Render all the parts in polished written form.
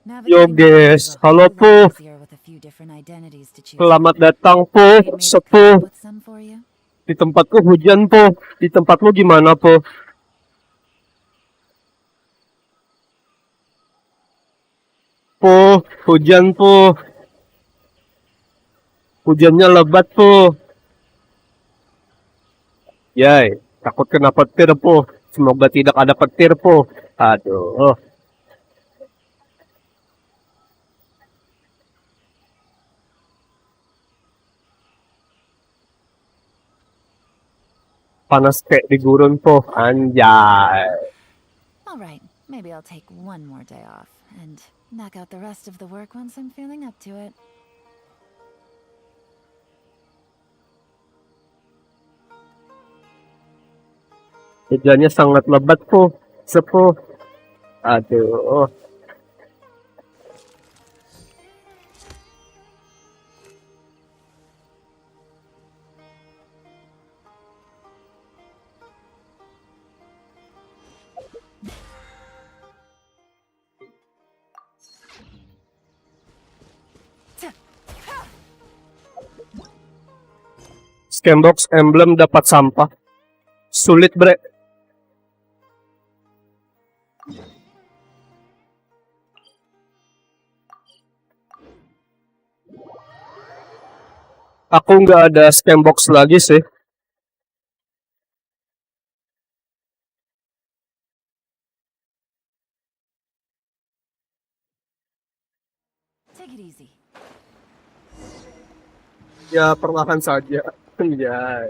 Yo guys, halo Po. Selamat datang Po, sepuh. Di tempatku hujan Po. Di tempatmu gimana Po? Po, hujan Po. Hujannya lebat Po. Yay, takut kena petir Po. Semoga tidak ada petir Po. Aduh. Panas kayak di gurun Po. Anjay. Alright, maybe I'll take one more day off and knock out the rest of the work once I'm feeling up to it. Hujannya sangat lebat Po. Sepuh. Aduh. Scambox emblem dapat sampah. Sulit bre. Aku nggak ada scambox lagi sih. Take it easy. Ya perlahan saja. Ya.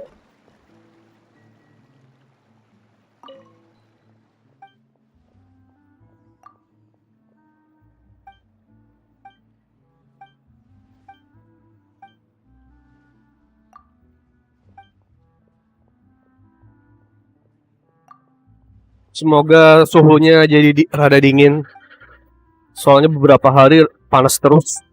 Semoga suhunya jadi rada dingin. Soalnya beberapa hari panas terus.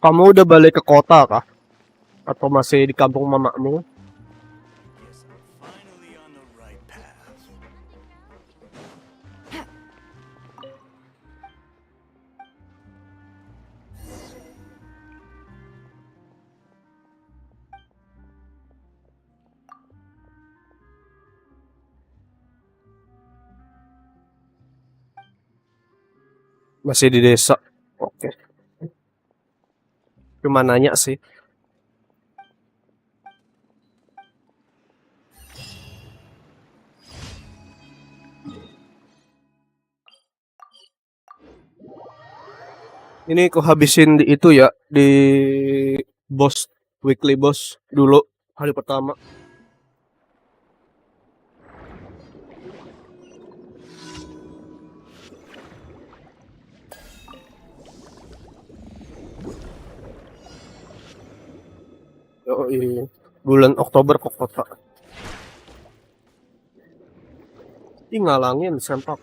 Kamu udah balik ke kota kah? Atau masih di kampung mamamu? Masih di desa. Oke. Cuma nanya sih. Ini aku habisin di itu ya, di boss, weekly boss dulu, hari pertama. Yoi, bulan Oktober ke kota. Ih, ngalangin sempak.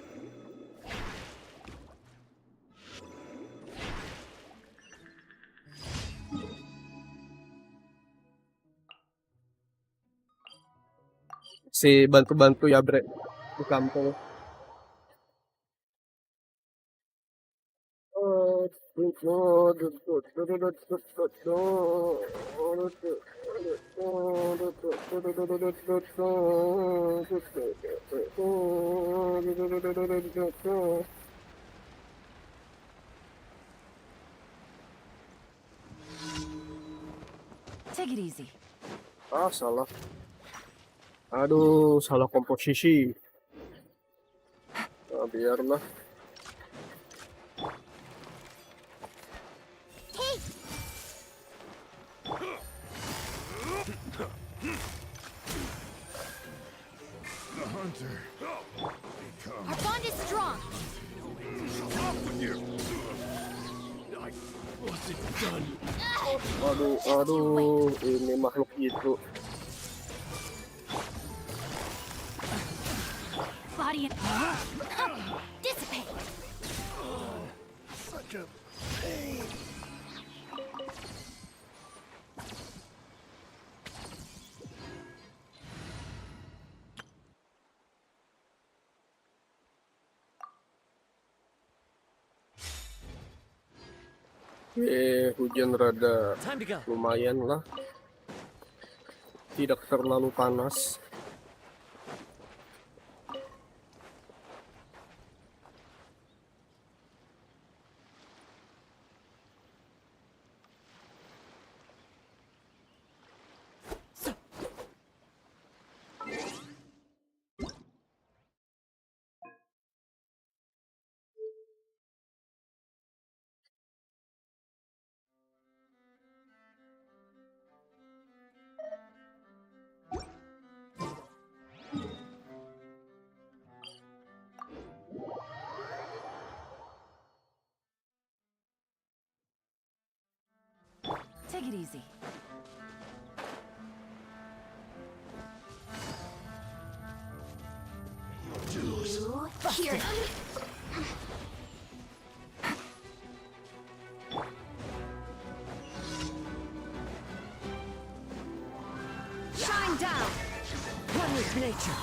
Si bantu-bantu ya bre di kampung. Take it easy. Ah, salah. Aduh, salah komposisi. Nah, biarlah. Our bond is strong. Aduh, ini makhluk itu. Body and dissipate. Such a pain. Hujan rada Time to go. lumayan lah. Tidak terlalu panas. Take it easy. Here. Shine down. One with nature.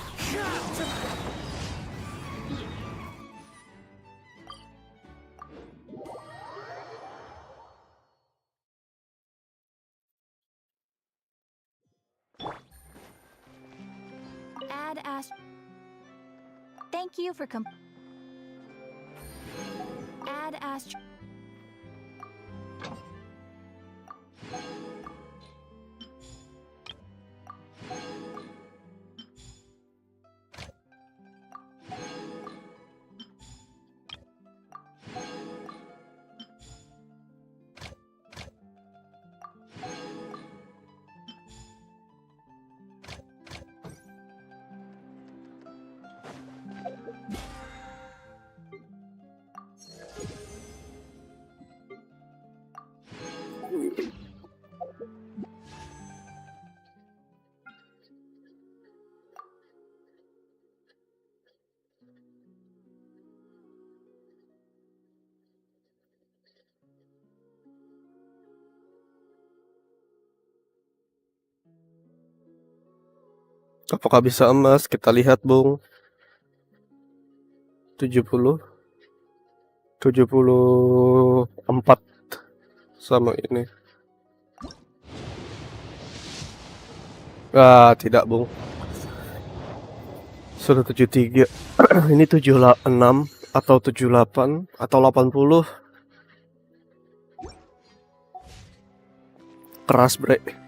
Add ash. Thank you for add ash. Apakah bisa emas? Kita lihat, Bung. 74 sama ini. Tidak, Bung. Sudah 73. Ini 76 atau 78 atau 80. Keras, bre.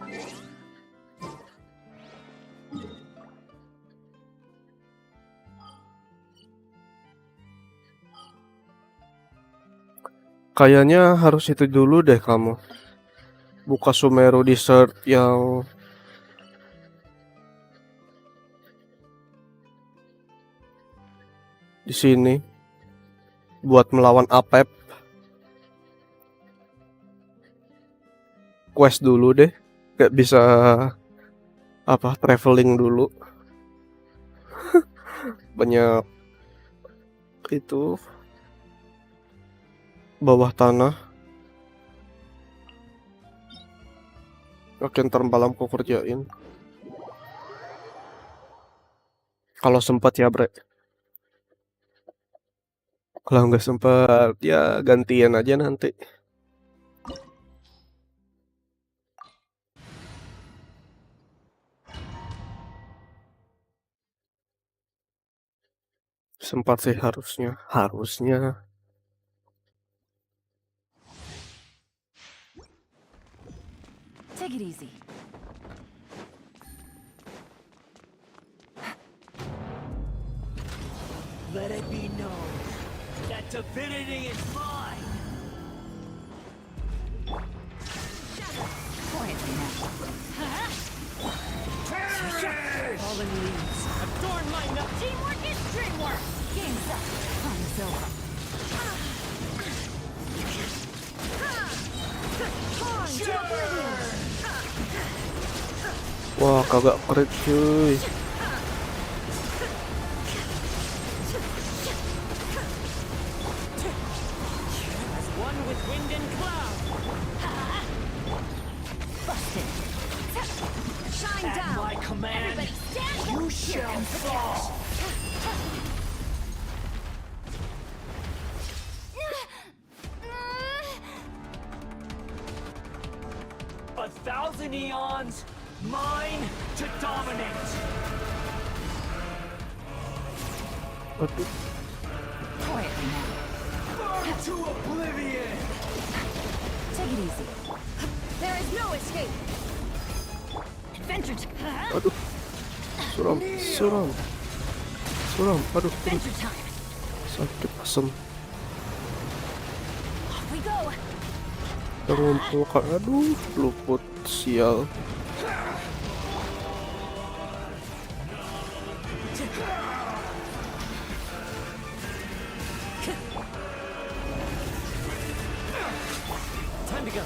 Kayaknya harus itu dulu deh kamu. Buka Sumeru Desert yang di sini buat melawan Apep. Quest dulu deh. Gak bisa traveling dulu. Banyak itu bawah tanah. Oke, ntar malam ku kerjain. Kalau sempat ya, bre. Kalau nggak sempat ya gantian aja nanti. Sempat sih harusnya. Take it easy. Let it be known that divinity is mine. Quietly now. Fallen leaves have Adorn my nut. Teamwork is dreamwork! Game's up. Time's over. Wah, kagak keren cuy. As one with wind and cloud. Busted. Shine At down! my command, Everybody stand you Here shall comes the fall. catch. 1,000 eons, mine to dominate. Aduh, Quietly now. Burn to oblivion. Take it easy. There is no escape. Adventure time. aduh. Suram, suram. Suram, aduh. Adventure time. Sakit asem. Off we go. Mengumpulkan, aduh, luput sial. Time to go.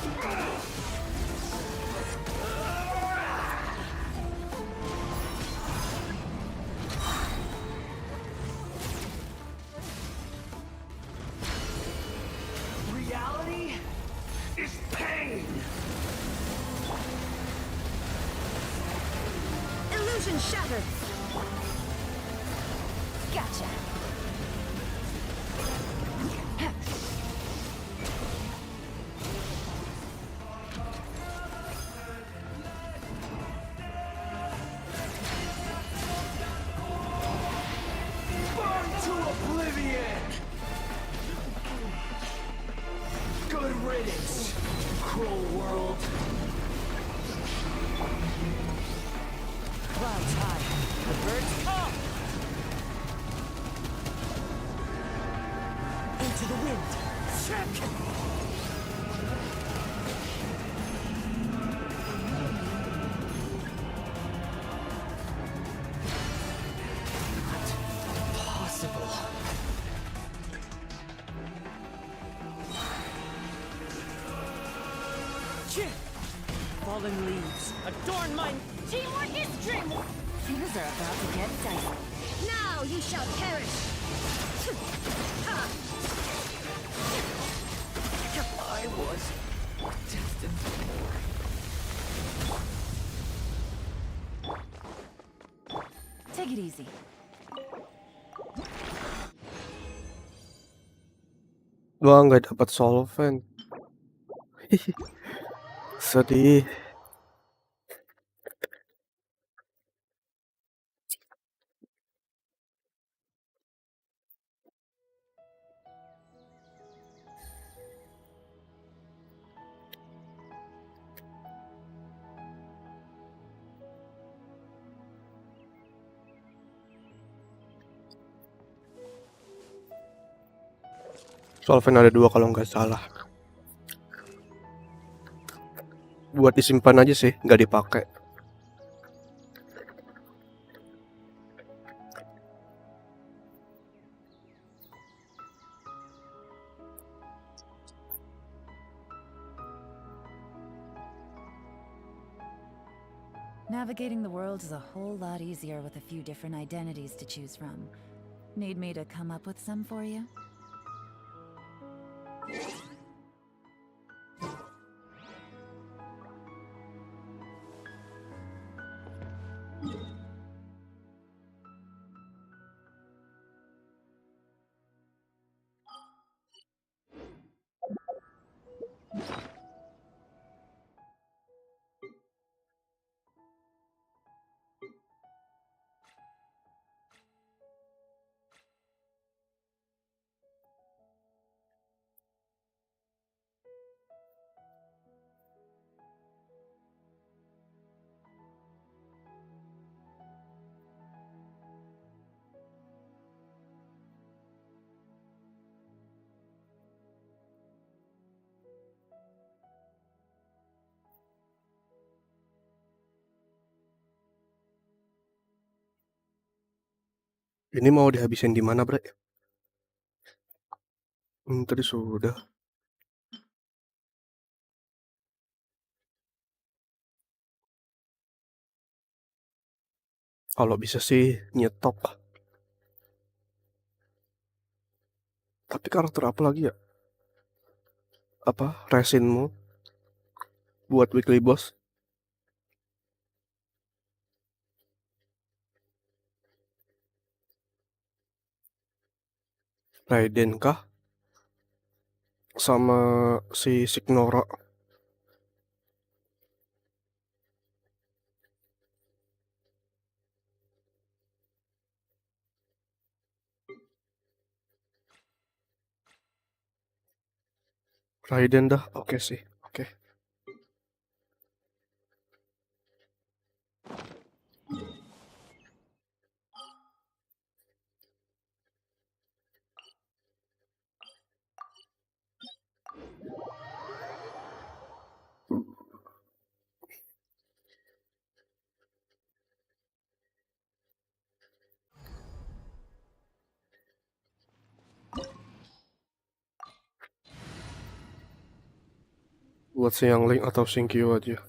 Reality is pain. Illusion shattered. Gotcha. Burn to oblivion. Good riddance, cruel world. Clouds high, the birds come. Into the wind. Check. Possible. Fallen leaves, adorn my... Teamwork is dreamwork. Things are about to get dicey. Now you shall perish. I was destined. Take it easy. Wah, nggak dapat solvent. Sedih. Solvent ada 2 kalau nggak salah. Buat disimpan aja sih, nggak dipakai. Navigating the world is a whole lot easier with a few different identities to choose from. Need me to come up with some for you? Ini mau dihabisin di mana, Bre? Tadi sudah. Kalau bisa sih nyetop. Tapi karakter apa lagi ya? Apa resinmu buat weekly boss? Raiden kah? Sama si Signora. Raiden dah, oke sih, oke. Buat si Yang Ling atau Shinkyu aja.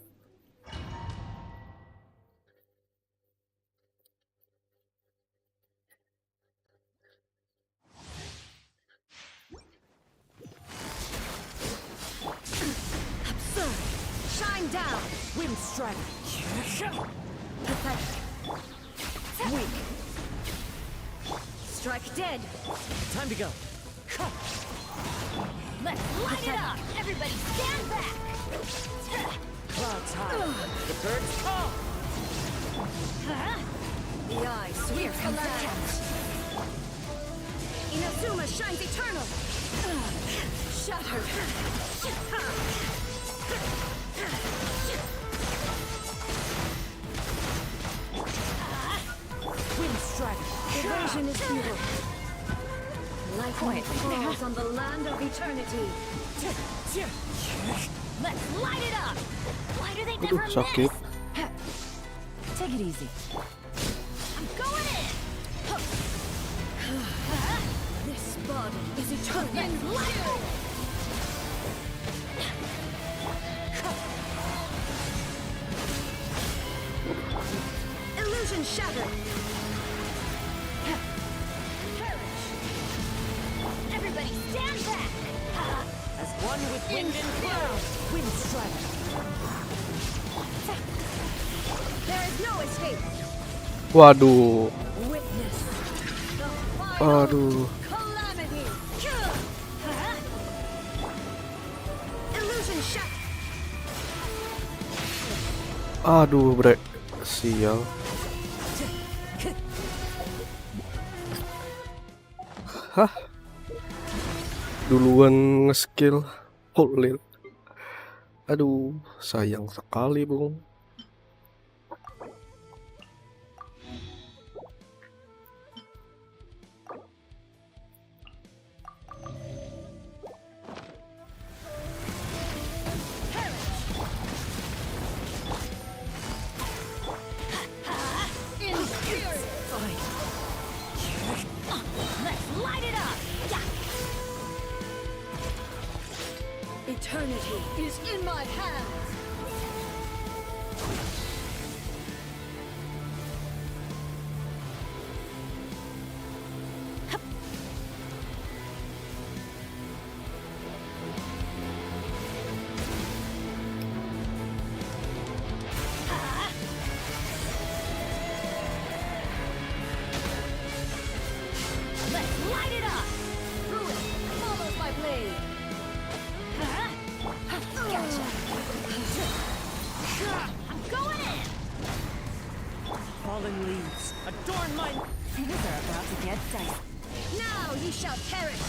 Absurd! Shine down! Wind strike! Pathetic! Weak! Strike dead! Time to go. Let's light it up! Everybody stand back! Clouds high. The birds call. The eye sweeps the land! Inazuma shines eternal! Shattered! Wind strike! Evasion is futile! Lightning falls on the land of eternity! Let's light it up! Why do they Aduh, never sakit. miss? Take it easy. I'm going in! This body is eternal! Illusion shattered! Everybody stand back! As one with wind and cloud. Wind strike! There is no escape! Waduh, Witness the final aduh. calamity! Illusion shattered! Aduh, Bre. Sial. Hah? Duluan nge-skill Holil. Aduh, sayang sekali, Bung. In spirit! Let's light it up! Eternity is in my hands! Let's light it up! Ruin follows my blade! Gotcha! I'm going in! Fallen leaves. Adorn my... Things are about to get dicey. Now ye shall perish!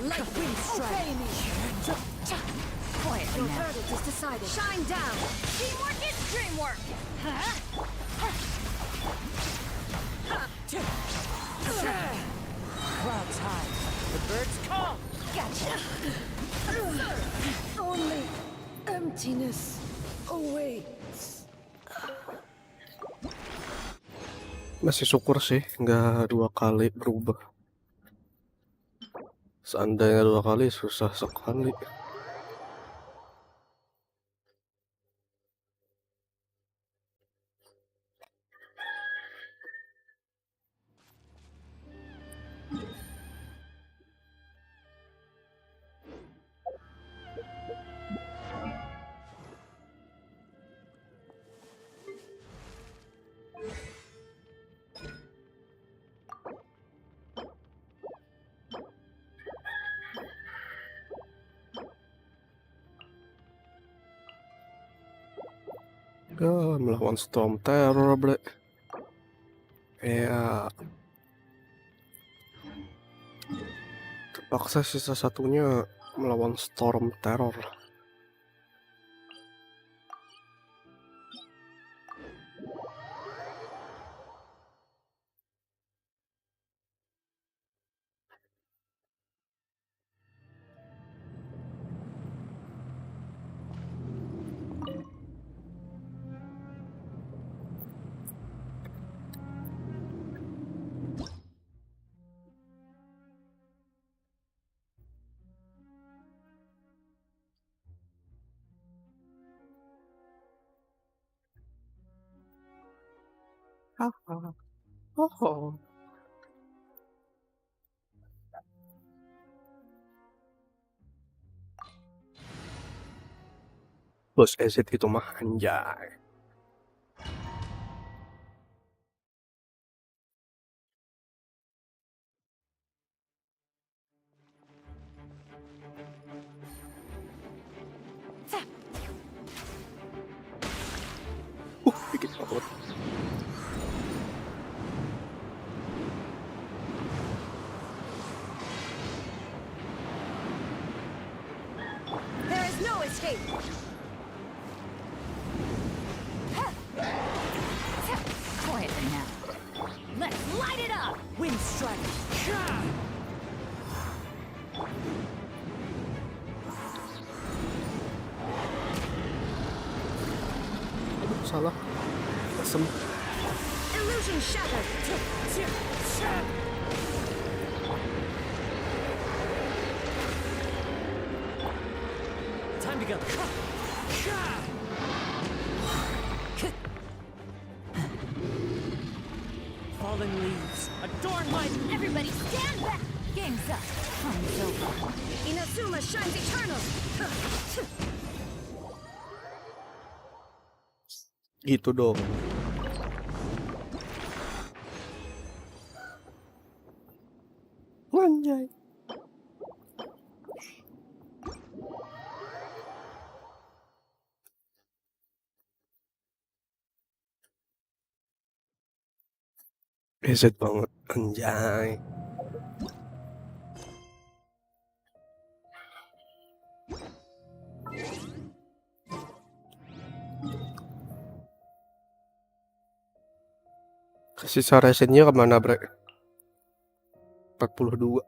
Like wind strike! Obey me! Quietly Your now. verdict is decided. Shine down! Teamwork is dreamwork! Clouds high. The birds call. Gotcha. Only emptiness awaits. Masih syukur sih nggak 2 kali berubah. Seandainya 2 kali susah sekali. Melawan storm terror, bre. Ya, terpaksa sisa satunya melawan storm terror. Oh. Bos exit itu mah anjay. Dikit banget. There is no escape. Quietly now. Let's light it up. Wind strike. Salah. Asem. Illusion shattered. Time to go. Fallen leaves adorn my. Everybody stand back. Game's up. Time's over. Inazuma shines eternal. Gitu dong. Anjay. Exit banget anjay. Sisa resennya kemana, bre? 42.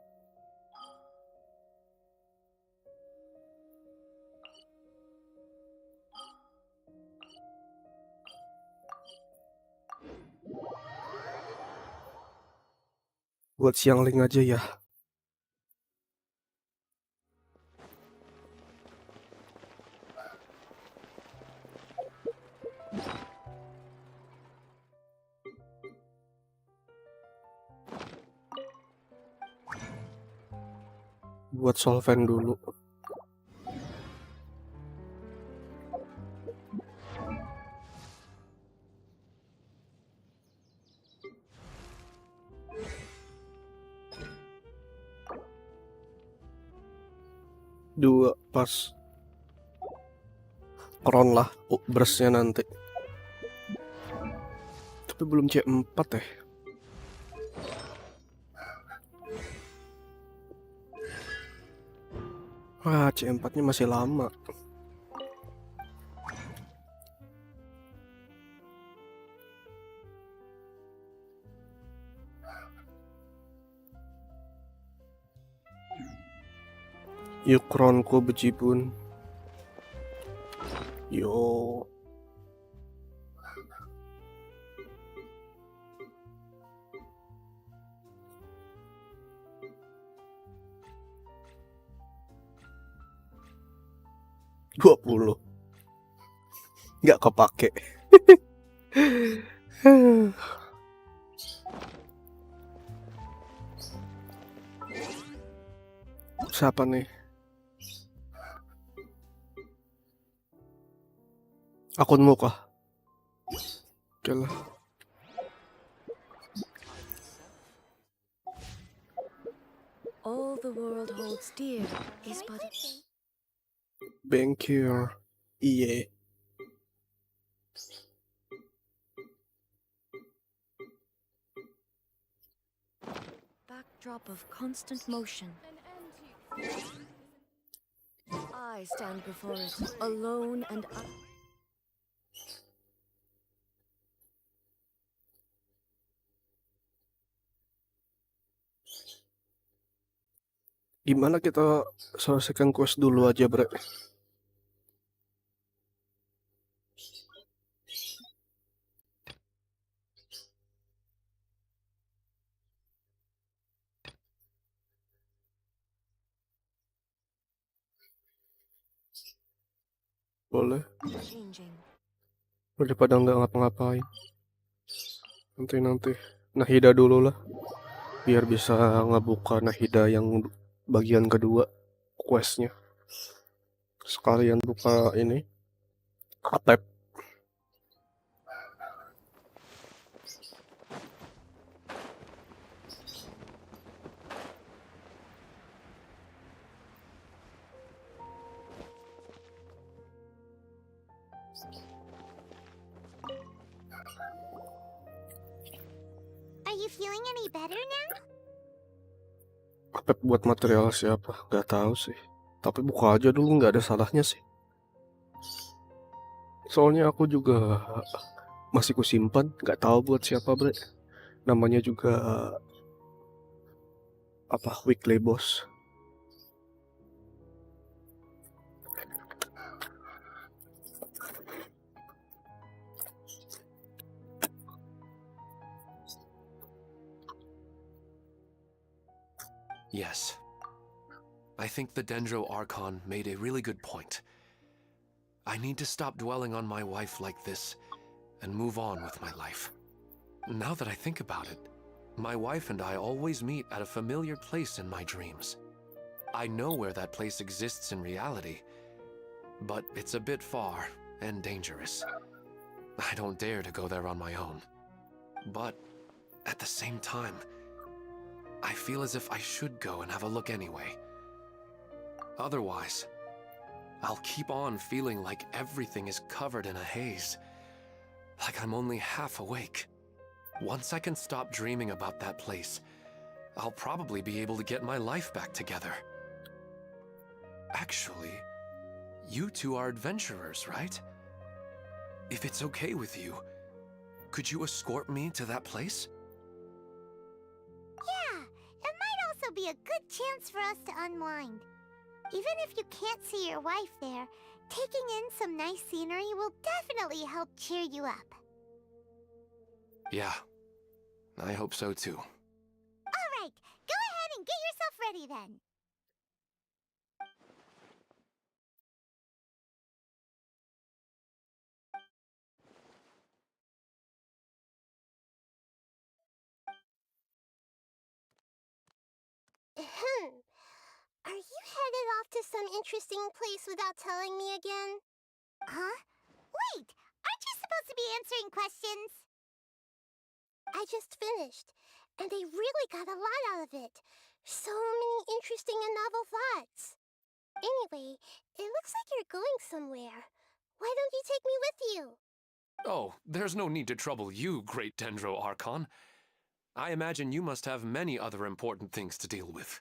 Buat siang link aja ya. Buat solven dulu. Dua pas kron lah burstnya nanti. Tapi belum C4 ya. Wah, C4 nya masih lama. Yukronku bejibun. Yo. $20. Nggak kepake. Siapa nih? Akunmu kah? Oke lah. All the world holds dear is but Bankier. Iye. backdrop of constant motion. I stand before it, alone and up. Gimana kita selesaikan quest dulu aja, Bre? Boleh. Changing. Daripada nggak ngapa-ngapain. Nanti. Nahida dulu lah. Biar bisa ngebuka Nahida yang bagian kedua questnya. Sekalian buka ini. Atep. Are you feeling any better now? Atep buat material siapa? Gak tahu sih. Tapi buka aja dulu, nggak ada salahnya sih. Soalnya aku juga masih kusimpan, nggak tahu buat siapa, Bre. Namanya juga apa, weekly boss. Yes. I think the Dendro Archon made a really good point. I need to stop dwelling on my wife like this and move on with my life. Now that I think about it, my wife and I always meet at a familiar place in my dreams. I know where that place exists in reality, but it's a bit far and dangerous. I don't dare to go there on my own. But at the same time, I feel as if I should go and have a look anyway. Otherwise, I'll keep on feeling like everything is covered in a haze. Like I'm only half awake. Once I can stop dreaming about that place, I'll probably be able to get my life back together. Actually, you two are adventurers, right? If it's okay with you, could you escort me to that place? Yeah, it might also be a good chance for us to unwind. Even if you can't see your wife there, taking in some nice scenery will definitely help cheer you up. Yeah, I hope so too. Alright, go ahead and get yourself ready then. Are you headed off to some interesting place without telling me again? Huh? Wait, aren't you supposed to be answering questions? I just finished, and I really got a lot out of it. So many interesting and novel thoughts. Anyway, it looks like you're going somewhere. Why don't you take me with you? Oh, there's no need to trouble you, great Dendro Archon. I imagine you must have many other important things to deal with.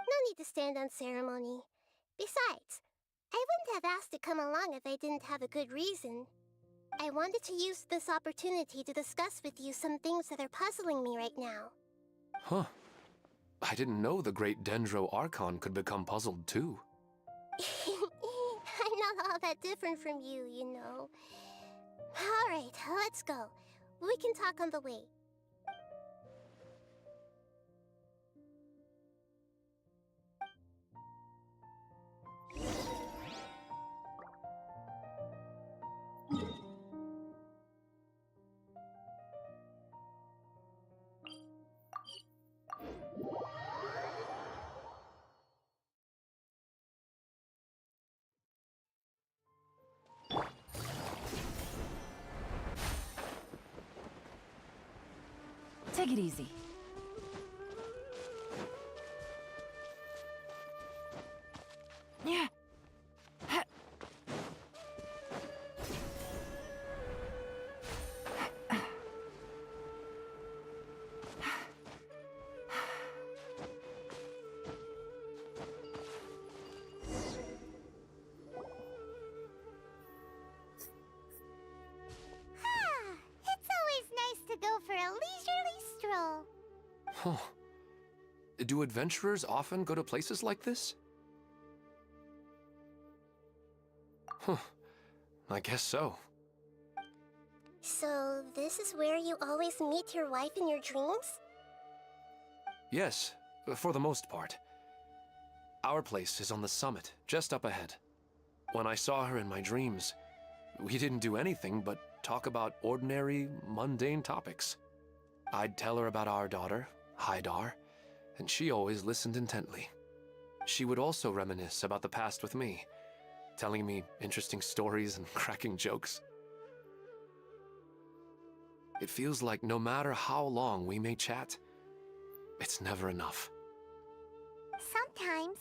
No need to stand on ceremony. Besides, I wouldn't have asked to come along if I didn't have a good reason. I wanted to use this opportunity to discuss with you some things that are puzzling me right now. Huh. I didn't know the great Dendro Archon could become puzzled too. I'm not all that different from you, you know. Alright, let's go. We can talk on the way. Take it easy. Yeah. It's always nice to go for a leisurely stroll. Huh. Do adventurers often go to places like this? Huh. I guess so. So, this is where you always meet your wife in your dreams? Yes, for the most part. Our place is on the summit, just up ahead. When I saw her in my dreams, we didn't do anything but talk about ordinary, mundane topics. I'd tell her about our daughter, Haidar, and she always listened intently. She would also reminisce about the past with me, telling me interesting stories and cracking jokes. It feels like no matter how long we may chat, it's never enough. Sometimes,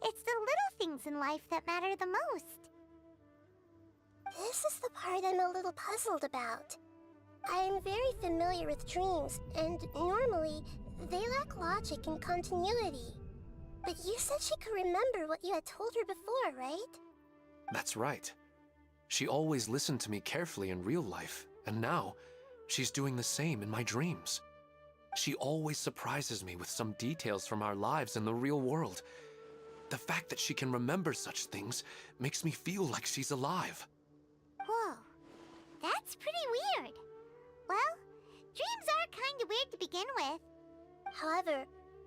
it's the little things in life that matter the most. This is the part I'm a little puzzled about. I'm very familiar with dreams, and normally, they lack logic and continuity. But you said she could remember what you had told her before, right? That's right. She always listened to me carefully in real life, and now, she's doing the same in my dreams. She always surprises me with some details from our lives in the real world. The fact that she can remember such things makes me feel like she's alive. Whoa, that's pretty weird. Well, dreams are kind of weird to begin with. However,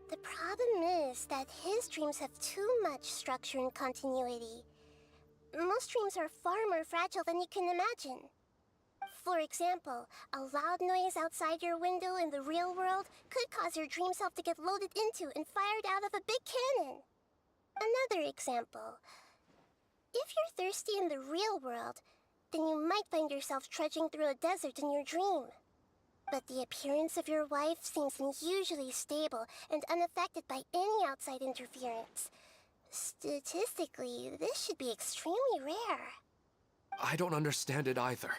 the problem is that his dreams have too much structure and continuity. Most dreams are far more fragile than you can imagine. For example, a loud noise outside your window in the real world could cause your dream self to get loaded into and fired out of a big cannon. Another example. If you're thirsty in the real world, then you might find yourself trudging through a desert in your dream. But the appearance of your wife seems unusually stable and unaffected by any outside interference. Statistically, this should be extremely rare. I don't understand it either.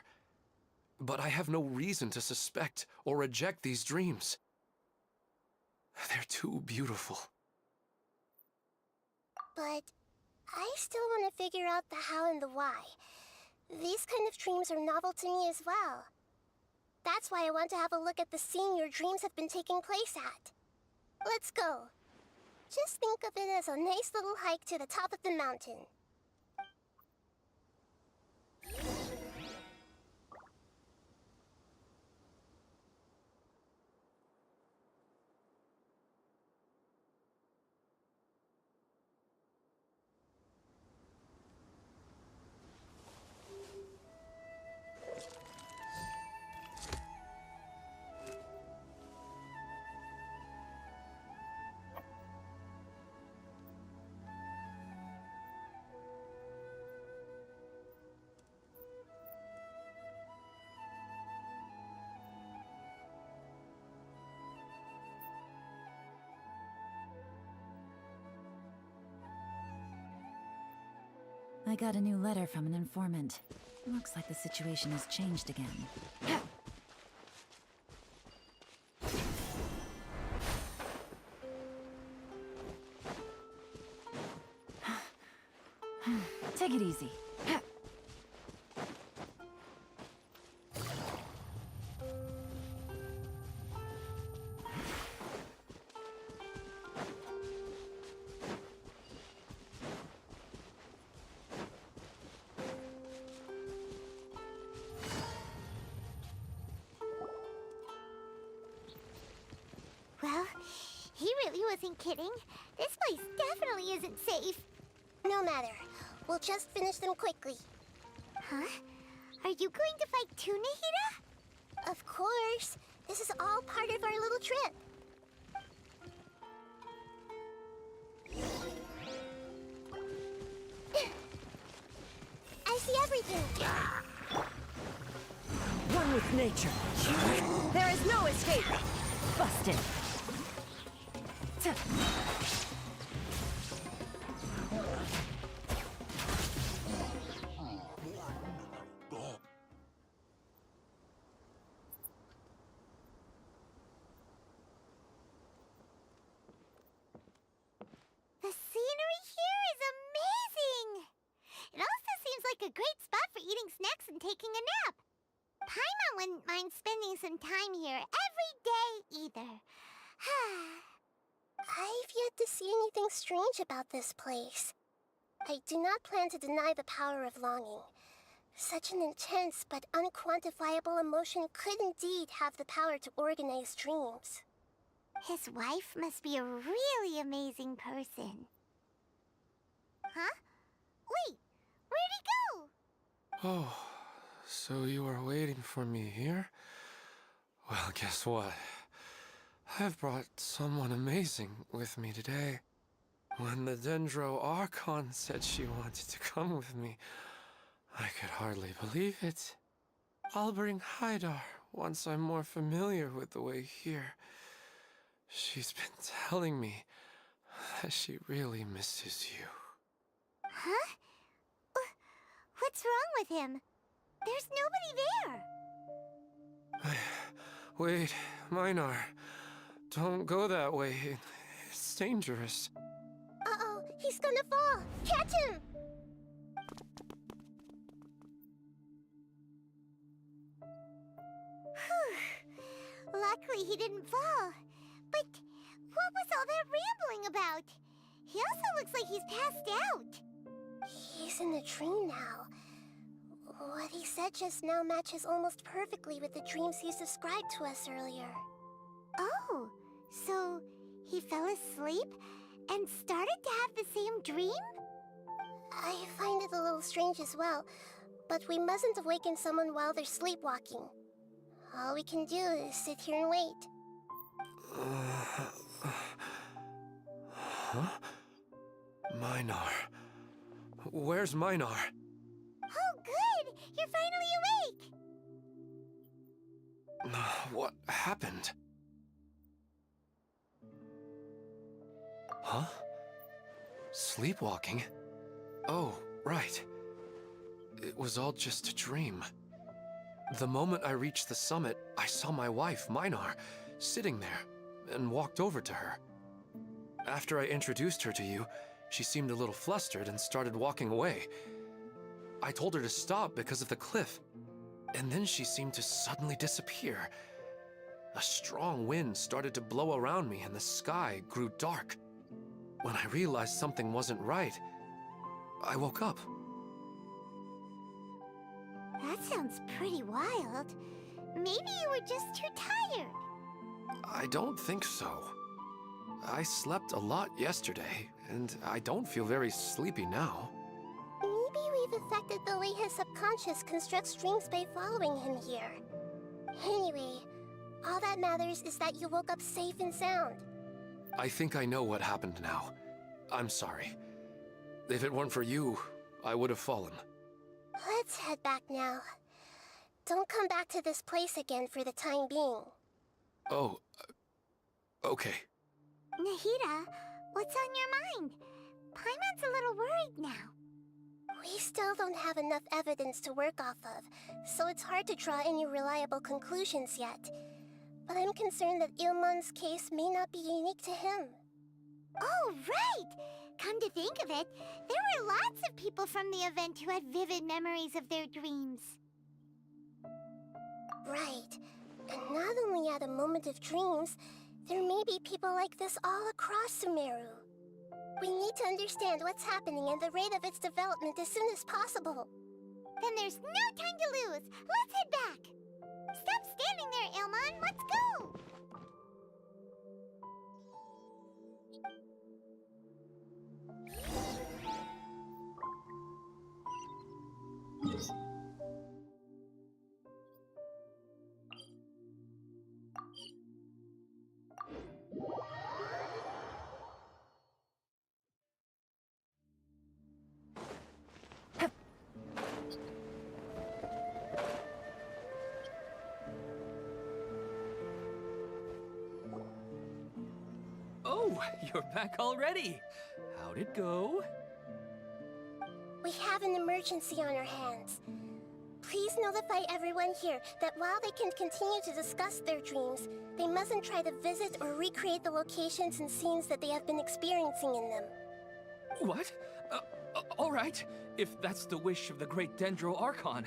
But I have no reason to suspect or reject these dreams. They're too beautiful. But I still want to figure out the how and the why. These kind of dreams are novel to me as well. That's why I want to have a look at the scene your dreams have been taking place at. Let's go. Just think of it as a nice little hike to the top of the mountain. I got a new letter from an informant. Looks like the situation has changed again. Take it easy. He really wasn't kidding. This place definitely isn't safe. No matter. We'll just finish them quickly. Huh? Are you going to fight too, Nahida? Of course. This is all part of our little trip. I see everything. One with nature. There is no escape. Busted. The scenery here is amazing! It also seems like a great spot for eating snacks and taking a nap. Paimon wouldn't mind spending some time here every day either. I've yet to see anything strange about this place. I do not plan to deny the power of longing. Such an intense but unquantifiable emotion could indeed have the power to organize dreams. His wife must be a really amazing person. Huh? Wait, where'd he go? Oh, so you are waiting for me here? Well, guess what? I've brought someone amazing with me today. When the Dendro Archon said she wanted to come with me, I could hardly believe it. I'll bring Haidar once I'm more familiar with the way here. She's been telling me that she really misses you. Huh? What's wrong with him? There's nobody there. Wait, Minar. Don't go that way. It's dangerous. Uh-oh, he's gonna fall. Catch him! Whew. Luckily he didn't fall. But what was all that rambling about? He also looks like he's passed out. He's in a dream now. What he said just now matches almost perfectly with the dreams he's described to us earlier. Oh, so he fell asleep and started to have the same dream? I find it a little strange as well, but we mustn't awaken someone while they're sleepwalking. All we can do is sit here and wait. Huh? Minar. Where's Minar? Oh, good! You're finally awake! What happened? Huh? Sleepwalking? Oh, right. It was all just a dream. The moment I reached the summit, I saw my wife, Minar, sitting there, and walked over to her. After I introduced her to you, she seemed a little flustered and started walking away. I told her to stop because of the cliff, and then she seemed to suddenly disappear. A strong wind started to blow around me and the sky grew dark. When I realized something wasn't right, I woke up. That sounds pretty wild. Maybe you were just too tired. I don't think so. I slept a lot yesterday, and I don't feel very sleepy now. Maybe we've affected the way his subconscious constructs dreams by following him here. Anyway, all that matters is that you woke up safe and sound. I think I know what happened now. I'm sorry. If it weren't for you, I would have fallen. Let's head back now. Don't come back to this place again for the time being. Oh, okay. Nahida, what's on your mind? Paimon's a little worried now. We still don't have enough evidence to work off of, so it's hard to draw any reliable conclusions yet. But I'm concerned that Ilmon's case may not be unique to him. Oh, right! Come to think of it, there were lots of people from the event who had vivid memories of their dreams. Right. And not only at a moment of dreams, there may be people like this all across Sumeru. We need to understand what's happening and the rate of its development as soon as possible. Then there's no time to lose. Let's head back. Stop standing there, Ilmon. Let's go. Oh, you're back already. How'd it go? We have an emergency on our hands. Please notify everyone here that while they can continue to discuss their dreams, they mustn't try to visit or recreate the locations and scenes that they have been experiencing in them. What? All right, if that's the wish of the great Dendro Archon.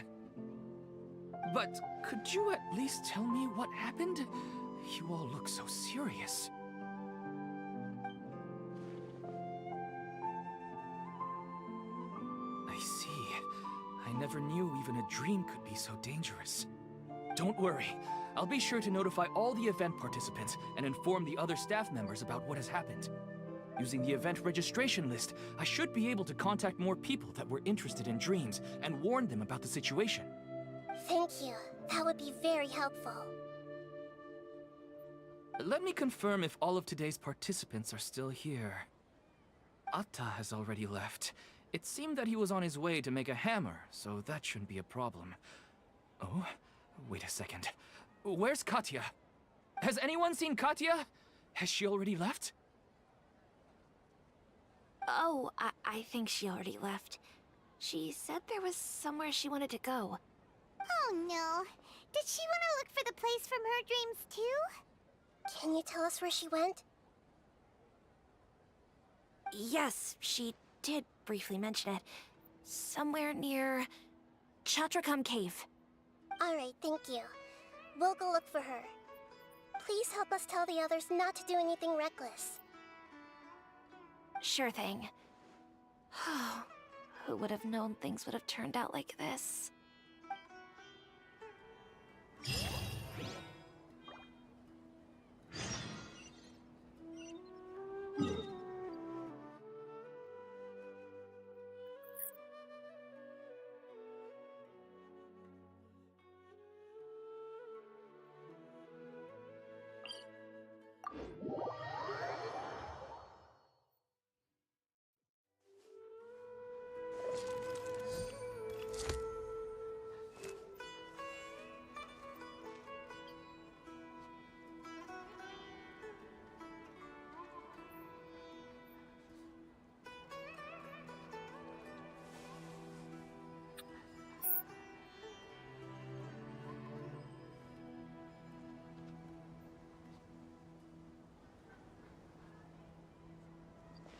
But could you at least tell me what happened? You all look so serious. I see. I never knew even a dream could be so dangerous. Don't worry. I'll be sure to notify all the event participants and inform the other staff members about what has happened. Using the event registration list, I should be able to contact more people that were interested in dreams and warn them about the situation. Thank you. That would be very helpful. Let me confirm if all of today's participants are still here. Atta has already left. It seemed that he was on his way to make a hammer, so that shouldn't be a problem. Oh, wait a second. Where's Katya? Has anyone seen Katya? Has she already left? Oh, I think she already left. She said there was somewhere she wanted to go. Oh no. Did she want to look for the place from her dreams too? Can you tell us where she went? Yes, she did briefly mention it. Somewhere near Chatrakam Cave. Alright, thank you. We'll go look for her. Please help us tell the others not to do anything reckless. Sure thing. Who would have known things would have turned out like this?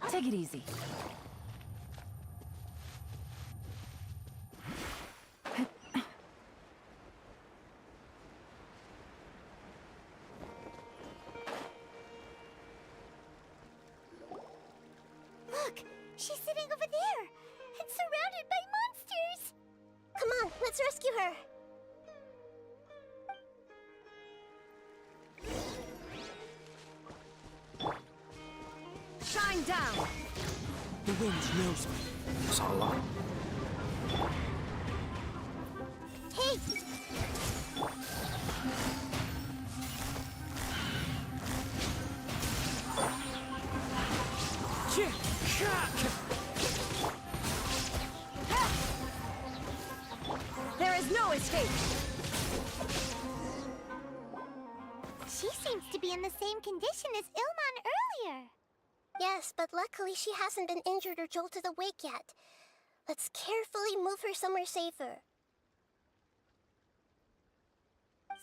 Take it easy. Look! She's sitting over there! And surrounded by monsters! Come on, let's rescue her! Shine down! The wind knows me. Salah. Hey! There is no escape! She seems to be in the same condition as Ilman earlier. Yes, but luckily she hasn't been injured or jolted awake yet. Let's carefully move her somewhere safer.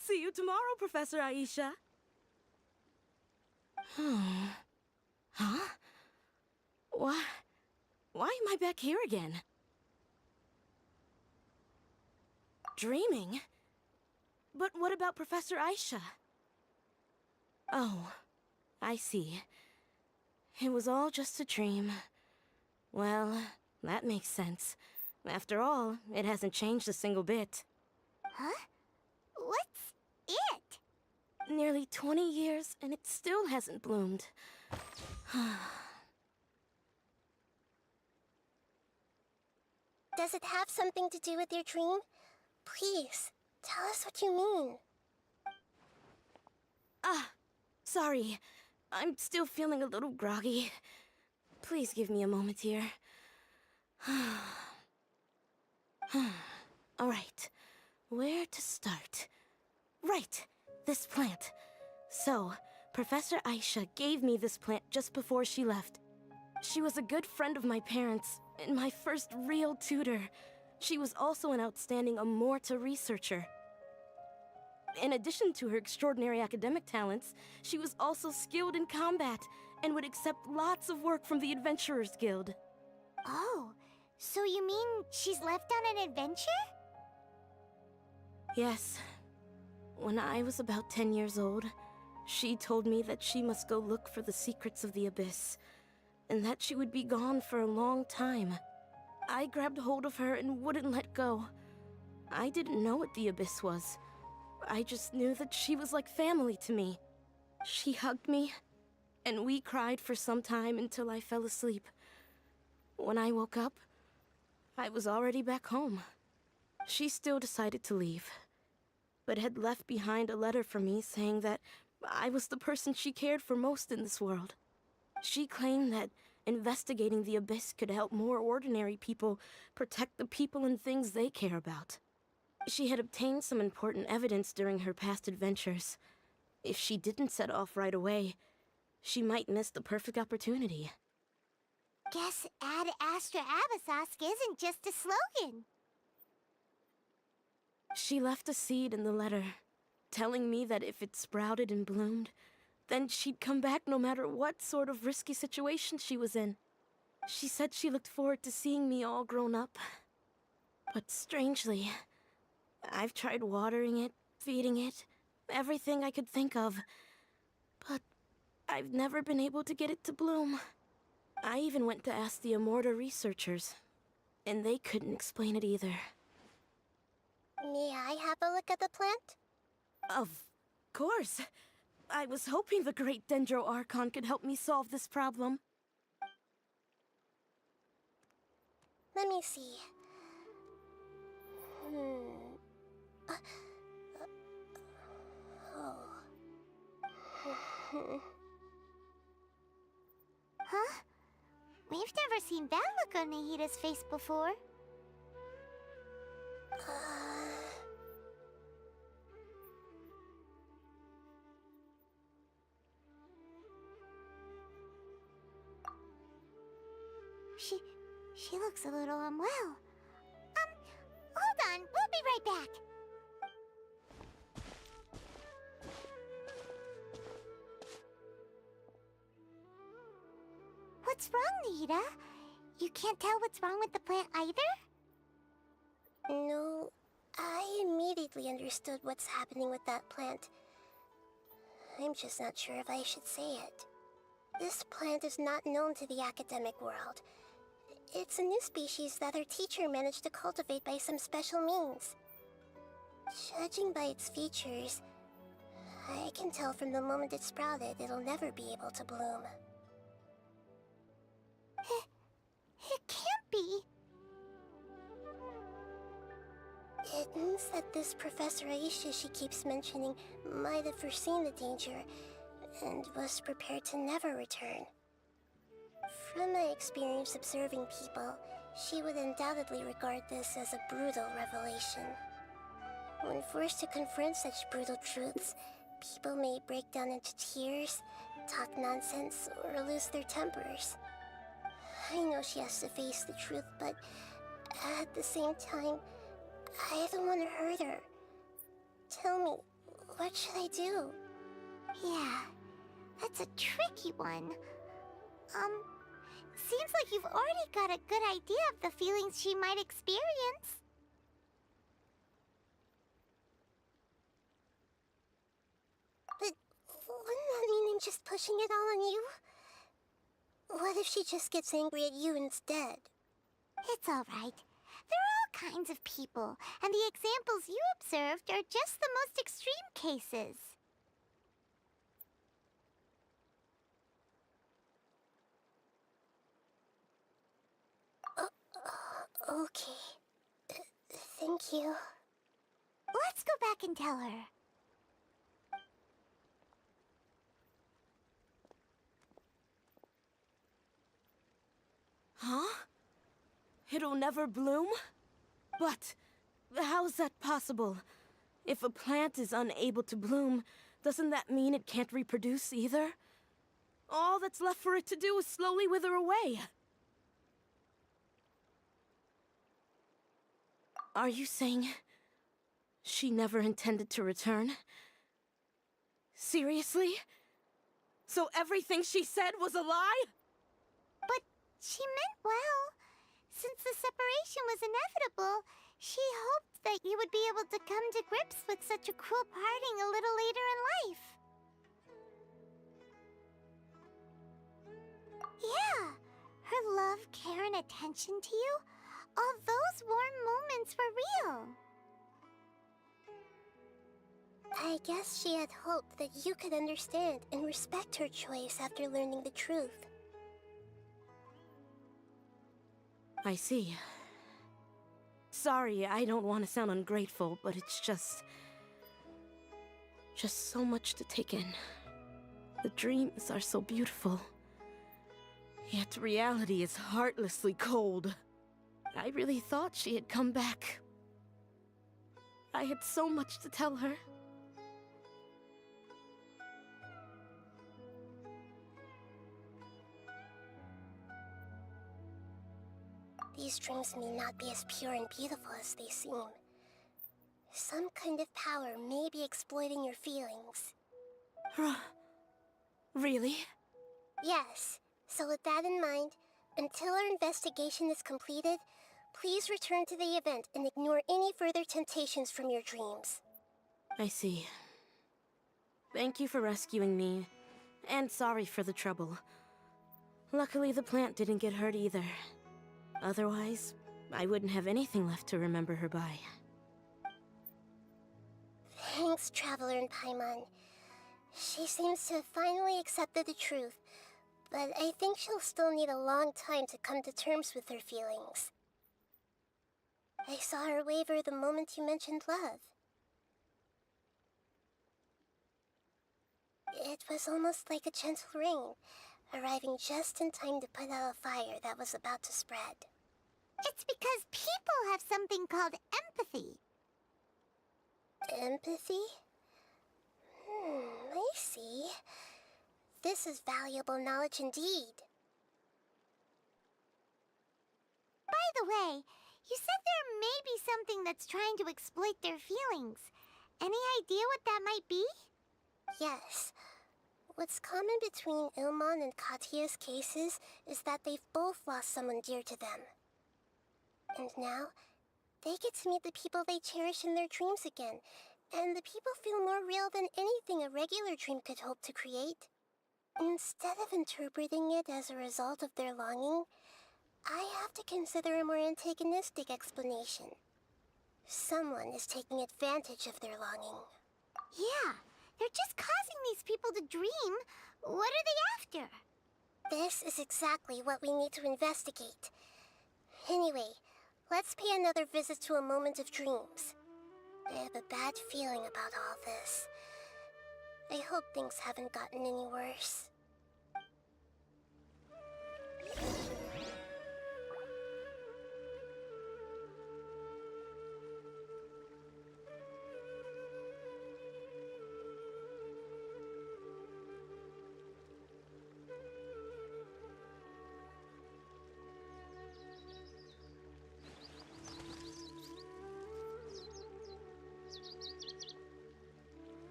See you tomorrow, Professor Aisha. Huh? Why am I back here again? Dreaming? But what about Professor Aisha? Oh, I see. It was all just a dream. Well, that makes sense. After all, it hasn't changed a single bit. Huh? What's it? Nearly 20 years, and it still hasn't bloomed. Does it have something to do with your dream? Please, tell us what you mean. Sorry. I'm still feeling a little groggy. Please give me a moment here. Alright. Where to start? Right! This plant. So, Professor Aisha gave me this plant just before she left. She was a good friend of my parents, and my first real tutor. She was also an outstanding Amorta researcher. In addition to her extraordinary academic talents, she was also skilled in combat and would accept lots of work from the Adventurers Guild. Oh, so you mean she's left on an adventure? Yes. When I was about 10 years old, she told me that she must go look for the secrets of the Abyss, and that she would be gone for a long time. I grabbed hold of her and wouldn't let go. I didn't know what the Abyss was. I just knew that she was like family to me. She hugged me, and we cried for some time until I fell asleep. When I woke up, I was already back home. She still decided to leave, but had left behind a letter for me saying that I was the person she cared for most in this world. She claimed that investigating the Abyss could help more ordinary people protect the people and things they care about. She had obtained some important evidence during her past adventures. If she didn't set off right away, she might miss the perfect opportunity. Guess Ad Astra Abyssosque isn't just a slogan. She left a seed in the letter, telling me that if it sprouted and bloomed, then she'd come back no matter what sort of risky situation she was in. She said she looked forward to seeing me all grown up. But strangely, I've tried watering it, feeding it, everything I could think of. But I've never been able to get it to bloom. I even went to ask the Amorta researchers, and they couldn't explain it either. May I have a look at the plant? Of course. I was hoping the great Dendro Archon could help me solve this problem. Let me see. Huh? We've never seen that look on Nahida's face before. She looks a little unwell. Hold on, we'll be right back. What's wrong, Nahida? You can't tell what's wrong with the plant either? No, I immediately understood what's happening with that plant. I'm just not sure if I should say it. This plant is not known to the academic world. It's a new species that our teacher managed to cultivate by some special means. Judging by its features, I can tell from the moment it sprouted it'll never be able to bloom. It can't be. It means that this Professor Aisha she keeps mentioning might have foreseen the danger and was prepared to never return. From my experience observing people, she would undoubtedly regard this as a brutal revelation. When forced to confront such brutal truths, people may break down into tears, talk nonsense, or lose their tempers. I know she has to face the truth, but at the same time, I don't want to hurt her. Tell me, what should I do? Yeah, that's a tricky one. Seems like you've already got a good idea of the feelings she might experience. But wouldn't that mean I'm just pushing it all on you? What if she just gets angry at you instead? It's all right. There are all kinds of people, and the examples you observed are just the most extreme cases. Okay. Thank you. Let's go back and tell her. Huh? It'll never bloom? But how's that possible? If a plant is unable to bloom, doesn't that mean it can't reproduce either? All that's left for it to do is slowly wither away. Are you saying she never intended to return? Seriously? So everything she said was a lie? But she meant well. Since the separation was inevitable, she hoped that you would be able to come to grips with such a cruel parting a little later in life. Yeah, her love, care, and attention to you, all those warm moments were real. I guess she had hoped that you could understand and respect her choice after learning the truth. I see. Sorry, I don't want to sound ungrateful, but it's just so much to take in. The dreams are so beautiful. Yet reality is heartlessly cold. I really thought she had come back. I had so much to tell her. These dreams may not be as pure and beautiful as they seem. Some kind of power may be exploiting your feelings. Really? Yes, so with that in mind, until our investigation is completed, please return to the event and ignore any further temptations from your dreams. I see. Thank you for rescuing me, and sorry for the trouble. Luckily, the plant didn't get hurt either. Otherwise, I wouldn't have anything left to remember her by. Thanks, Traveler and Paimon. She seems to have finally accepted the truth, but I think she'll still need a long time to come to terms with her feelings. I saw her waver the moment you mentioned love. It was almost like a gentle rain, arriving just in time to put out a fire that was about to spread. It's because people have something called empathy. Empathy? I see. This is valuable knowledge indeed. By the way, you said there may be something that's trying to exploit their feelings. Any idea what that might be? Yes. What's common between Ilmon and Katia's cases is that they've both lost someone dear to them. And now, they get to meet the people they cherish in their dreams again, and the people feel more real than anything a regular dream could hope to create. Instead of interpreting it as a result of their longing, I have to consider a more antagonistic explanation. Someone is taking advantage of their longing. Yeah, they're just causing these people to dream. What are they after? This is exactly what we need to investigate. Anyway, let's pay another visit to a moment of dreams. I have a bad feeling about all this. I hope things haven't gotten any worse.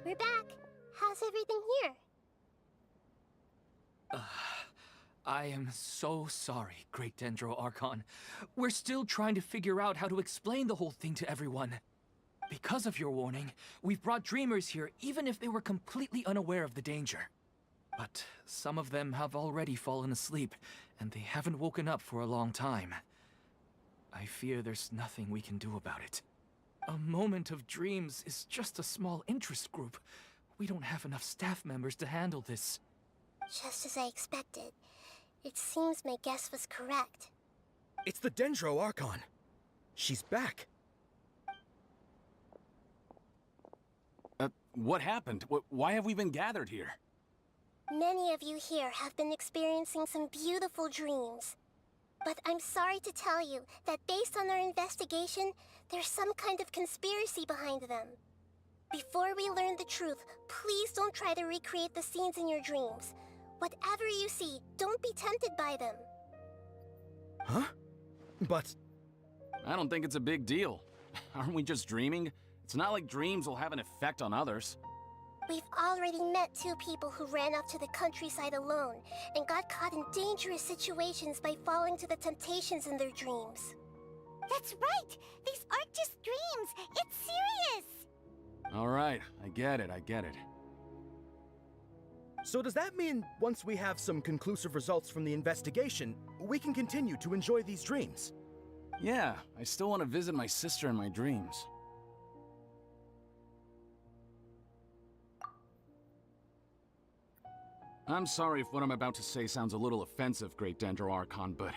We're back. How's everything here? I am so sorry, Great Dendro Archon. We're still trying to figure out how to explain the whole thing to everyone. Because of your warning, we've brought dreamers here even if they were completely unaware of the danger. But some of them have already fallen asleep, and they haven't woken up for a long time. I fear there's nothing we can do about it. A moment of dreams is just a small interest group. We don't have enough staff members to handle this. Just as I expected. It seems my guess was correct. It's the Dendro Archon. She's back. What happened? Why have we been gathered here? Many of you here have been experiencing some beautiful dreams. But I'm sorry to tell you that based on our investigation, there's some kind of conspiracy behind them. Before we learn the truth, please don't try to recreate the scenes in your dreams. Whatever you see, don't be tempted by them. Huh? But... I don't think it's a big deal. Aren't we just dreaming? It's not like dreams will have an effect on others. We've already met 2 people who ran off to the countryside alone and got caught in dangerous situations by falling to the temptations in their dreams. That's right! These aren't just dreams! It's serious! All right, I get it. so does that mean once we have some conclusive results from the investigation, we can continue to enjoy these dreams? Yeah, I still want to visit my sister in my dreams. I'm sorry if what I'm about to say sounds a little offensive, Great Dendro Archon, but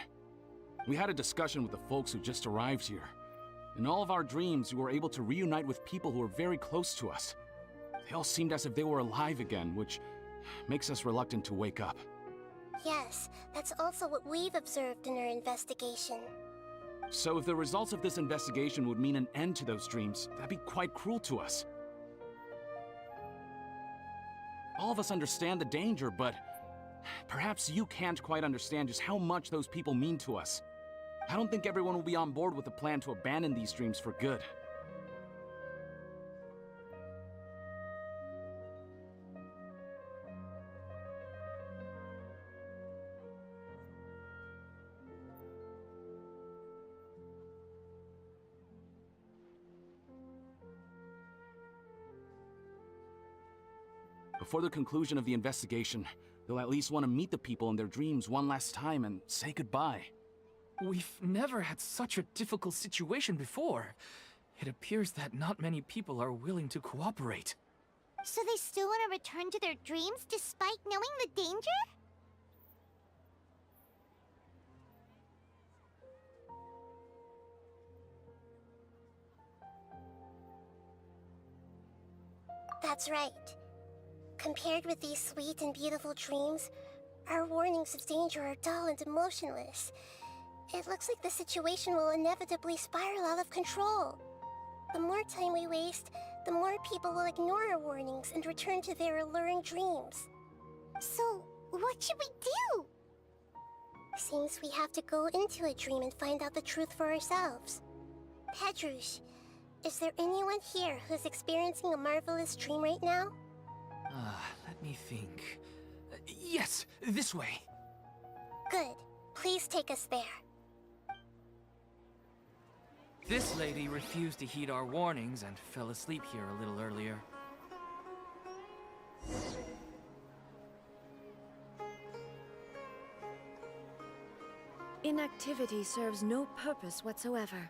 we had a discussion with the folks who just arrived here. In all of our dreams, we were able to reunite with people who were very close to us. They all seemed as if they were alive again, which makes us reluctant to wake up. Yes, that's also what we've observed in our investigation. So if the results of this investigation would mean an end to those dreams, that'd be quite cruel to us. All of us understand the danger, but perhaps you can't quite understand just how much those people mean to us. I don't think everyone will be on board with the plan to abandon these dreams for good. Before the conclusion of the investigation, they'll at least want to meet the people in their dreams one last time and say goodbye. We've never had such a difficult situation before. It appears that not many people are willing to cooperate. So they still want to return to their dreams despite knowing the danger? That's right. Compared with these sweet and beautiful dreams, our warnings of danger are dull and emotionless. It looks like the situation will inevitably spiral out of control. The more time we waste, the more people will ignore our warnings and return to their alluring dreams. So, what should we do? Seems we have to go into a dream and find out the truth for ourselves. Petrush, is there anyone here who's experiencing a marvelous dream right now? Let me think. Yes, this way. Good. Please take us there. This lady refused to heed our warnings and fell asleep here a little earlier. Inactivity serves no purpose whatsoever.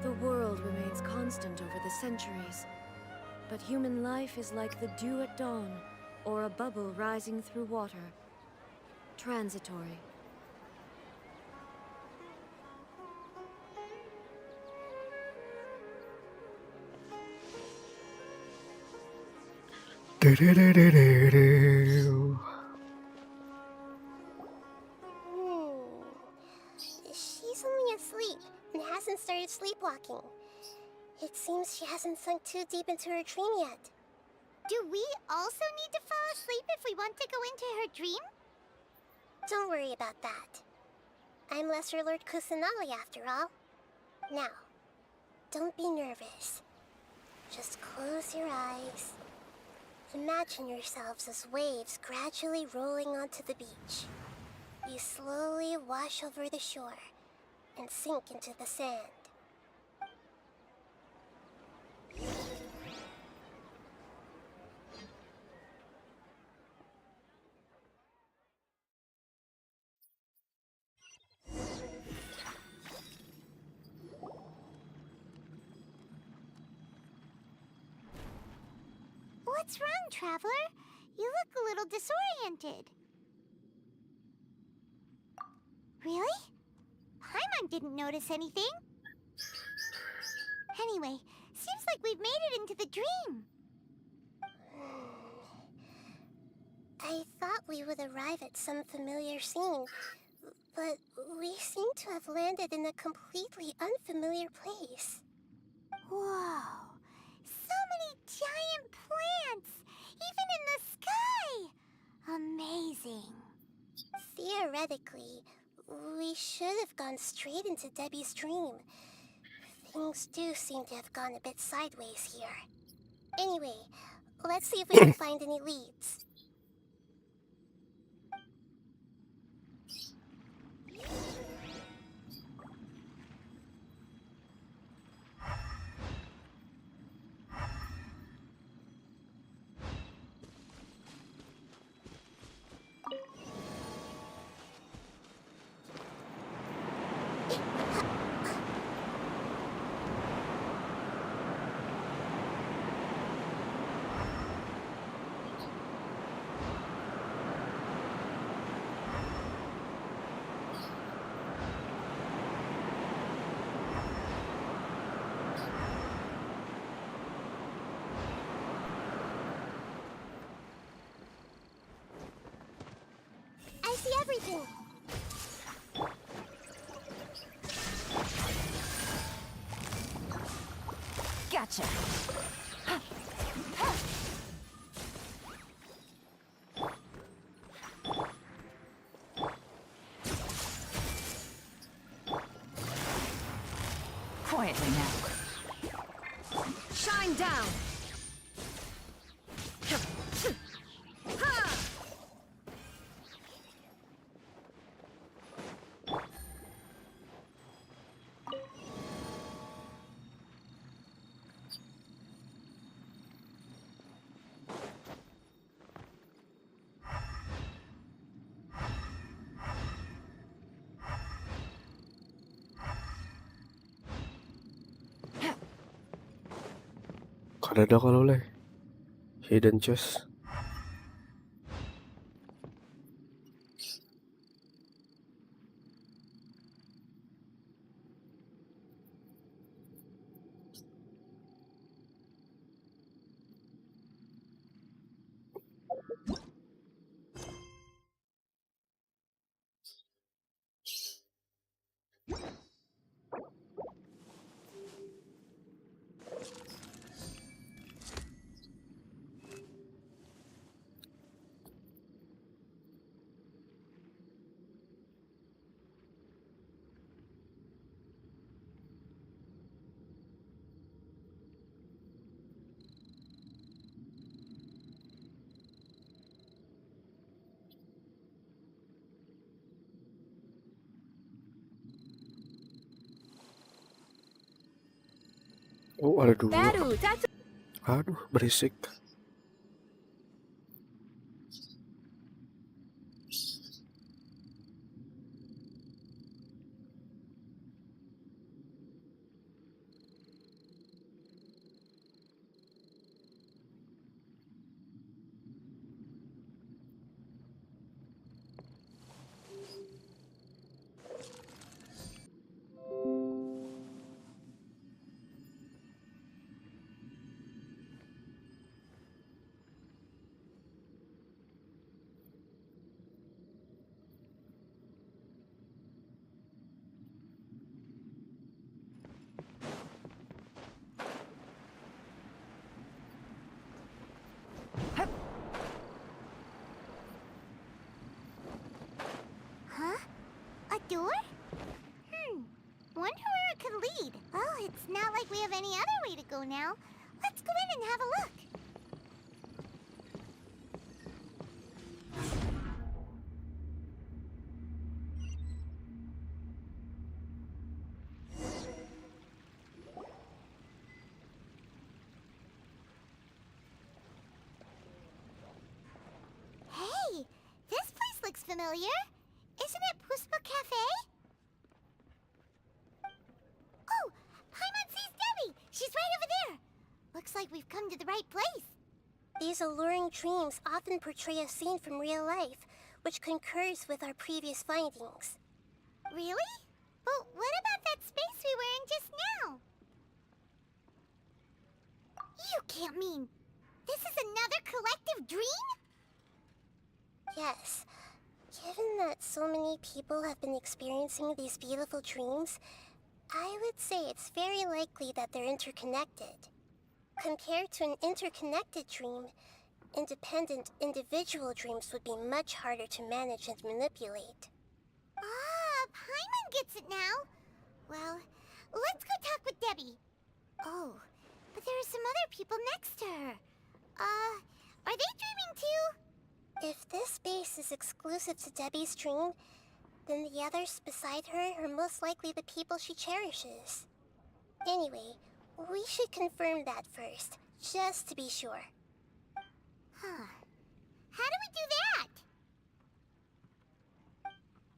The world remains constant over the centuries. But human life is like the dew at dawn, or a bubble rising through water. Transitory. She's only asleep and hasn't started sleepwalking. It seems she hasn't sunk too deep into her dream yet. Do we also need to fall asleep if we want to go into her dream? Don't worry about that. I'm Lesser Lord Kusanali after all. Now, don't be nervous. Just close your eyes. Imagine yourselves as waves gradually rolling onto the beach. You slowly wash over the shore and sink into the sand. What's wrong, Traveler? You look a little disoriented. Really? Paimon didn't notice anything. Anyway, seems like we've made it into the dream. I thought we would arrive at some familiar scene, but we seem to have landed in a completely unfamiliar place. Whoa! So many giant plants! Even in the sky! Amazing. Theoretically, we should have gone straight into Debbie's dream. Things do seem to have gone a bit sideways here. Anyway, let's see if we can find any leads. I see everything. Gotcha. Quietly now. Shine down. Ada kalau leh hidden chest. Oh, ada dua. Aduh, berisik. door? Wonder where it could lead. Well, it's not like we have any other way to go now. Let's go in and have a look. Hey, this place looks familiar. Isn't it Puspa Cafe? Oh, Paimon sees Debbie. She's right over there. Looks like we've come to the right place. These alluring dreams often portray a scene from real life, which concurs with our previous findings. Really? But what about that space we were in just now? You can't mean this is another collective dream? Yes. Given that so many people have been experiencing these beautiful dreams, I would say it's very likely that they're interconnected. Compared to an interconnected dream, independent individual dreams would be much harder to manage and manipulate. Ah, Paimon gets it now. Well, let's go talk with Debbie. Oh, but there are some other people next to her. Are they dreaming too? If this space is exclusive to Debbie's dream, then the others beside her are most likely the people she cherishes. Anyway, we should confirm that first, just to be sure. Huh. How do we do that?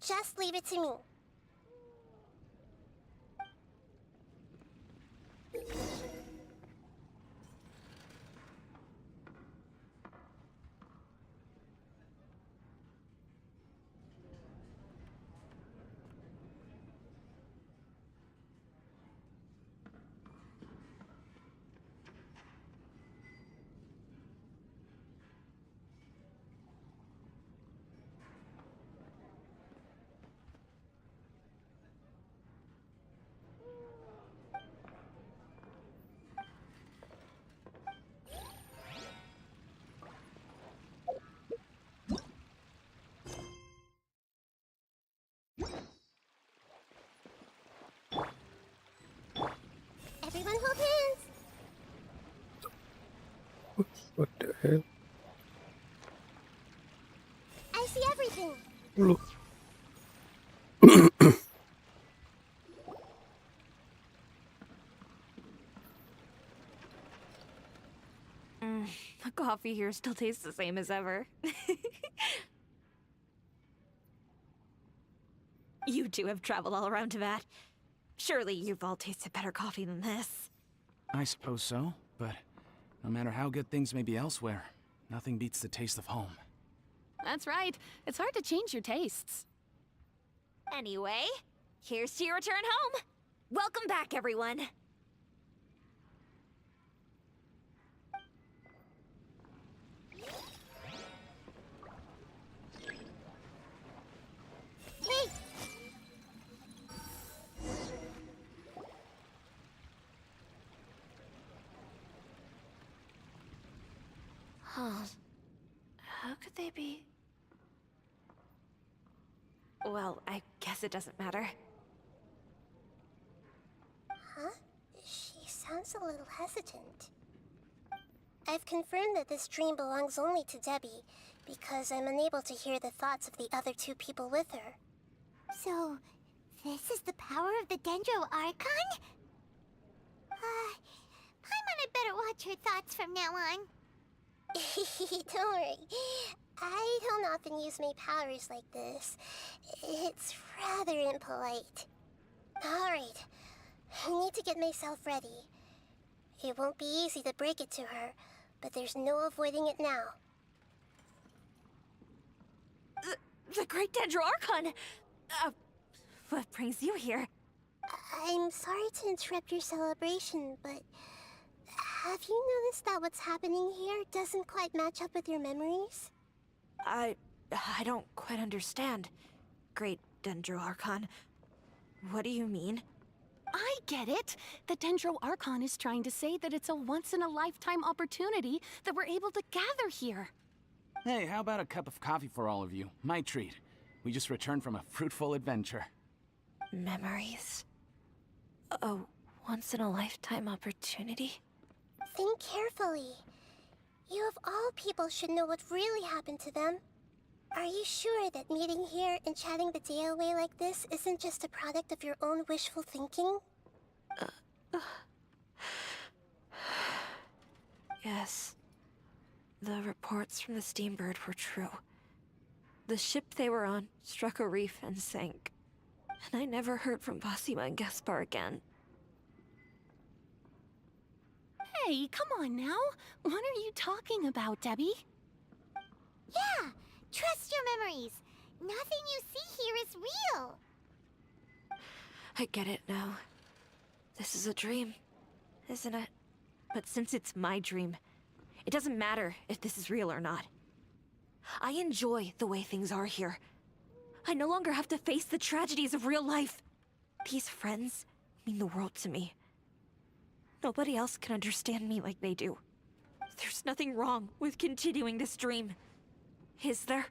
Just leave it to me. Everyone hold hands! What the hell? I see everything! Look. The coffee here still tastes the same as ever. You two have traveled all around Tibet. Surely you've all tasted better coffee than this. I suppose so, but no matter how good things may be elsewhere, nothing beats the taste of home. That's right. It's hard to change your tastes. Anyway, here's to your return home. Welcome back, everyone. Hey! Huh. How could they be? Well, I guess it doesn't matter. Huh? She sounds a little hesitant. I've confirmed that this dream belongs only to Debbie, because I'm unable to hear the thoughts of the other two people with her. So, this is the power of the Dendro Archon? Paimon had better watch her thoughts from now on. Don't worry. I don't often use my powers like this. It's rather impolite. Alright, I need to get myself ready. It won't be easy to break it to her, but there's no avoiding it now. The Great Dendro Archon! What brings you here? I'm sorry to interrupt your celebration, but have you noticed that what's happening here doesn't quite match up with your memories? I don't quite understand. Great Dendro Archon. What do you mean? I get it. The Dendro Archon is trying to say that it's a once-in-a-lifetime opportunity that we're able to gather here. Hey, how about a cup of coffee for all of you? My treat. We just returned from a fruitful adventure. Memories? A once-in-a-lifetime opportunity? Think carefully. You of all people should know what really happened to them. Are you sure that meeting here and chatting the day away like this isn't just a product of your own wishful thinking? Yes. The reports from the Steambird were true. The ship they were on struck a reef and sank. And I never heard from Basima and Gaspar again. Hey, come on now. What are you talking about, Debbie? Yeah, trust your memories. Nothing you see here is real. I get it now. This is a dream, isn't it? But since it's my dream, it doesn't matter if this is real or not. I enjoy the way things are here. I no longer have to face the tragedies of real life. These friends mean the world to me. Nobody else can understand me like they do. There's nothing wrong with continuing this dream. Is there?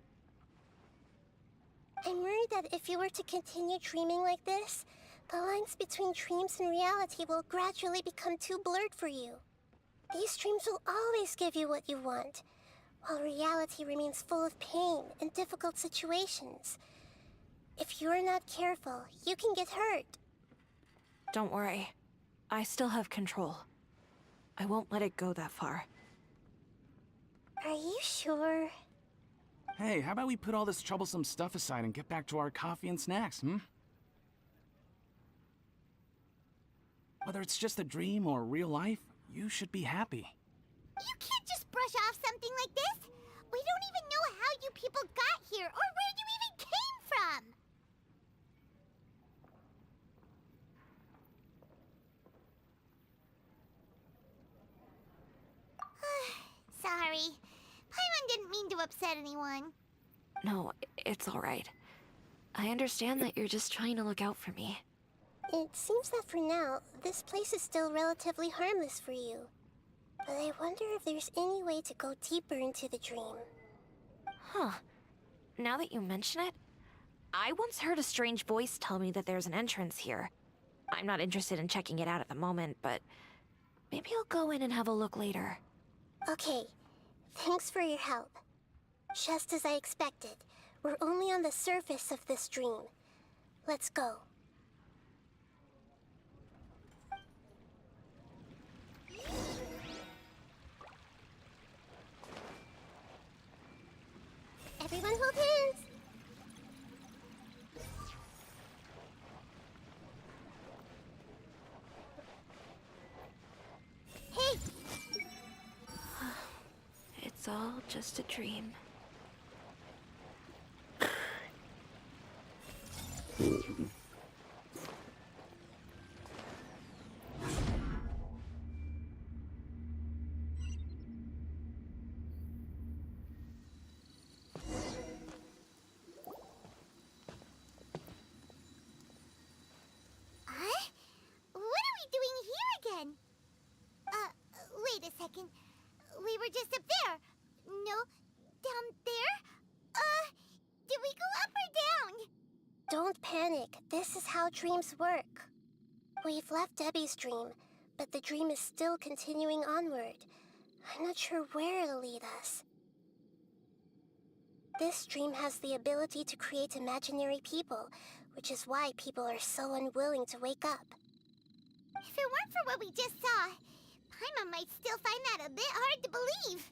I'm worried that if you were to continue dreaming like this, the lines between dreams and reality will gradually become too blurred for you. These dreams will always give you what you want, while reality remains full of pain and difficult situations. If you're not careful, you can get hurt. Don't worry. I still have control. I won't let it go that far. Are you sure? Hey, how about we put all this troublesome stuff aside and get back to our coffee and snacks, Whether it's just a dream or real life, you should be happy. You can't just brush off something like this. We don't even know how you people got here or where you even came from. Sorry. Paimon didn't mean to upset anyone. No, it's alright. I understand that you're just trying to look out for me. It seems that for now, this place is still relatively harmless for you. But I wonder if there's any way to go deeper into the dream. Huh. Now that you mention it, I once heard a strange voice tell me that there's an entrance here. I'm not interested in checking it out at the moment, but maybe I'll go in and have a look later. Okay, thanks for your help. Just as I expected, we're only on the surface of this dream. Let's go. Everyone hold hands! Hey! It's all just a dream. Wait a second. We were just up there. No, down there? Did we go up or down? Don't panic. This is how dreams work. We've left Debbie's dream, but the dream is still continuing onward. I'm not sure where it'll lead us. This dream has the ability to create imaginary people, which is why people are so unwilling to wake up. If it weren't for what we just saw, Paimon might still find that a bit hard to believe.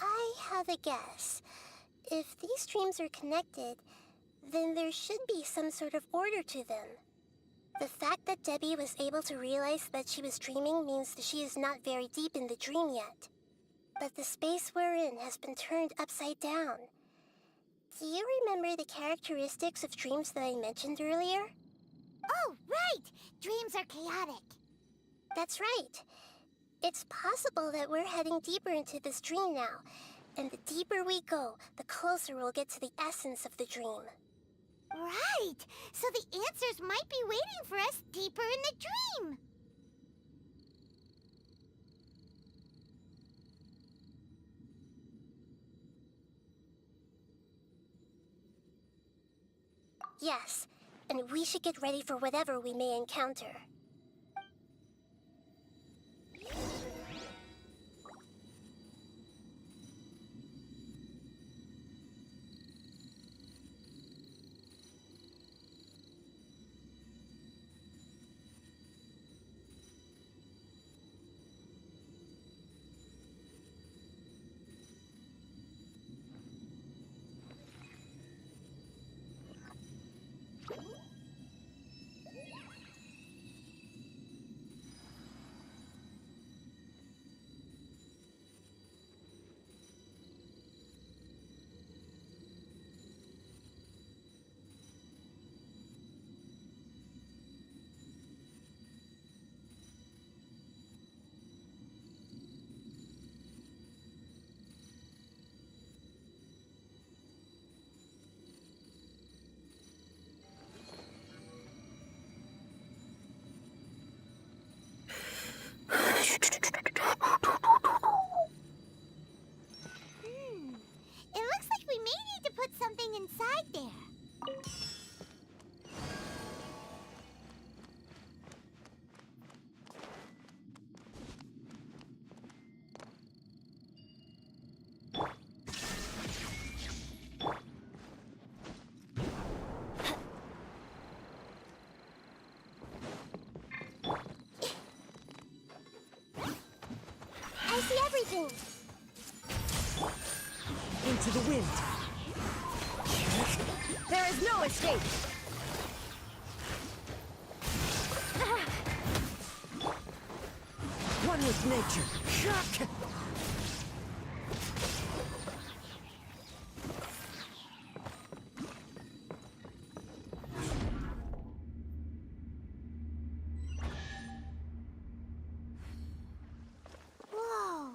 I have a guess. If these dreams are connected, then there should be some sort of order to them. The fact that Debbie was able to realize that she was dreaming means that she is not very deep in the dream yet. But the space we're in has been turned upside down. Do you remember the characteristics of dreams that I mentioned earlier? Oh, right! Dreams are chaotic. That's right. It's possible that we're heading deeper into this dream now, and the deeper we go, the closer we'll get to the essence of the dream. Right! So the answers might be waiting for us deeper in the dream! Yes, and we should get ready for whatever we may encounter. It looks like we may need to put something inside there. I see everything. Into the wind. There is no escape. One with nature. Whoa!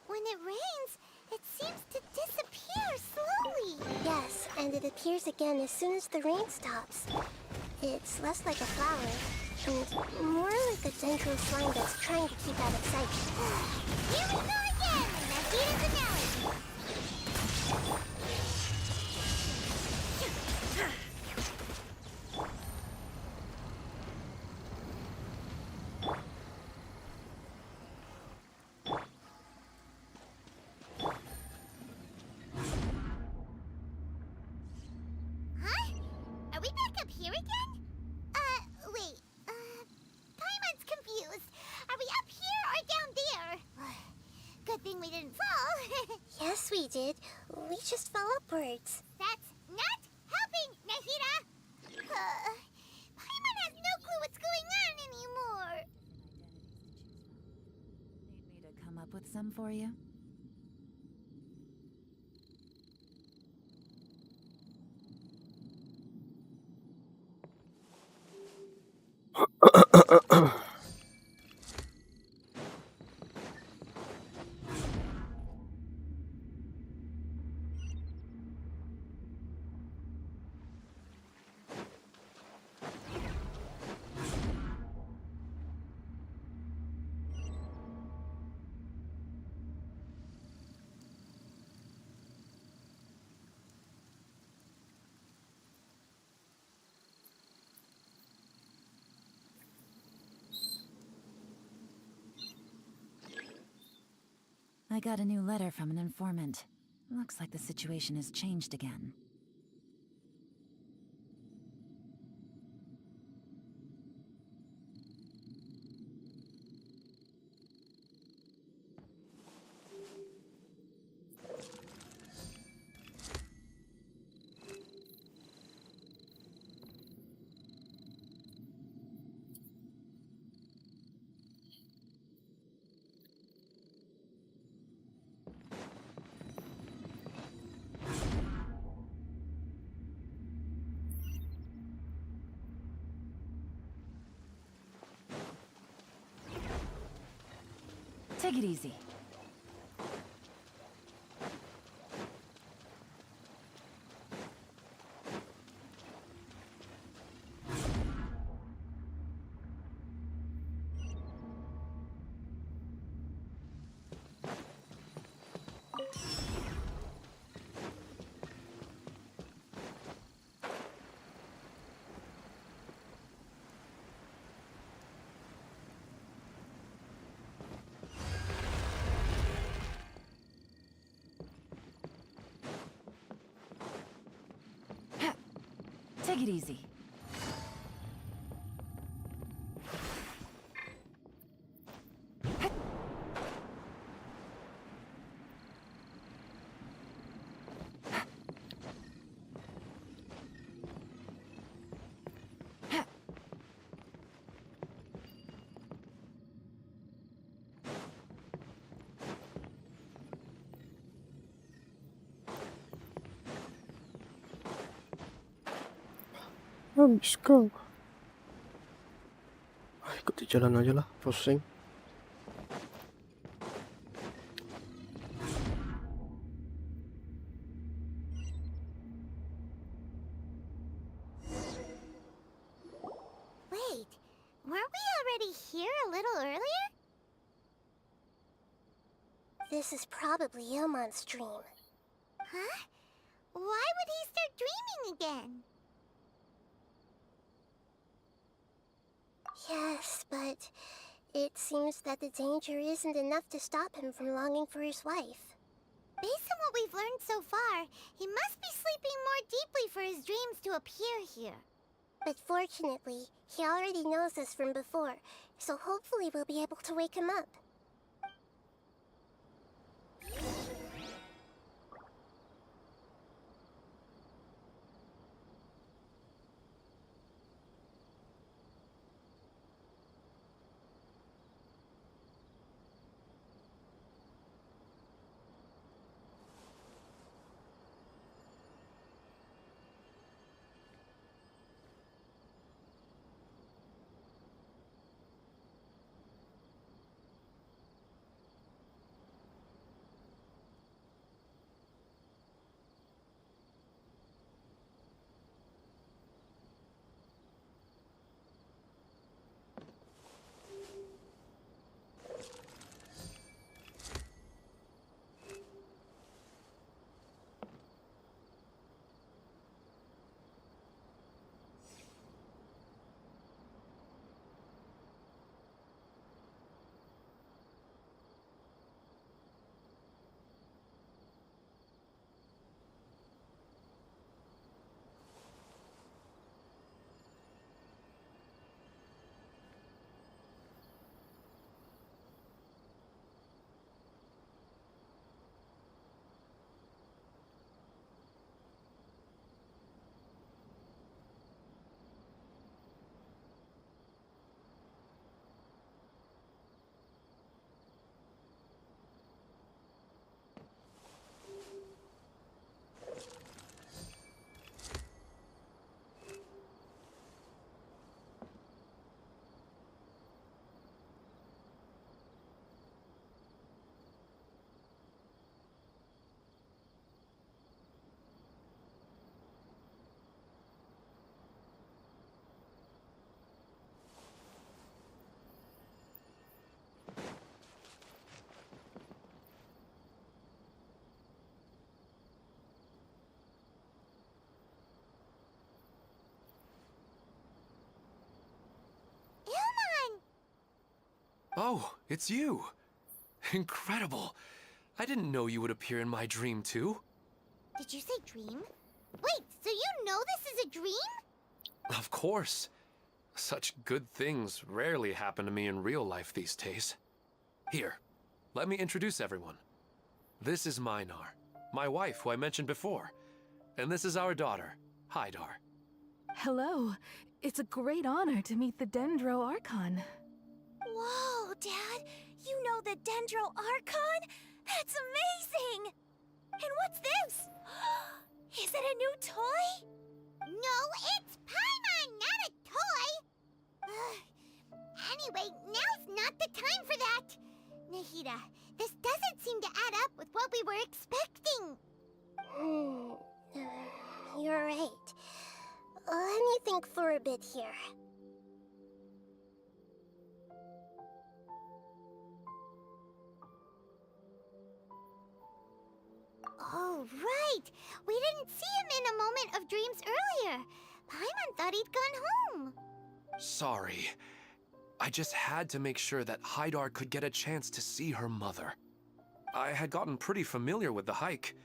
When it rains, it seems to disappear slowly. Yes, and it appears again as soon as the rain stops. It's less like a flower, and more like a dendro slime that's trying to keep out of sight. Here we go again, Nahita's analogy. Huh? Are we back up here again? Wait. Paimon's confused. Are we up here or down there? Good thing we didn't fall. Yes, we did. We just fell upwards. That's not helping, Nahita! Paimon has no clue what's going on anymore. Need me to come up with some for you? I got a new letter from an informant. Looks like the situation has changed again. Take it easy. Take it easy. Habis kau. Ikuti jalan aja lah, pusing. Wait, weren't we already here a little earlier? This is probably Ilmon's dream. Huh? Why would he start dreaming again? Yes, but it seems that the danger isn't enough to stop him from longing for his wife. Based on what we've learned so far, he must be sleeping more deeply for his dreams to appear here. But fortunately, he already knows us from before, so hopefully we'll be able to wake him up. Oh, it's you! Incredible! I didn't know you would appear in my dream, too. Did you say dream? Wait, so you know this is a dream? Of course. Such good things rarely happen to me in real life these days. Here, let me introduce everyone. This is Minar, my wife who I mentioned before. And this is our daughter, Hydar. Hello. It's a great honor to meet the Dendro Archon. Whoa, Dad! You know the Dendro Archon? That's amazing! And what's this? Is it a new toy? No, it's Paimon, not a toy! Anyway, now's not the time for that! Nahida, this doesn't seem to add up with what we were expecting. You're right. Let me think for a bit here. Oh, right! We didn't see him in a moment of dreams earlier. Paimon thought he'd gone home. Sorry. I just had to make sure that Hydar could get a chance to see her mother. I had gotten pretty familiar with the hike,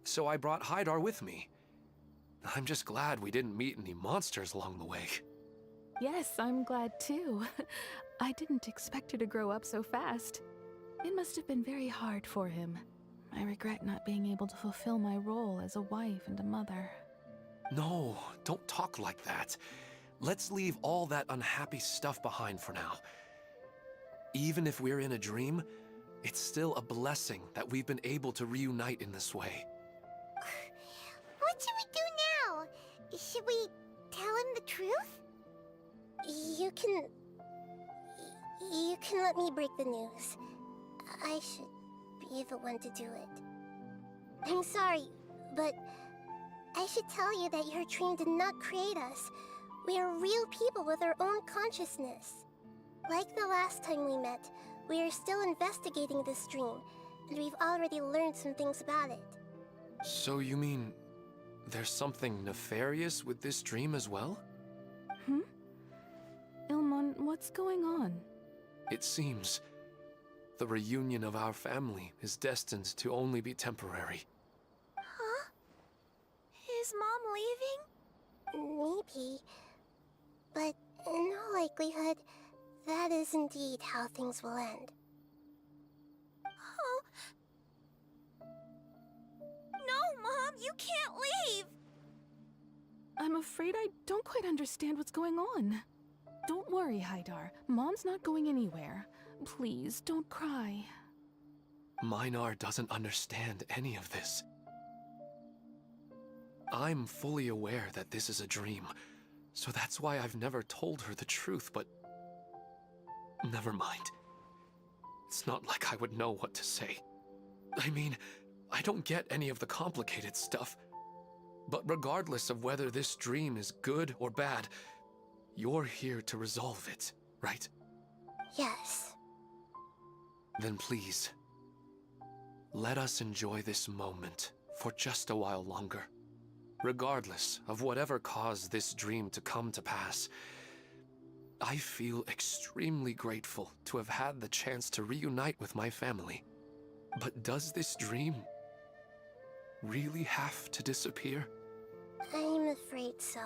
so I brought Hydar with me. I'm just glad we didn't meet any monsters along the way. Yes, I'm glad too. I didn't expect her to grow up so fast. It must have been very hard for him. I regret not being able to fulfill my role as a wife and a mother. No, don't talk like that. Let's leave all that unhappy stuff behind for now. Even if we're in a dream, it's still a blessing that we've been able to reunite in this way. What should we do now? Should we tell him the truth? You can let me break the news. I should be the one to do it. I'm sorry, but I should tell you that your dream did not create us. We are real people with our own consciousness. Like the last time we met, we are still investigating this dream, and we've already learned some things about it. So you mean there's something nefarious with this dream as well? Ilmon, what's going on? It seems the reunion of our family is destined to only be temporary. Huh? Is Mom leaving? Maybe. But in all likelihood, that is indeed how things will end. Oh. No, Mom, you can't leave! I'm afraid I don't quite understand what's going on. Don't worry, Haidar. Mom's not going anywhere. Please, don't cry. Minar doesn't understand any of this. I'm fully aware that this is a dream, so that's why I've never told her the truth, but... Never mind. It's not like I would know what to say. I mean, I don't get any of the complicated stuff. But regardless of whether this dream is good or bad, you're here to resolve it, right? Yes. Then please, let us enjoy this moment for just a while longer. Regardless of whatever caused this dream to come to pass, I feel extremely grateful to have had the chance to reunite with my family. But does this dream really have to disappear? I'm afraid so.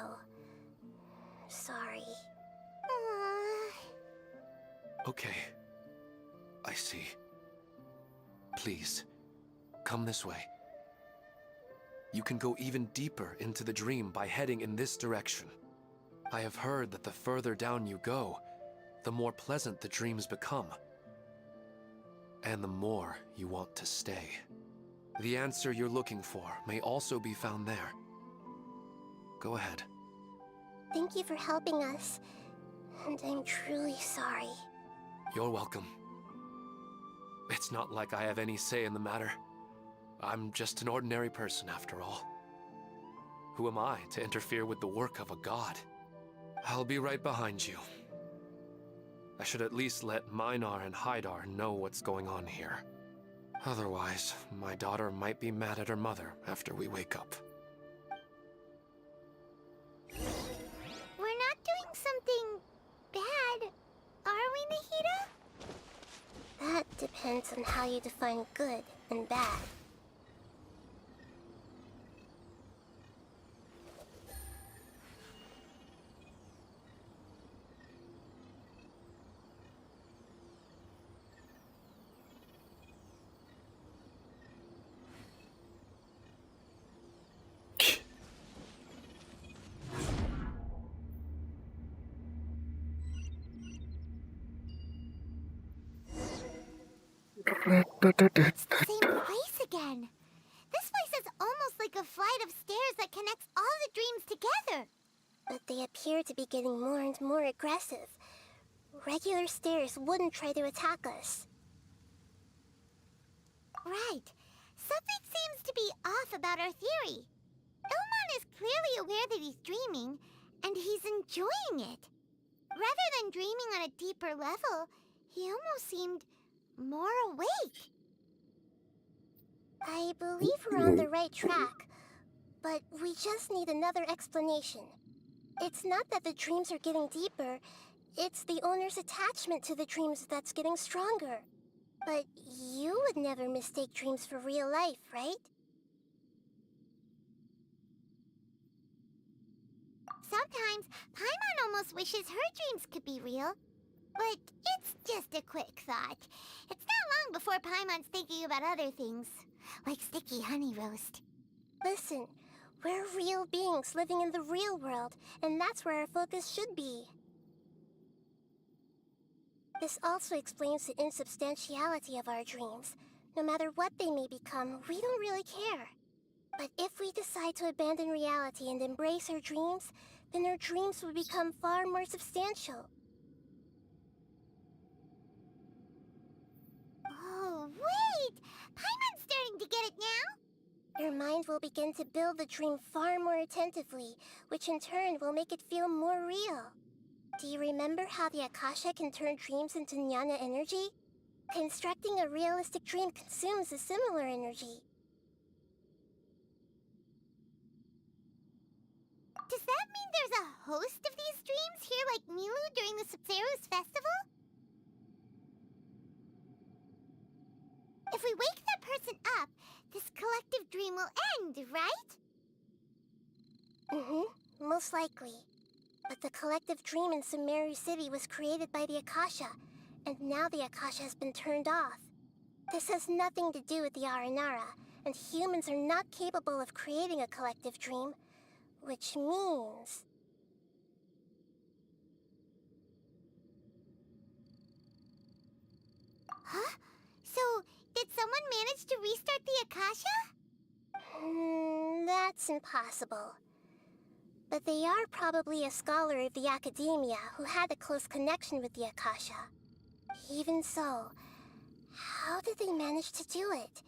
Sorry. Okay. I see. Please, come this way. You can go even deeper into the dream by heading in this direction. I have heard that the further down you go, the more pleasant the dreams become. And the more you want to stay. The answer you're looking for may also be found there. Go ahead. Thank you for helping us, and I'm truly sorry. You're welcome. It's not like I have any say in the matter. I'm just an ordinary person after all. Who am I to interfere with the work of a god? I'll be right behind you. I should at least let Minar and Haidar know what's going on here. Otherwise, my daughter might be mad at her mother after we wake up. We're not doing something bad, are we, Nahida? That depends on how you define good and bad. It's the same place again. This place is almost like a flight of stairs that connects all the dreams together. But they appear to be getting more and more aggressive. Regular stairs wouldn't try to attack us. Right. Something seems to be off about our theory. Ilmon is clearly aware that he's dreaming, and he's enjoying it. Rather than dreaming on a deeper level, he almost seemed more awake. I believe we're on the right track, but we just need another explanation. It's not that the dreams are getting deeper, it's the owner's attachment to the dreams that's getting stronger. But you would never mistake dreams for real life, right? Sometimes Paimon almost wishes her dreams could be real. But it's just a quick thought. It's not long before Paimon's thinking about other things, like sticky honey roast. Listen, we're real beings living in the real world, and that's where our focus should be. This also explains the insubstantiality of our dreams. No matter what they may become, we don't really care. But if we decide to abandon reality and embrace our dreams, then our dreams will become far more substantial. Oh, wait! Paimon's starting to get it now? Your mind will begin to build the dream far more attentively, which in turn will make it feel more real. Do you remember how the Akasha can turn dreams into jnana energy? Constructing a realistic dream consumes a similar energy. Does that mean there's a host of these dreams here like Milu during the Sabzeruz festival? If we wake that person up, this collective dream will end, right? Most likely. But the collective dream in Sumeru City was created by the Akasha, and now the Akasha has been turned off. This has nothing to do with the Aranara, and humans are not capable of creating a collective dream, which means... Huh? So, did someone manage to restart the Akasha? That's impossible. But they are probably a scholar of the academia who had a close connection with the Akasha. Even so, how did they manage to do it?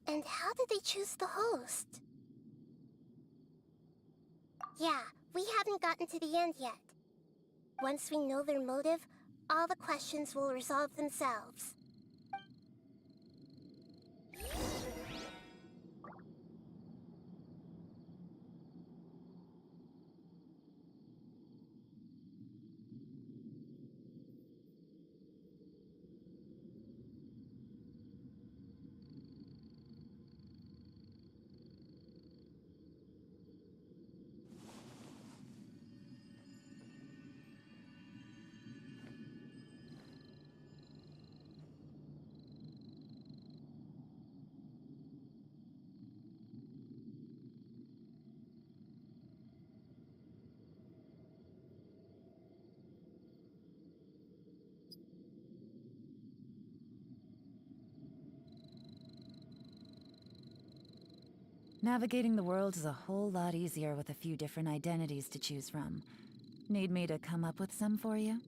And how did they choose the host? Yeah, we haven't gotten to the end yet. Once we know their motive, all the questions will resolve themselves. Navigating the world is a whole lot easier with a few different identities to choose from. Need me to come up with some for you?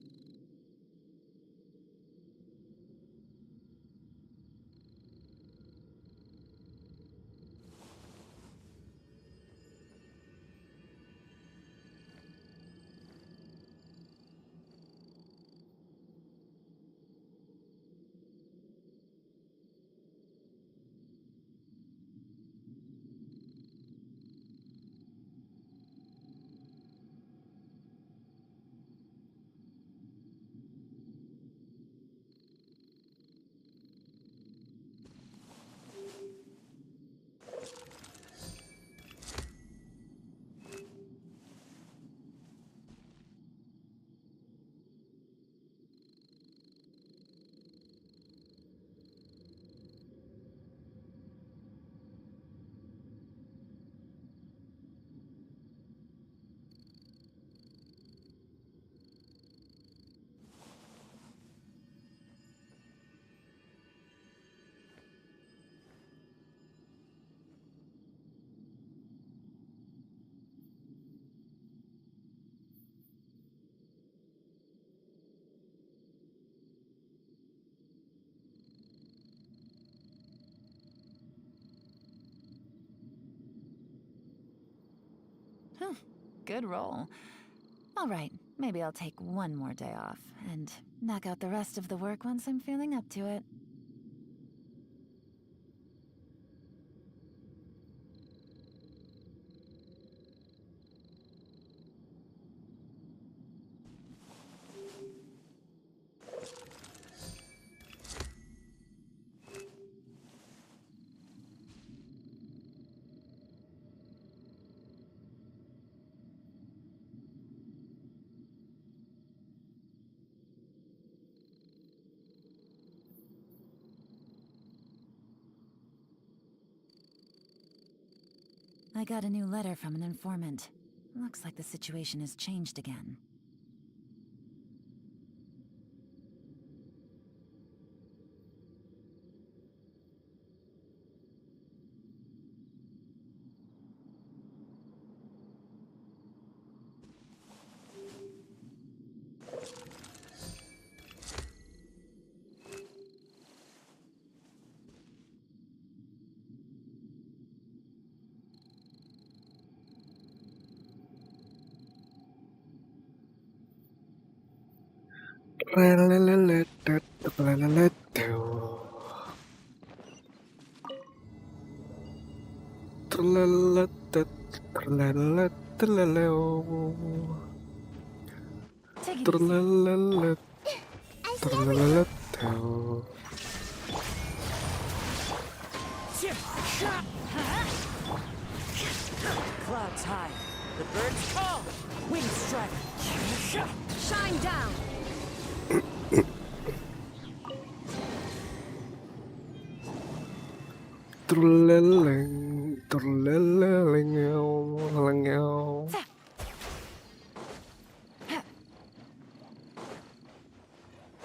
Good roll. All right, maybe I'll take one more day off and knock out the rest of the work once I'm feeling up to it. I got a new letter from an informant. Looks like the situation has changed again. Clouds high. The birds call. Wind strike. Shine down.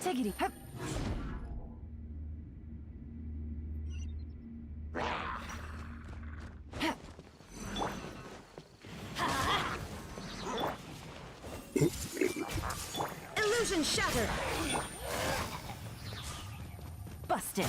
Tiggity, hup. Illusion shattered. Busted.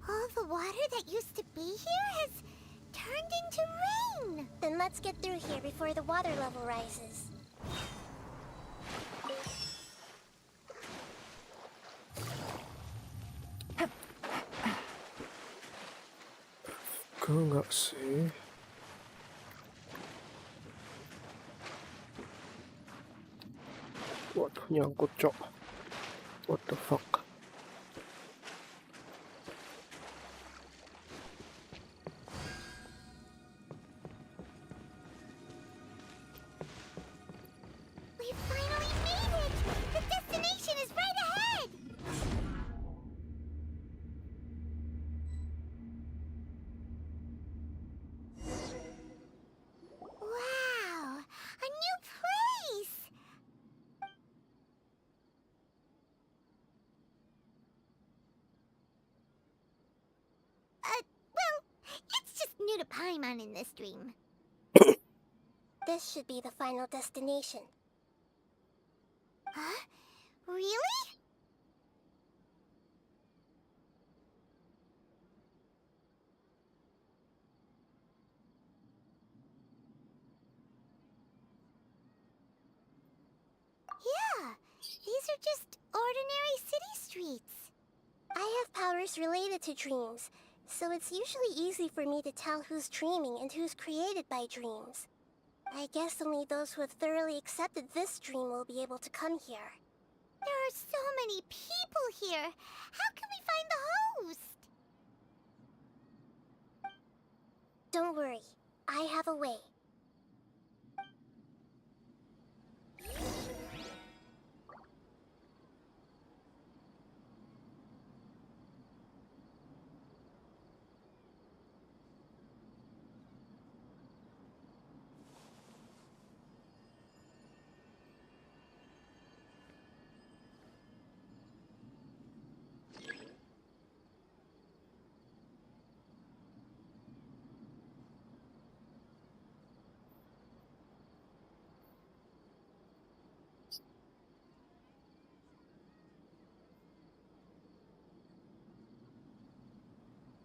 All the water that used to be here has turned into rain. Then let's get through here before the water level rises. Enggak sih. Waduh, nyangkut, cok. What the fuck? We finally made it! The destination is right ahead! Wow! A new place! Well, it's just new to Paimon in this dream. This should be the final destination. Huh? Really? Yeah, these are just ordinary city streets. I have powers related to dreams, so it's usually easy for me to tell who's dreaming and who's created by dreams. I guess only those who have thoroughly accepted this dream will be able to come here. There are so many people here. How can we find the host? Don't worry, I have a way.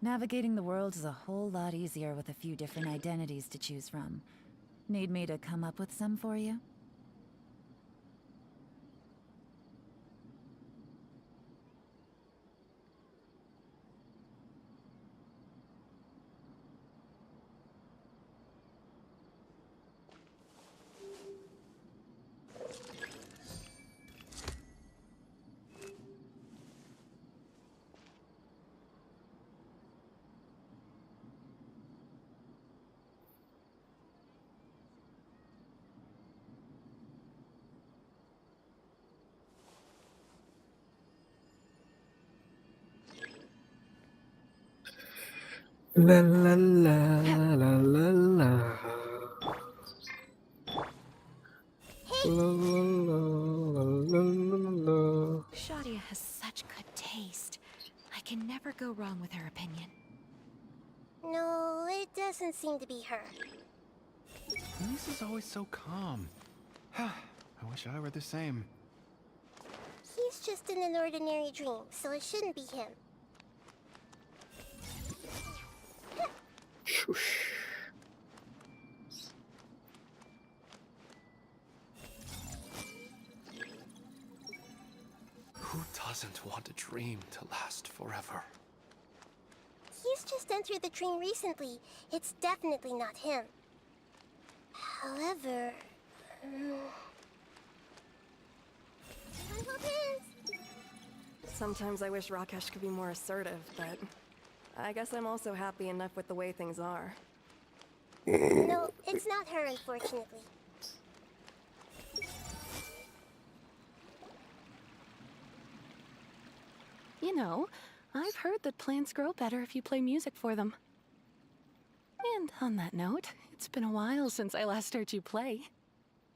Navigating the world is a whole lot easier with a few different identities to choose from. Need me to come up with some for you? La la la la la la. La la la la la la la. Shadia has such good taste. I can never go wrong with her opinion. No, it doesn't seem to be her. Lisa's always so calm. I wish I were the same. He's just in an ordinary dream, so it shouldn't be him. Shush. Who doesn't want a dream to last forever? He's just entered the dream recently. It's definitely not him. However... Sometimes I wish Rakesh could be more assertive, but I guess I'm also happy enough with the way things are. No, it's not her, unfortunately. You know, I've heard that plants grow better if you play music for them. And on that note, it's been a while since I last heard you play.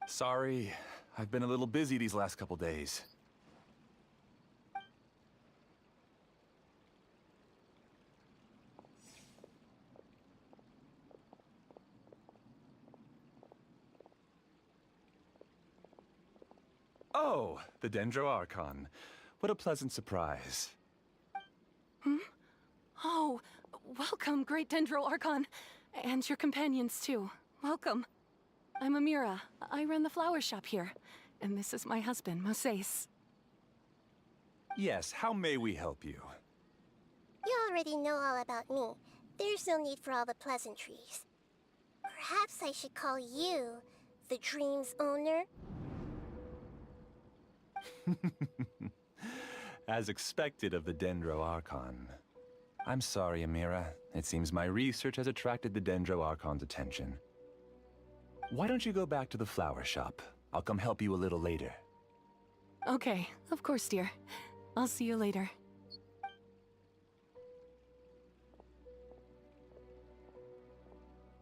Sorry, I've been a little busy these last couple days. Oh, the Dendro Archon. What a pleasant surprise. Oh, welcome, Great Dendro Archon. And your companions, too. Welcome. I'm Amira. I run the flower shop here. And this is my husband, Moses. Yes, how may we help you? You already know all about me. There's no need for all the pleasantries. Perhaps I should call you the dream's owner? As expected of the Dendro Archon. I'm sorry, Amira. It seems my research has attracted the Dendro Archon's attention. Why don't you go back to the flower shop? I'll come help you a little later. Okay, of course, dear. I'll see you later.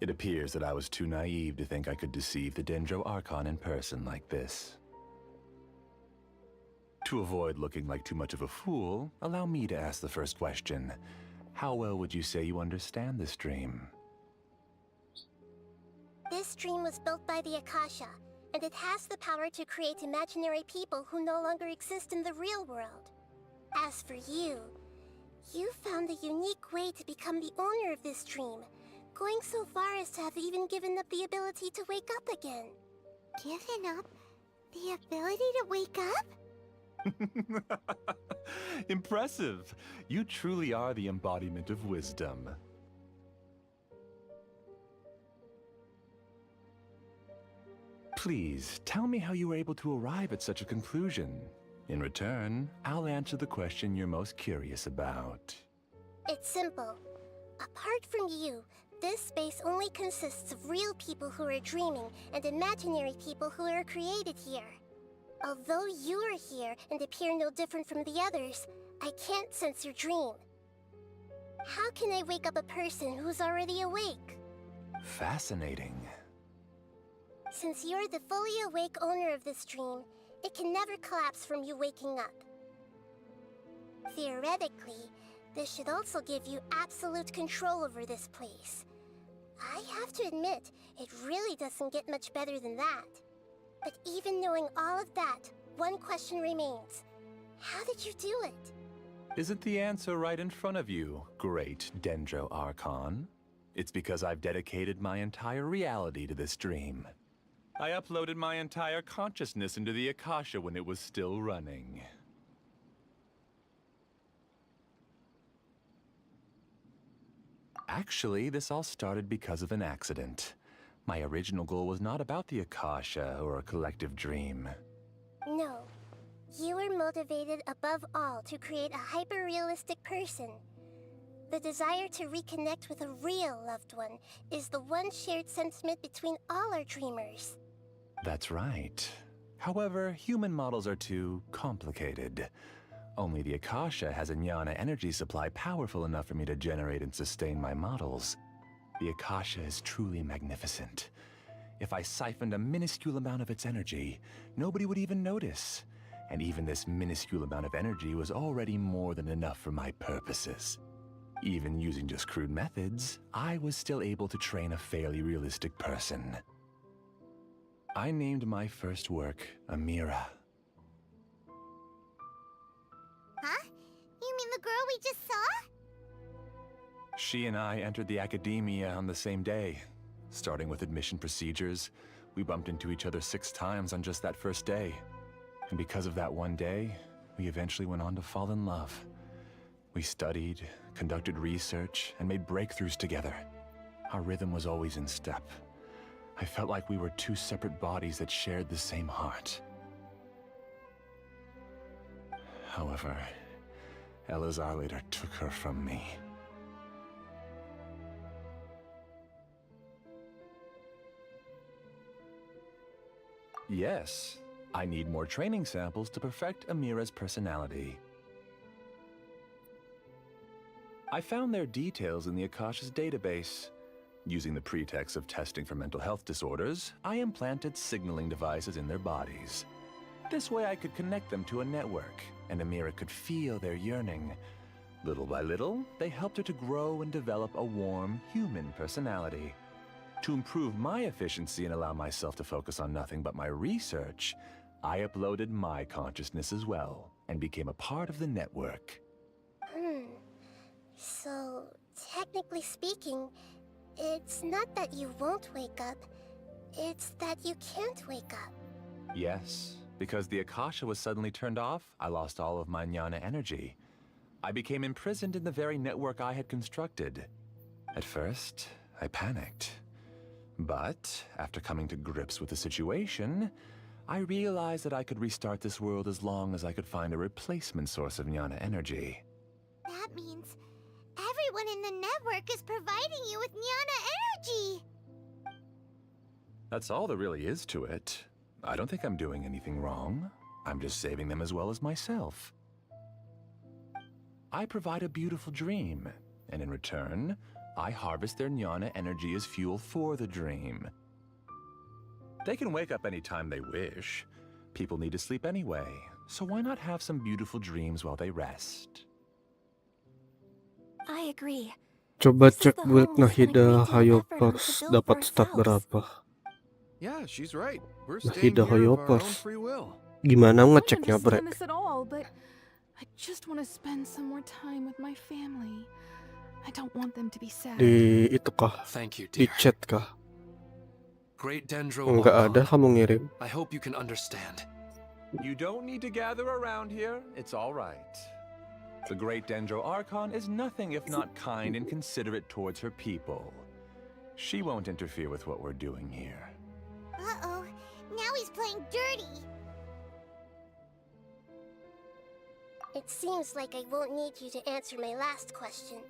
It appears that I was too naive to think I could deceive the Dendro Archon in person like this. To avoid looking like too much of a fool, allow me to ask the first question. How well would you say you understand this dream? This dream was built by the Akasha, and it has the power to create imaginary people who no longer exist in the real world. As for you, you found a unique way to become the owner of this dream, going so far as to have even given up the ability to wake up again. Given up the ability to wake up? Impressive! You truly are the embodiment of wisdom. Please, tell me how you were able to arrive at such a conclusion. In return, I'll answer the question you're most curious about. It's simple. Apart from you, this space only consists of real people who are dreaming and imaginary people who are created here. Although you are here and appear no different from the others, I can't sense your dream. How can I wake up a person who's already awake? Fascinating. Since you're the fully awake owner of this dream, it can never collapse from you waking up. Theoretically, this should also give you absolute control over this place. I have to admit, it really doesn't get much better than that. But even knowing all of that, one question remains. How did you do it? Isn't the answer right in front of you, great Dendro Archon? It's because I've dedicated my entire reality to this dream. I uploaded my entire consciousness into the Akasha when it was still running. Actually, this all started because of an accident. My original goal was not about the Akasha or a collective dream. No. You were motivated above all to create a hyper-realistic person. The desire to reconnect with a real loved one is the one shared sentiment between all our dreamers. That's right. However, human models are too complicated. Only the Akasha has a jnana energy supply powerful enough for me to generate and sustain my models. The Akasha is truly magnificent. If I siphoned a minuscule amount of its energy, nobody would even notice. And even this minuscule amount of energy was already more than enough for my purposes. Even using just crude methods, I was still able to train a fairly realistic person. I named my first work Amira. Huh? You mean the girl we just saw? She and I entered the academia on the same day. Starting with admission procedures, we bumped into each other 6 times on just that first day. And because of that one day, we eventually went on to fall in love. We studied, conducted research, and made breakthroughs together. Our rhythm was always in step. I felt like we were 2 separate bodies that shared the same heart. However, Elazar later took her from me. Yes, I need more training samples to perfect Amira's personality. I found their details in the Akasha's database. Using the pretext of testing for mental health disorders, I implanted signaling devices in their bodies. This way I could connect them to a network, and Amira could feel their yearning. Little by little, they helped her to grow and develop a warm, human personality. To improve my efficiency and allow myself to focus on nothing but my research, I uploaded my consciousness as well, and became a part of the network. So, technically speaking, it's not that you won't wake up, it's that you can't wake up. Yes, because the Akasha was suddenly turned off, I lost all of my jnana energy. I became imprisoned in the very network I had constructed. At first, I panicked. But, after coming to grips with the situation, I realized that I could restart this world as long as I could find a replacement source of jnana energy. That means everyone in the network is providing you with jnana energy! That's all there really is to it. I don't think I'm doing anything wrong. I'm just saving them as well as myself. I provide a beautiful dream, and in return, I harvest their jnana energy as fuel for the dream. They can wake up anytime they wish. People need to sleep anyway, so why not have some beautiful dreams while they rest? I agree. Coba This is cek the build home we spent a Nahida great deal of effort on Hayopers to build dapat for stat ourselves. berapa. Yeah, she's right. We're Nahida staying here of our own Hayopers. free will. Gimana I don't ngeceknya, understand Brek? this at all, but I just want to spend some more time with my family. I don't want them to be sad. Di itu kah? Thank you, Di dear. chat kah? Great Dendro Enggak ada, Archon. kamu ngirim. I hope you can understand. You don't need to gather around here. It's all right. The great Dendro Archon is nothing if not kind and considerate towards her people. She won't interfere with what we're doing here. Uh-oh, now he's playing dirty! It seems like I won't need you to answer my last question.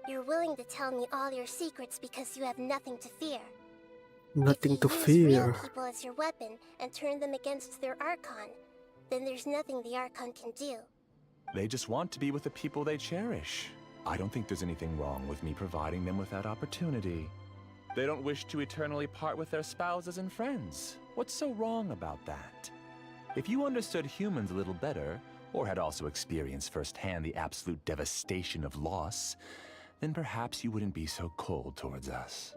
You're willing to tell me all your secrets because you have nothing to fear. Nothing to If you use real fear. people as your weapon and turn them against their Archon, then there's nothing the Archon can do. They just want to be with the people they cherish. I don't think there's anything wrong with me providing them with that opportunity. They don't wish to eternally part with their spouses and friends. What's so wrong about that? If you understood humans a little better, or had also experienced firsthand the absolute devastation of loss, then perhaps you wouldn't be so cold towards us.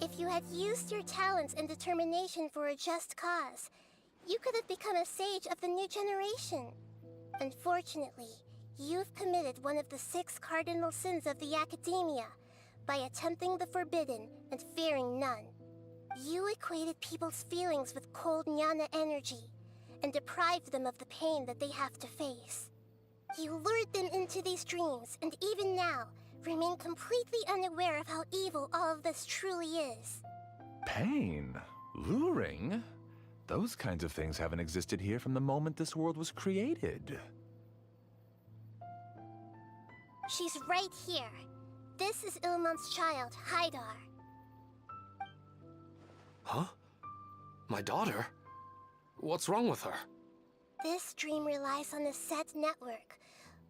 If you had used your talents and determination for a just cause, you could have become a sage of the new generation. Unfortunately, you've committed one of the 6 cardinal sins of the Academia by attempting the forbidden and fearing none. You equated people's feelings with cold jnana energy and deprived them of the pain that they have to face. You lured them into these dreams, and even now, remain completely unaware of how evil all of this truly is. Pain? Luring? Those kinds of things haven't existed here from the moment this world was created. She's right here. This is Ilmon's child, Haidar. Huh? My daughter? What's wrong with her? This dream relies on a set network,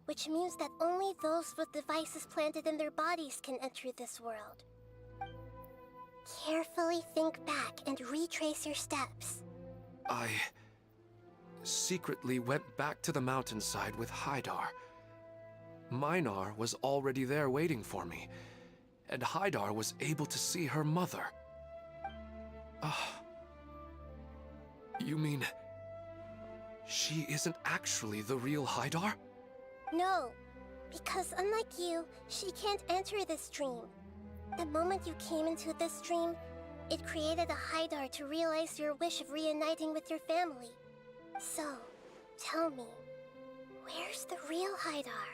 which means that only those with devices planted in their bodies can enter this world. Carefully think back and retrace your steps. I secretly went back to the mountainside with Haidar. Minar was already there waiting for me, and Haidar was able to see her mother. You mean she isn't actually the real Haidar? No, because unlike you, she can't enter this dream. The moment you came into this dream, it created a Haidar to realize your wish of reuniting with your family. So, tell me, where's the real Haidar?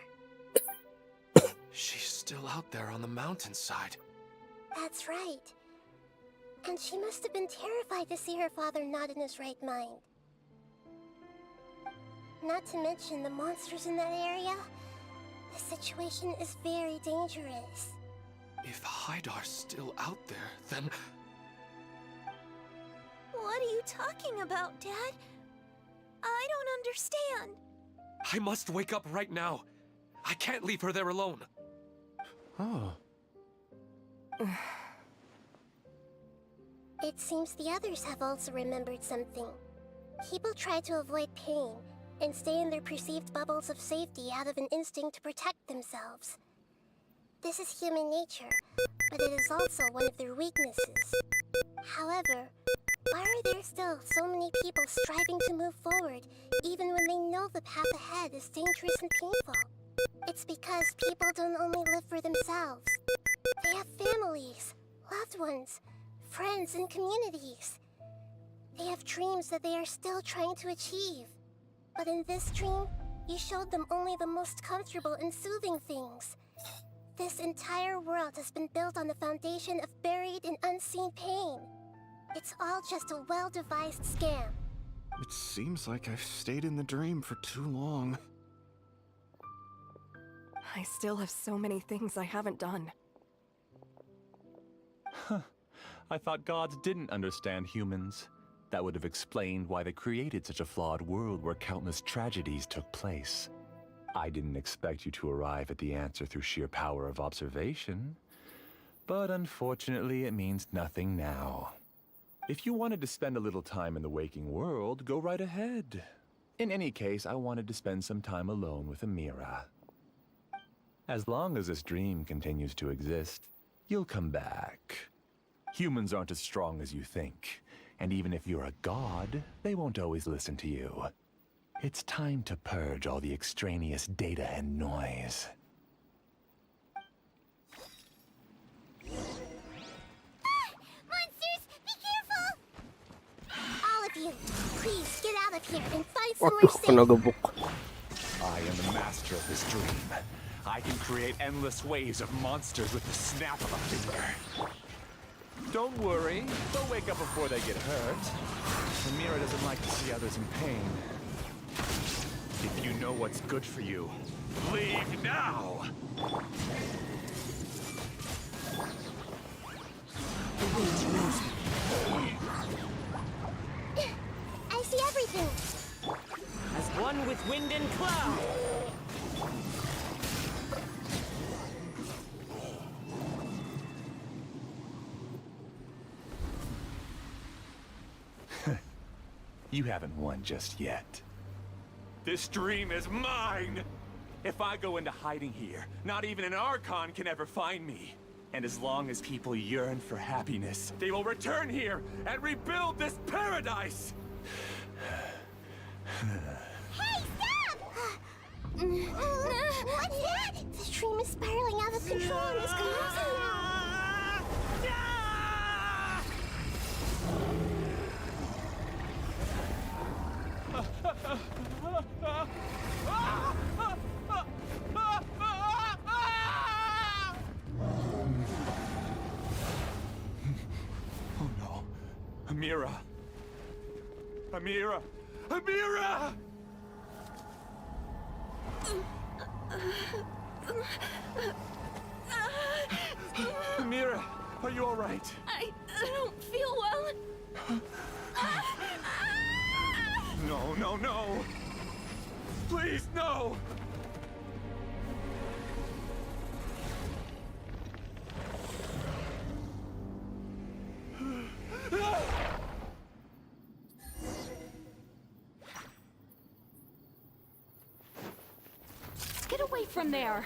She's still out there on the mountainside. That's right. And she must have been terrified to see her father not in his right mind. Not to mention the monsters in that area. The situation is very dangerous. If Haidar's still out there, then... What are you talking about, Dad? I don't understand. I must wake up right now. I can't leave her there alone. Oh. It seems the others have also remembered something. People try to avoid pain and stay in their perceived bubbles of safety out of an instinct to protect themselves. This is human nature, but it is also one of their weaknesses. However, why are there still so many people striving to move forward, even when they know the path ahead is dangerous and painful? It's because people don't only live for themselves. They have families, loved ones, friends, and communities. They have dreams that they are still trying to achieve. But in this dream, you showed them only the most comfortable and soothing things. This entire world has been built on the foundation of buried and unseen pain. It's all just a well-devised scam. It seems like I've stayed in the dream for too long. I still have so many things I haven't done. Huh. I thought gods didn't understand humans. That would have explained why they created such a flawed world where countless tragedies took place. I didn't expect you to arrive at the answer through sheer power of observation. But unfortunately, it means nothing now. If you wanted to spend a little time in the waking world, go right ahead. In any case, I wanted to spend some time alone with Amira. As long as this dream continues to exist, you'll come back. Humans aren't as strong as you think, and even if you're a god, they won't always listen to you. It's time to purge all the extraneous data and noise. Monsters, be careful! All of you, please get out of here and find somewhere safe. I am the master of this dream. I can create endless waves of monsters with the snap of a finger. Don't worry, they'll wake up before they get hurt. Amira doesn't like to see others in pain. If you know what's good for you, leave now! I see everything! As one with wind and cloud! You haven't won just yet. This dream is mine! If I go into hiding here, not even an Archon can ever find me. And as long as people yearn for happiness, they will return here and rebuild this paradise! Hey, stop! What's that? This dream is spiraling out of control and is collapsing now. Oh no. Amira! Amira! Amira! Are you alright? I don't feel well. No, no, no! Please, no! Get away from there!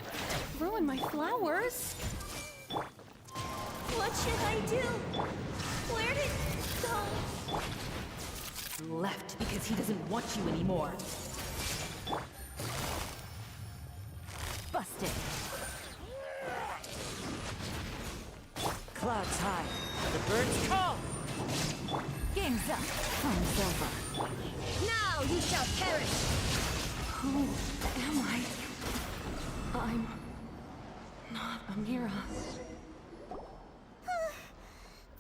Ruin my flowers! What should I do? Where did it go? Left because he doesn't want you anymore. Busted. Clouds high. The birds call. Game's up. Fun's over. Now you shall perish! Who am I? I'm not Amira.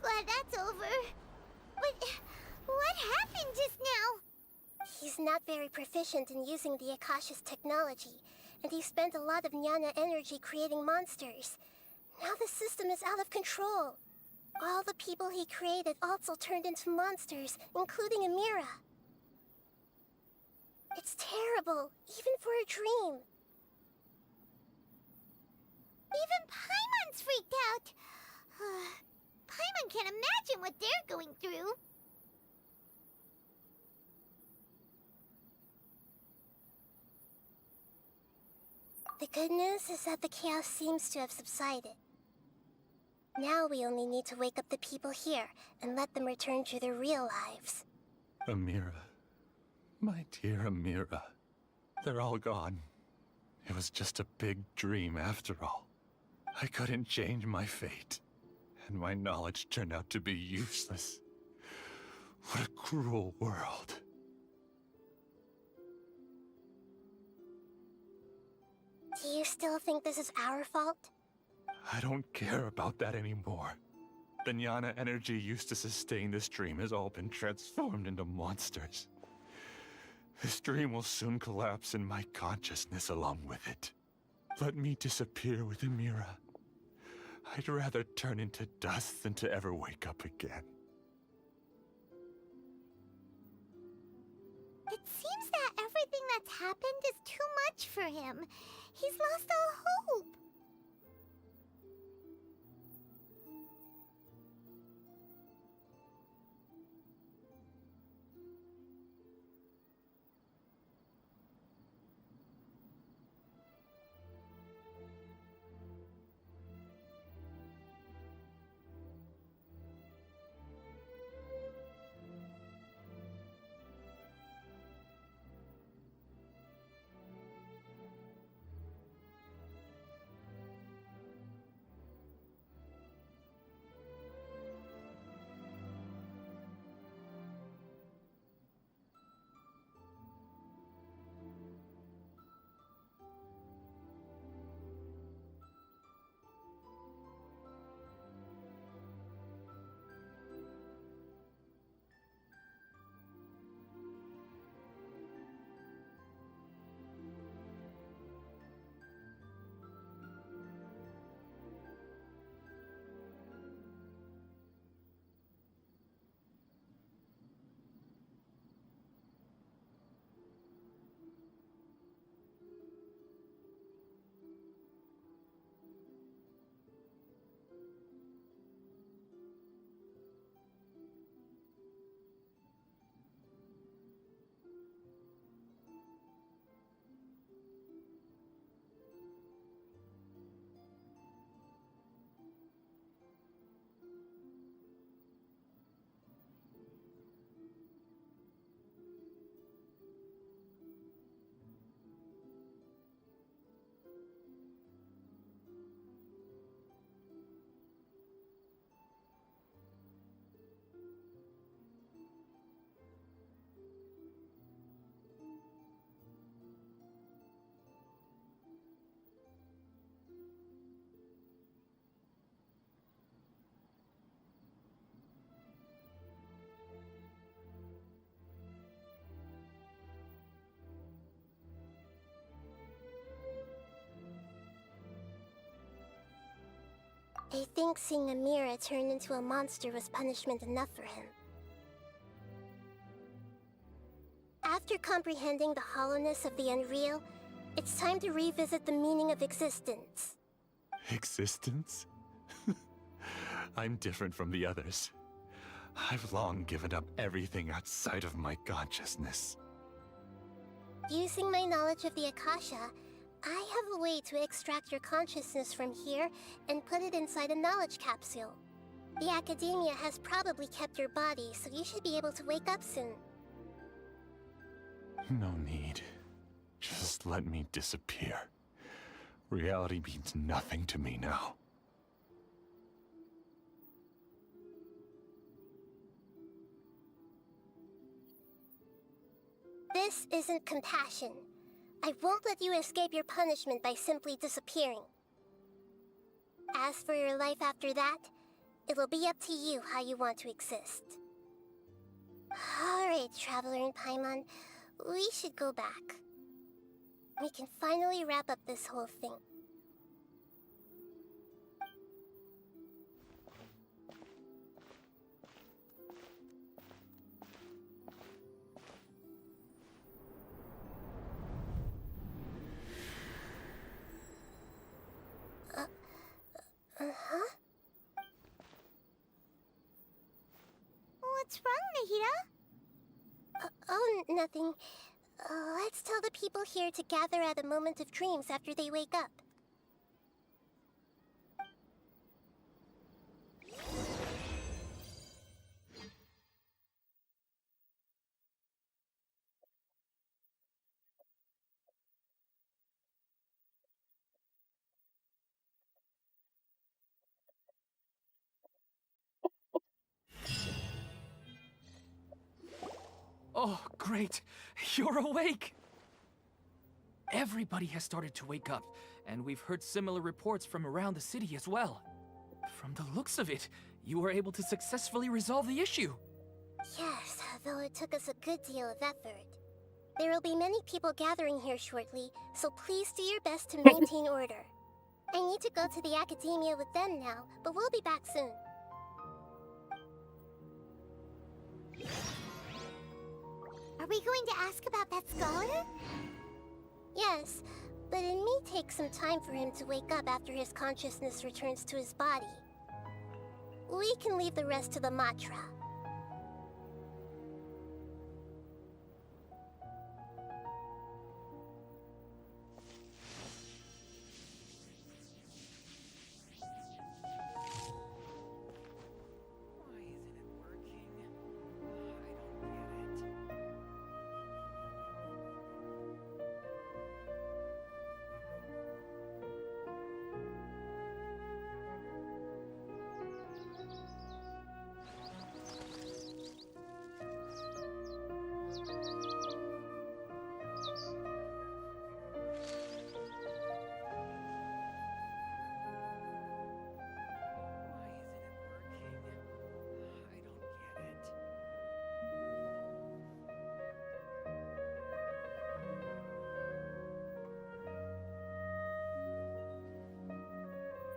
Glad that's over. But what happened just now? He's not very proficient in using the Akasha's technology, and he spent a lot of jnana energy creating monsters. Now the system is out of control. All the people he created also turned into monsters, including Amira. It's terrible, even for a dream. Even Paimon's freaked out. Paimon can't imagine what they're going through. The good news is that the chaos seems to have subsided. Now we only need to wake up the people here and let them return to their real lives. Amira. My dear Amira. They're all gone. It was just a big dream after all. I couldn't change my fate, and my knowledge turned out to be useless. What a cruel world. Do you still think this is our fault? I don't care about that anymore. The jnana energy used to sustain this dream has all been transformed into monsters. This dream will soon collapse and my consciousness along with it. Let me disappear with Amira. I'd rather turn into dust than to ever wake up again. It seems that everything that's happened is too much for him. He's lost all hope. I think seeing Amira turn into a monster was punishment enough for him. After comprehending the hollowness of the unreal, it's time to revisit the meaning of existence. Existence? I'm different from the others. I've long given up everything outside of my consciousness. Using my knowledge of the Akasha, I have a way to extract your consciousness from here and put it inside a knowledge capsule. The Academia has probably kept your body, so you should be able to wake up soon. No need. Just let me disappear. Reality means nothing to me now. This isn't compassion. I won't let you escape your punishment by simply disappearing. As for your life after that, it'll be up to you how you want to exist. Alright, Traveler in Paimon, we should go back. We can finally wrap up this whole thing. Huh? What's wrong, Nahida? Oh, nothing. Let's tell the people here to gather at a moment of dreams after they wake up. Oh, great! You're awake! Everybody has started to wake up, and we've heard similar reports from around the city as well. From the looks of it, you were able to successfully resolve the issue. Yes, though it took us a good deal of effort. There will be many people gathering here shortly, so please do your best to maintain order. I need to go to the Academia with them now, but we'll be back soon. Are we going to ask about that scholar? Yes, but it may take some time for him to wake up after his consciousness returns to his body. We can leave the rest to the Matra.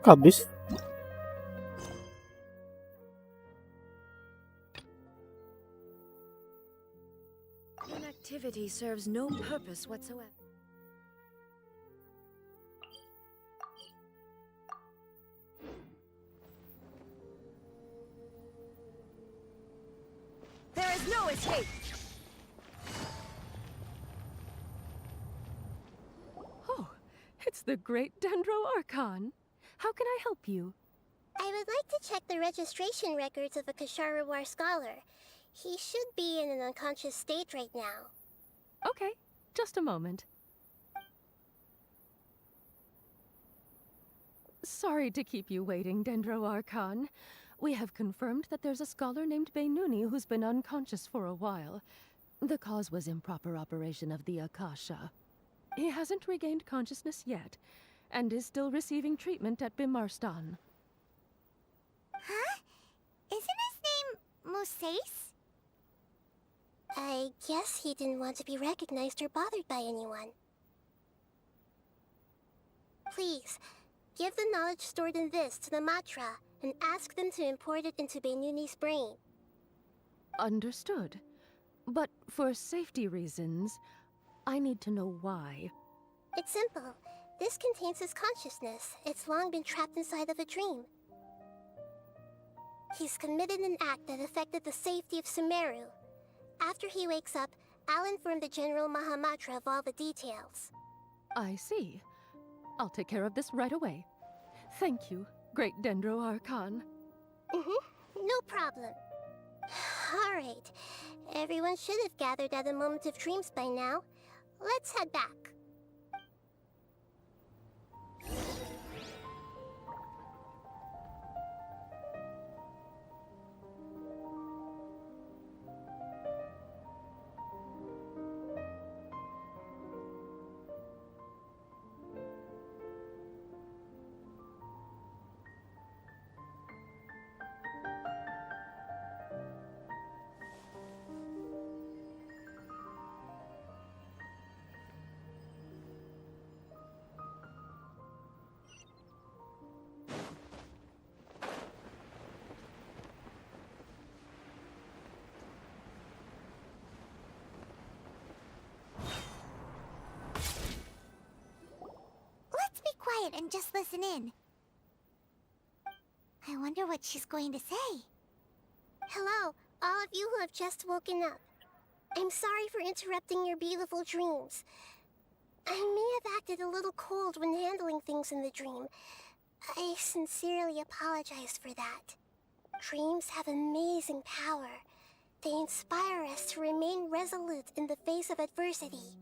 Habis. Inactivity serves no purpose whatsoever. There is no escape! Oh, it's the great Dendro Archon. How can I help you? I would like to check the registration records of a Kashara War scholar. He should be in an unconscious state right now. Okay, just a moment. Sorry to keep you waiting, Dendro Archon. We have confirmed that there's a scholar named Beinuni who's been unconscious for a while. The cause was improper operation of the Akasha. He hasn't regained consciousness yet, and is still receiving treatment at Bimarstan. Huh? Isn't his name Musace? I guess he didn't want to be recognized or bothered by anyone. Please, Give the knowledge stored in this to the Matra and ask them to import it into Benuni's brain. Understood. But for safety reasons, I need to know why. It's simple. This contains his consciousness. It's long been trapped inside of a dream. He's committed an act that affected the safety of Sumeru. After he wakes up, I'll inform the General Mahamatra of all the details. I see. I'll take care of this right away. Thank you, Great Dendro Archon. No problem. Alright. Everyone should have gathered at a moment of dreams by now. Let's head back. Let's be quiet and just listen in. I wonder what she's going to say. Hello, all of you who have just woken up. I'm sorry for interrupting your beautiful dreams. I may have acted a little cold when handling things in the dream. I sincerely apologize for that. Dreams have amazing power. They inspire us to remain resolute in the face of adversity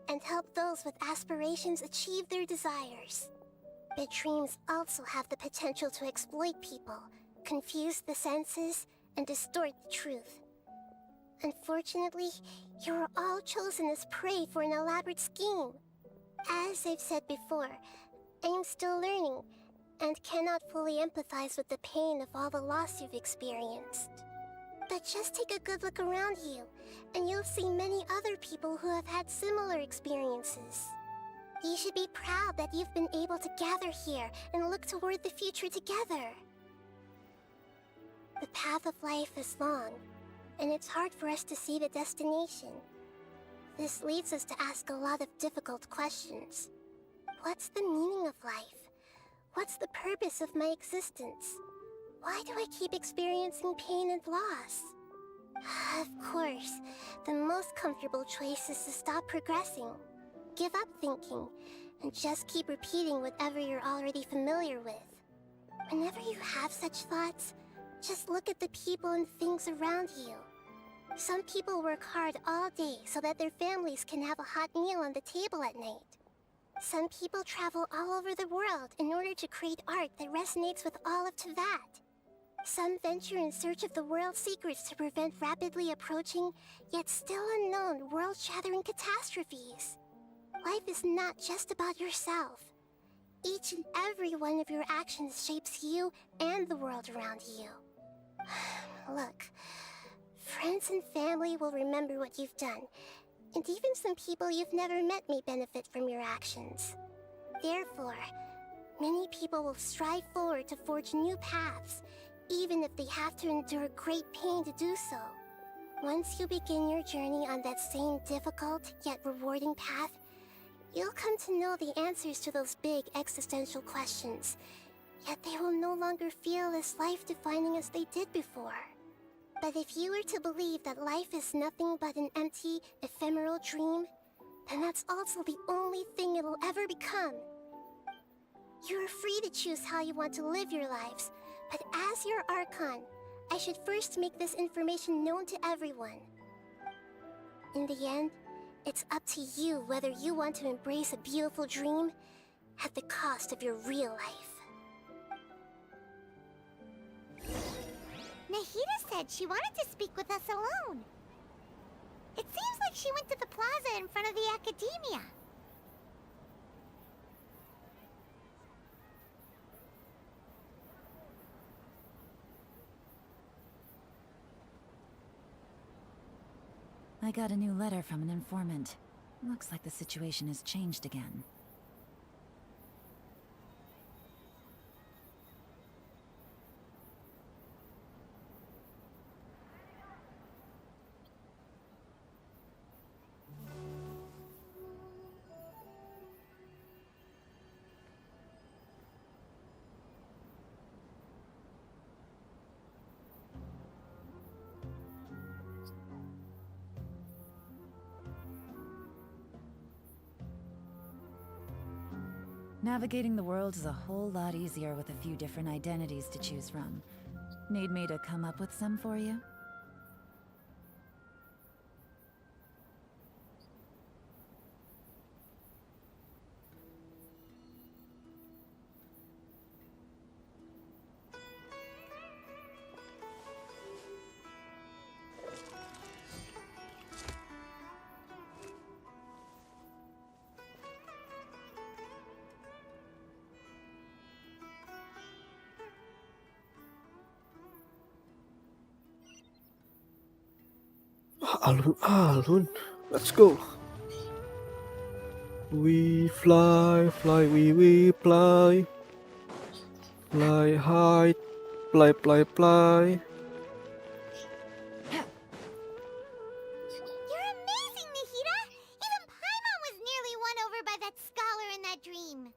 and help those with aspirations achieve their desires. But dreams also have the potential to exploit people, confuse the senses, and distort the truth. Unfortunately, you were all chosen as prey for an elaborate scheme. As I've said before, I am still learning and cannot fully empathize with the pain of all the loss you've experienced. But just take a good look around you, and you'll see many other people who have had similar experiences. You should be proud that you've been able to gather here and look toward the future together. The path of life is long, and it's hard for us to see the destination. This leads us to ask a lot of difficult questions. What's the meaning of life? What's the purpose of my existence? Why do I keep experiencing pain and loss? Of course, the most comfortable choice is to stop progressing. Give up thinking, and just keep repeating whatever you're already familiar with. Whenever you have such thoughts, just look at the people and things around you. Some people work hard all day so that their families can have a hot meal on the table at night. Some people travel all over the world in order to create art that resonates with all of Teyvat. Some venture in search of the world's secrets to prevent rapidly approaching, yet still unknown, world-shattering catastrophes. Life is not just about yourself. Each and every one of your actions shapes you and the world around you. Look, friends and family will remember what you've done, and even some people you've never met may benefit from your actions. Therefore, many people will strive forward to forge new paths, even if they have to endure great pain to do so. Once you begin your journey on that same difficult yet rewarding path, you'll come to know the answers to those big existential questions, yet they will no longer feel as life-defining as they did before. But if you were to believe that life is nothing but an empty, ephemeral dream, then that's also the only thing it'll ever become. You are free to choose how you want to live your lives, but as your Archon, I should first make this information known to everyone. In the end, it's up to you whether you want to embrace a beautiful dream at the cost of your real life. Nahida said she wanted to speak with us alone. It seems like she went to the plaza in front of the academia. I got a new letter from an informant. Looks like the situation has changed again. Navigating the world is a whole lot easier with a few different identities to choose from. Need me to come up with some for you? Alun-alun. Let's go. We fly, fly, we fly. Fly high, fly, fly, fly. You're amazing, Nahida! Even Paimon was nearly won over by that scholar in that dream.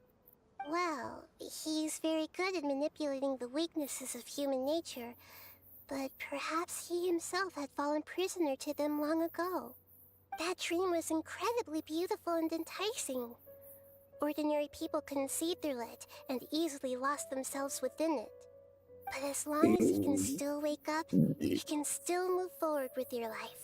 Well, he's very good at manipulating the weaknesses of human nature, but perhaps he himself had fallen prisoner to them long ago. That dream was incredibly beautiful and enticing. Ordinary people couldn't see through it and easily lost themselves within it. But as long as he can still wake up, he can still move forward with your life.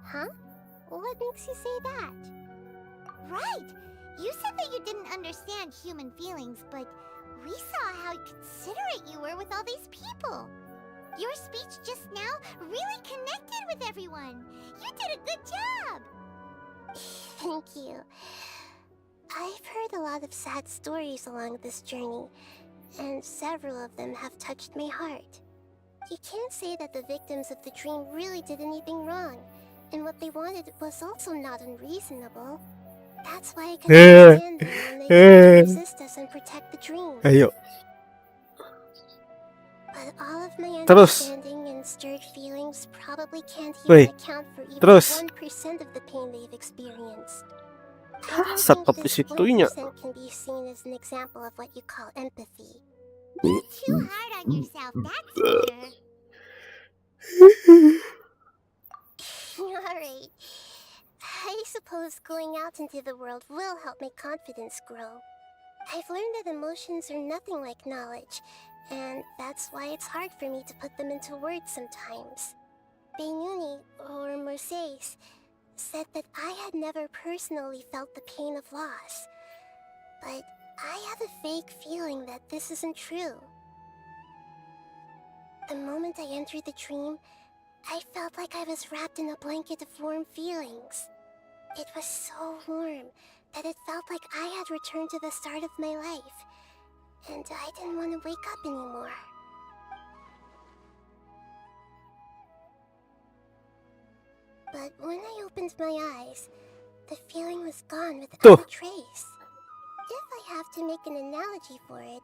Huh? What makes you say that? Right! You said that you didn't understand human feelings, but we saw how considerate you were with all these people. Your speech just now really connected with everyone. You did a good job! Thank you. I've heard a lot of sad stories along this journey, and several of them have touched my heart. You can't say that the victims of the dream really did anything wrong, and what they wanted was also not unreasonable. That's why I can understand them when they try to resist us and protect the dream. Ayo. But all of my Terus. understanding and stirred feelings probably can't Woi, even account for even terus. 1% of the pain they've experienced. I don't Sakap think this isitunya. 1% can be seen as an example of what you call empathy. You're too hard on yourself, that's clear. Alright. I suppose going out into the world will help my confidence grow. I've learned that emotions are nothing like knowledge, and that's why it's hard for me to put them into words sometimes. Beinuni, or Mercedes, said that I had never personally felt the pain of loss, but I have a vague feeling that this isn't true. The moment I entered the dream, I felt like I was wrapped in a blanket of warm feelings. It was so warm that it felt like I had returned to the start of my life, and I didn't want to wake up anymore. But when I opened my eyes, the feeling was gone without a trace. If I have to make an analogy for it,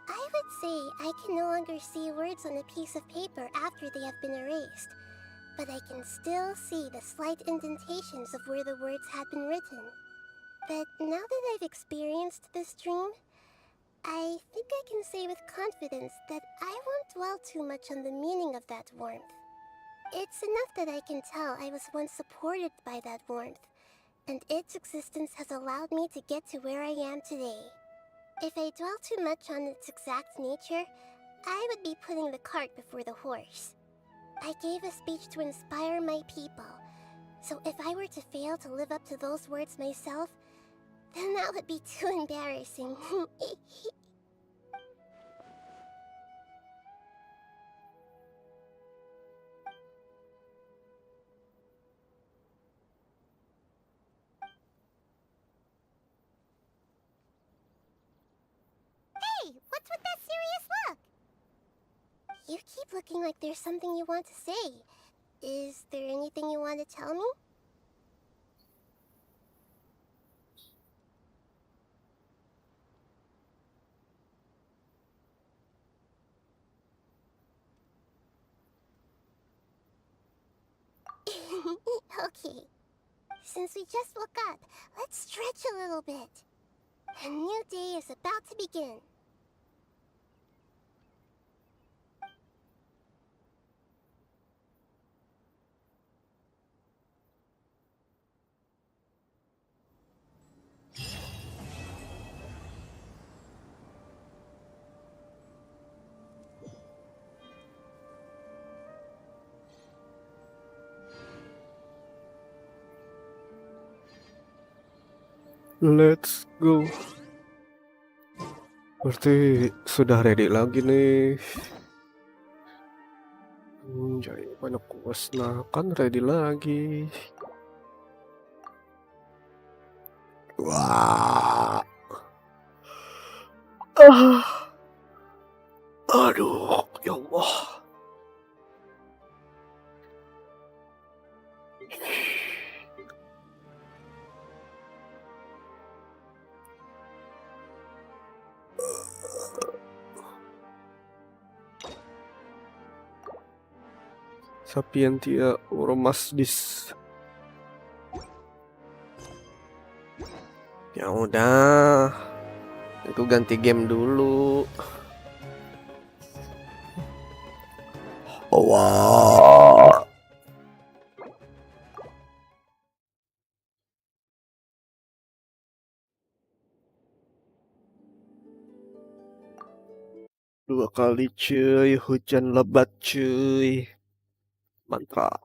I would say I can no longer see words on a piece of paper after they have been erased, but I can still see the slight indentations of where the words had been written. But now that I've experienced this dream, I think I can say with confidence that I won't dwell too much on the meaning of that warmth. It's enough that I can tell I was once supported by that warmth, and its existence has allowed me to get to where I am today. If I dwell too much on its exact nature, I would be putting the cart before the horse. I gave a speech to inspire my people, so if I were to fail to live up to those words myself, then that would be too embarrassing. looking like there's something you want to say. Is there anything you want to tell me? Okay. Since we just woke up, let's stretch a little bit. A new day is about to begin. Let's go. Berarti sudah ready lagi nih. Jadi banyak quest. Nah, kan ready lagi. Wah. Aduh, ya Allah. Sapientia Oromasdis. Ya udah, itu ganti game dulu. Wah. Dua kali cuy, hujan lebat cuy. Mantap.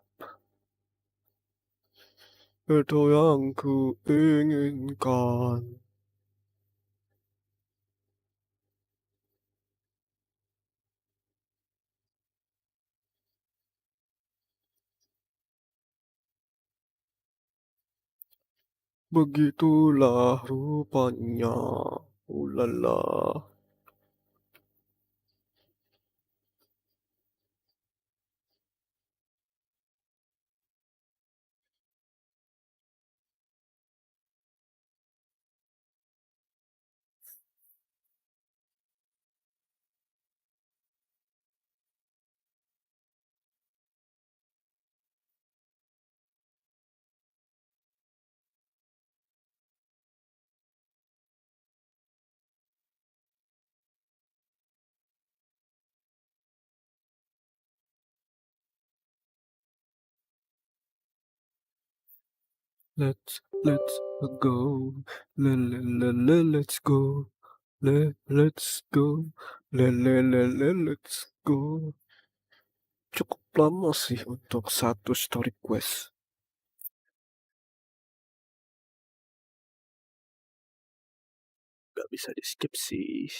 Itu yang ku inginkan. Begitulah rupanya. Ulala. Let's go. Let's go. Let's go. Let's go. Cukup lama sih untuk satu story quest. Gak bisa di skip sih.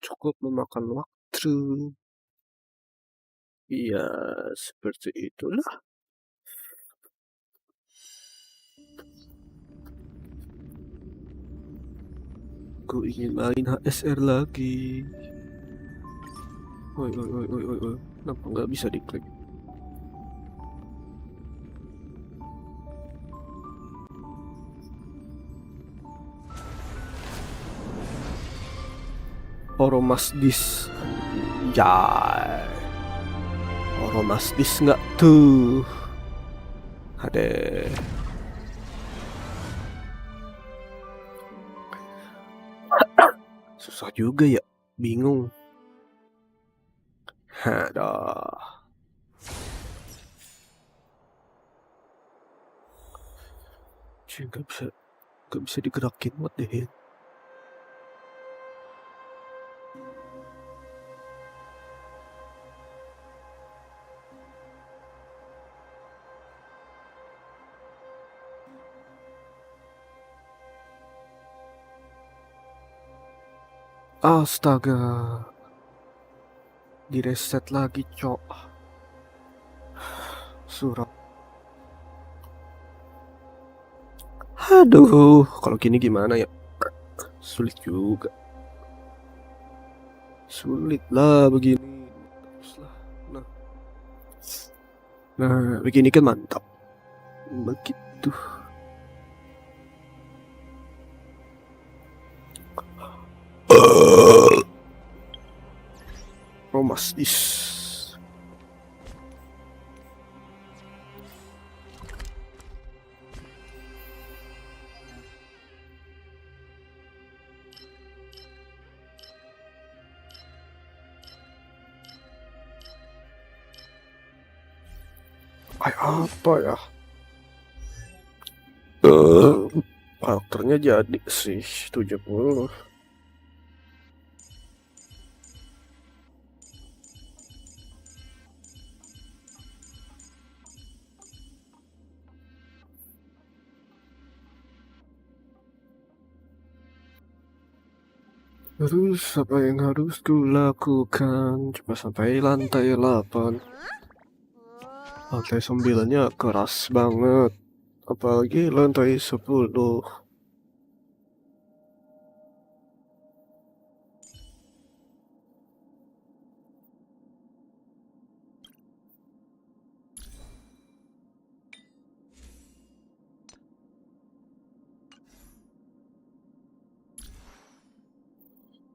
Cukup memakan waktu. Iya, seperti itulah. Aku ingin main HSR lagi. Oi. Kenapa nggak bisa diklik? Oromasdis. Jai. Oromasdis nggak tuh? Ada. Susah juga ya, bingung. Aduh. Cuy, gak bisa digerakin, what the hell? Astaga. Direset lagi, cok. Surat. Aduh, kalau gini gimana ya? Sulit juga. Sulit lah begini. Teruslah. Nah, begini kan mantap. Begitu. Romas dis. Apa ya? Karakternya jadi sih 70. Terus apa yang harus kulakukan? Coba sampai lantai 8. Lantai 9-nya keras banget. Apalagi lantai 10.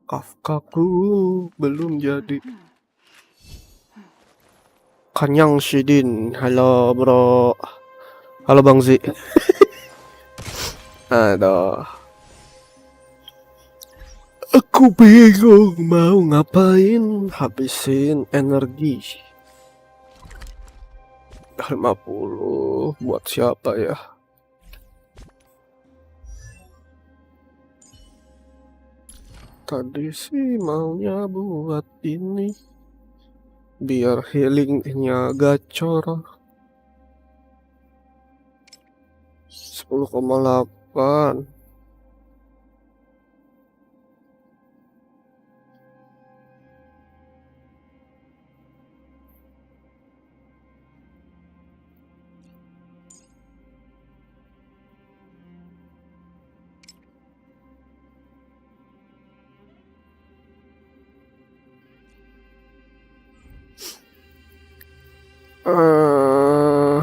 Kafkaku belum jadi. Kanyang Shidin, halo bro. Halo Bang Zi. Aduh. Aku bingung mau ngapain, habisin energi. 50 buat siapa ya? Tadi sih maunya buat ini, biar healingnya gacor. 10,8.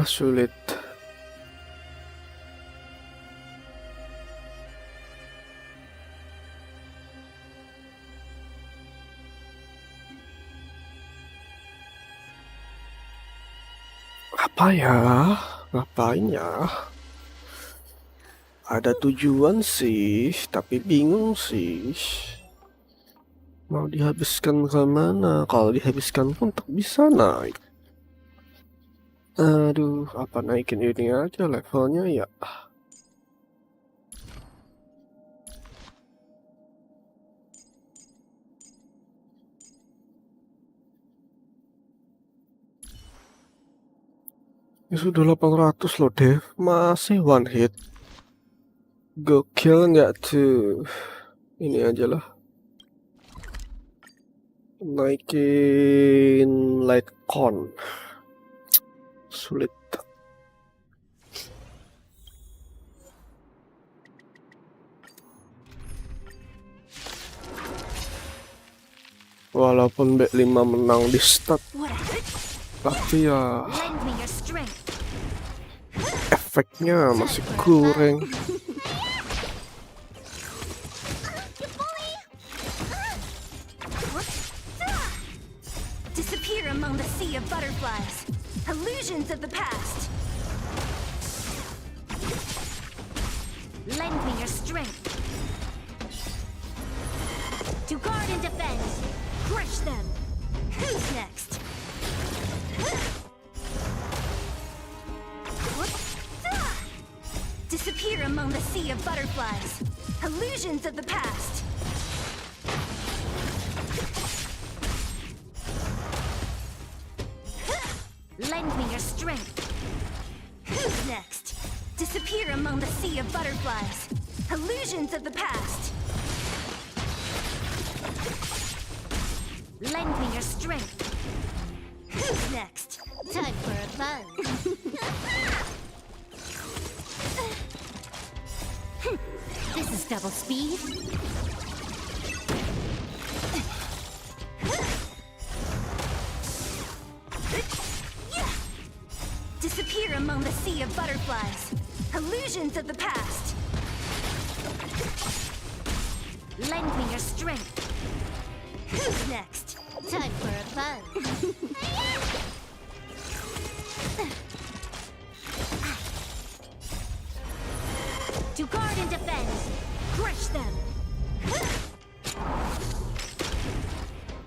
Sulit. Apa ya? Ngapain ya? Ada tujuan sih, tapi bingung sih. Mau dihabiskan kemana? Kalau dihabiskan pun tak bisa naik. Aduh, apa naikin ini aja levelnya ya? Ini sudah 800 loh, Dev. Masih one hit. Gokil nggak tuh? Ini aja lah. Naikin light con. Sulit. Walaupun B5 menang di stat, tapi ya efeknya masih kurang. Disappear among the sea of butterflies. Illusions of the past. Lend me your strength. To guard and defend. Crush them. Who's next? Disappear among the sea of butterflies. Illusions of the past. Lend me your strength. Who's next? Disappear among the sea of butterflies. Illusions of the past. Lend me your strength. Who's next? Time for a fun. This is double speed. of butterflies. Illusions of the past. Lend me your strength. Who's next? Time for a buzz. To guard and defend. Crush them.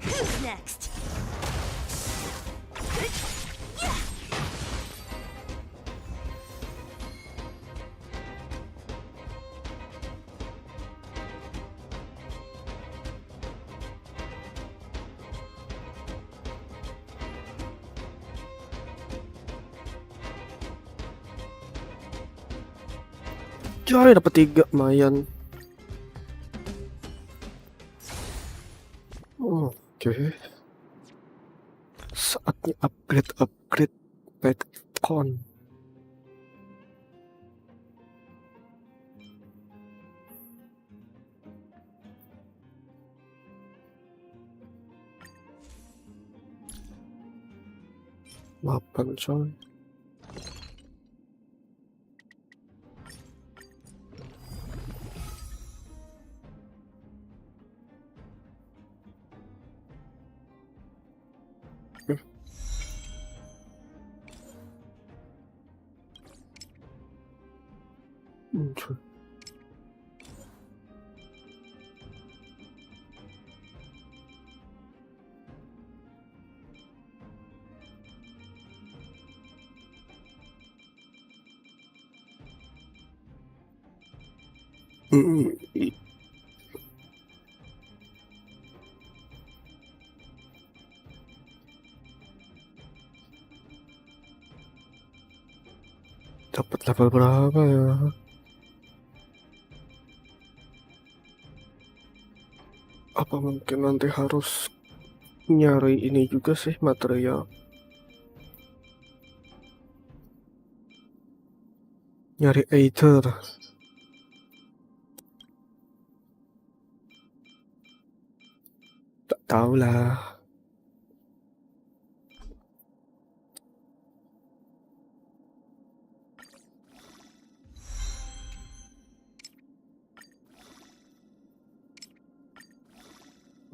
Who's next? Coy, dapat 3, lumayan. Oke. Saatnya upgrade teken. Mapan coy. Muncul. Dapat level berapa ya? Apa mungkin nanti harus nyari ini juga sih, material? Nyari Aether. Tak tahu lah.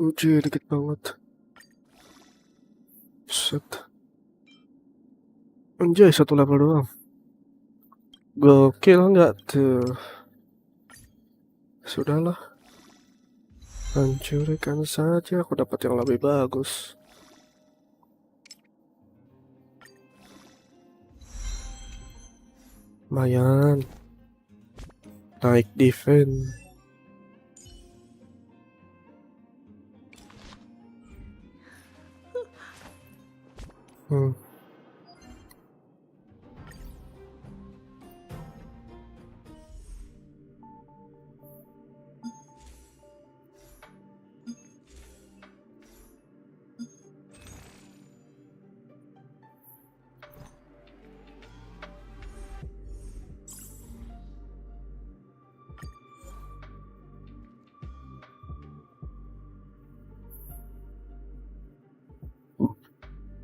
Uji dikit banget. Set. Anjay, 1 level doang. Gokil nggak tuh? Sudahlah. Hancurkan saja, aku dapat yang lebih bagus. Lumayan. Naik defense.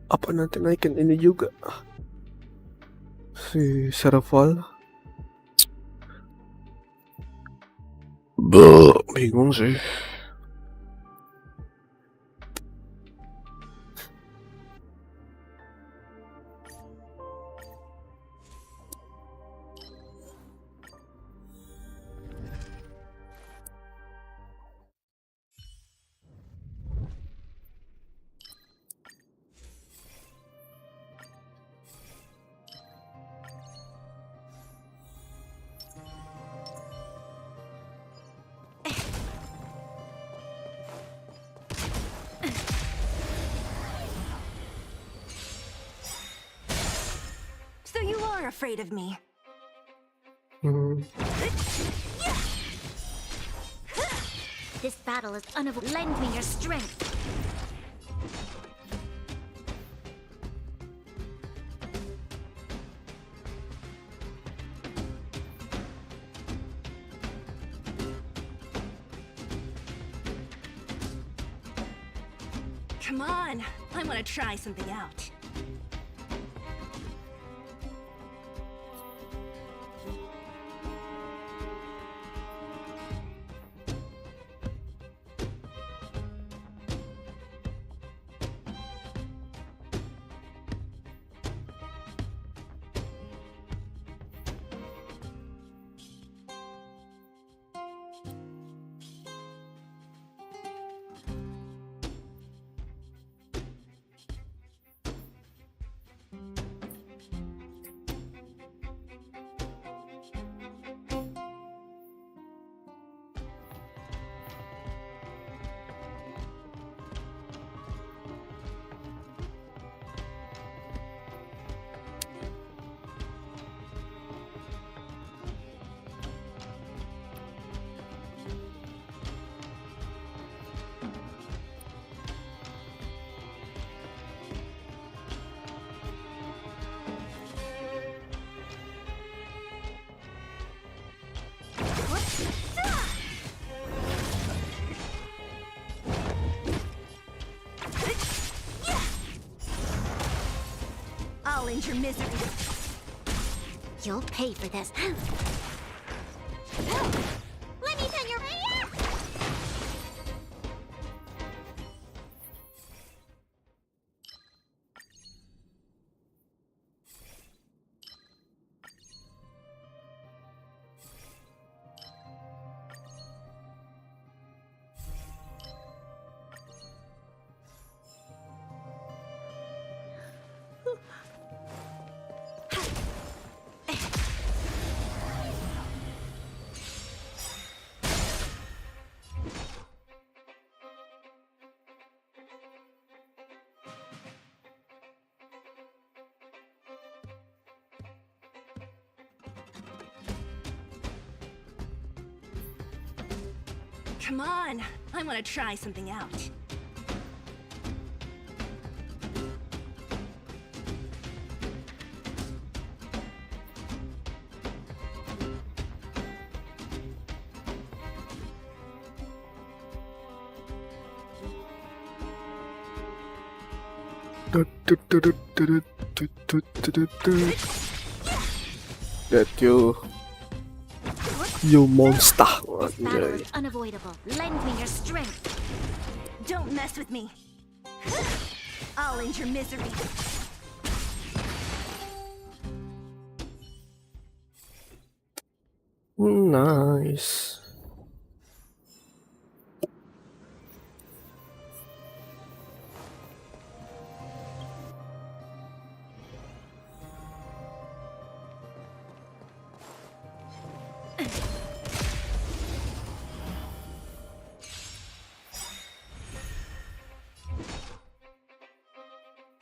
Apa nanti naikin ini juga? Si Serval. Bingung sih. So you are afraid of me. This battle is unavoidable. Lend me your strength. Come on, I want to try something out. end your misery. You'll pay for this. Let me turn your... Come on, I want to try something out. That you monster. Battle is unavoidable. Lend me your strength. Don't mess with me. I'll end your misery. Nice.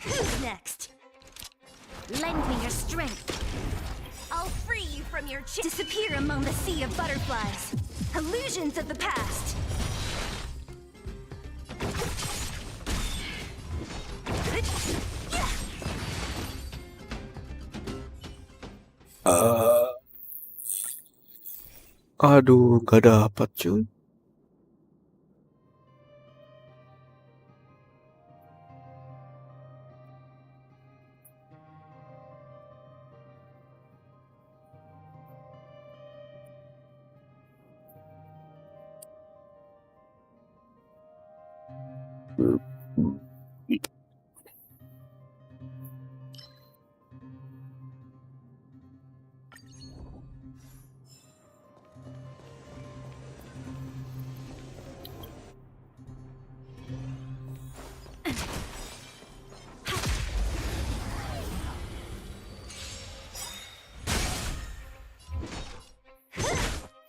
Who's next? Lend me your strength. I'll free you from your disappear among the sea of butterflies. Illusions of the past. Aduh, gak dapat cuy.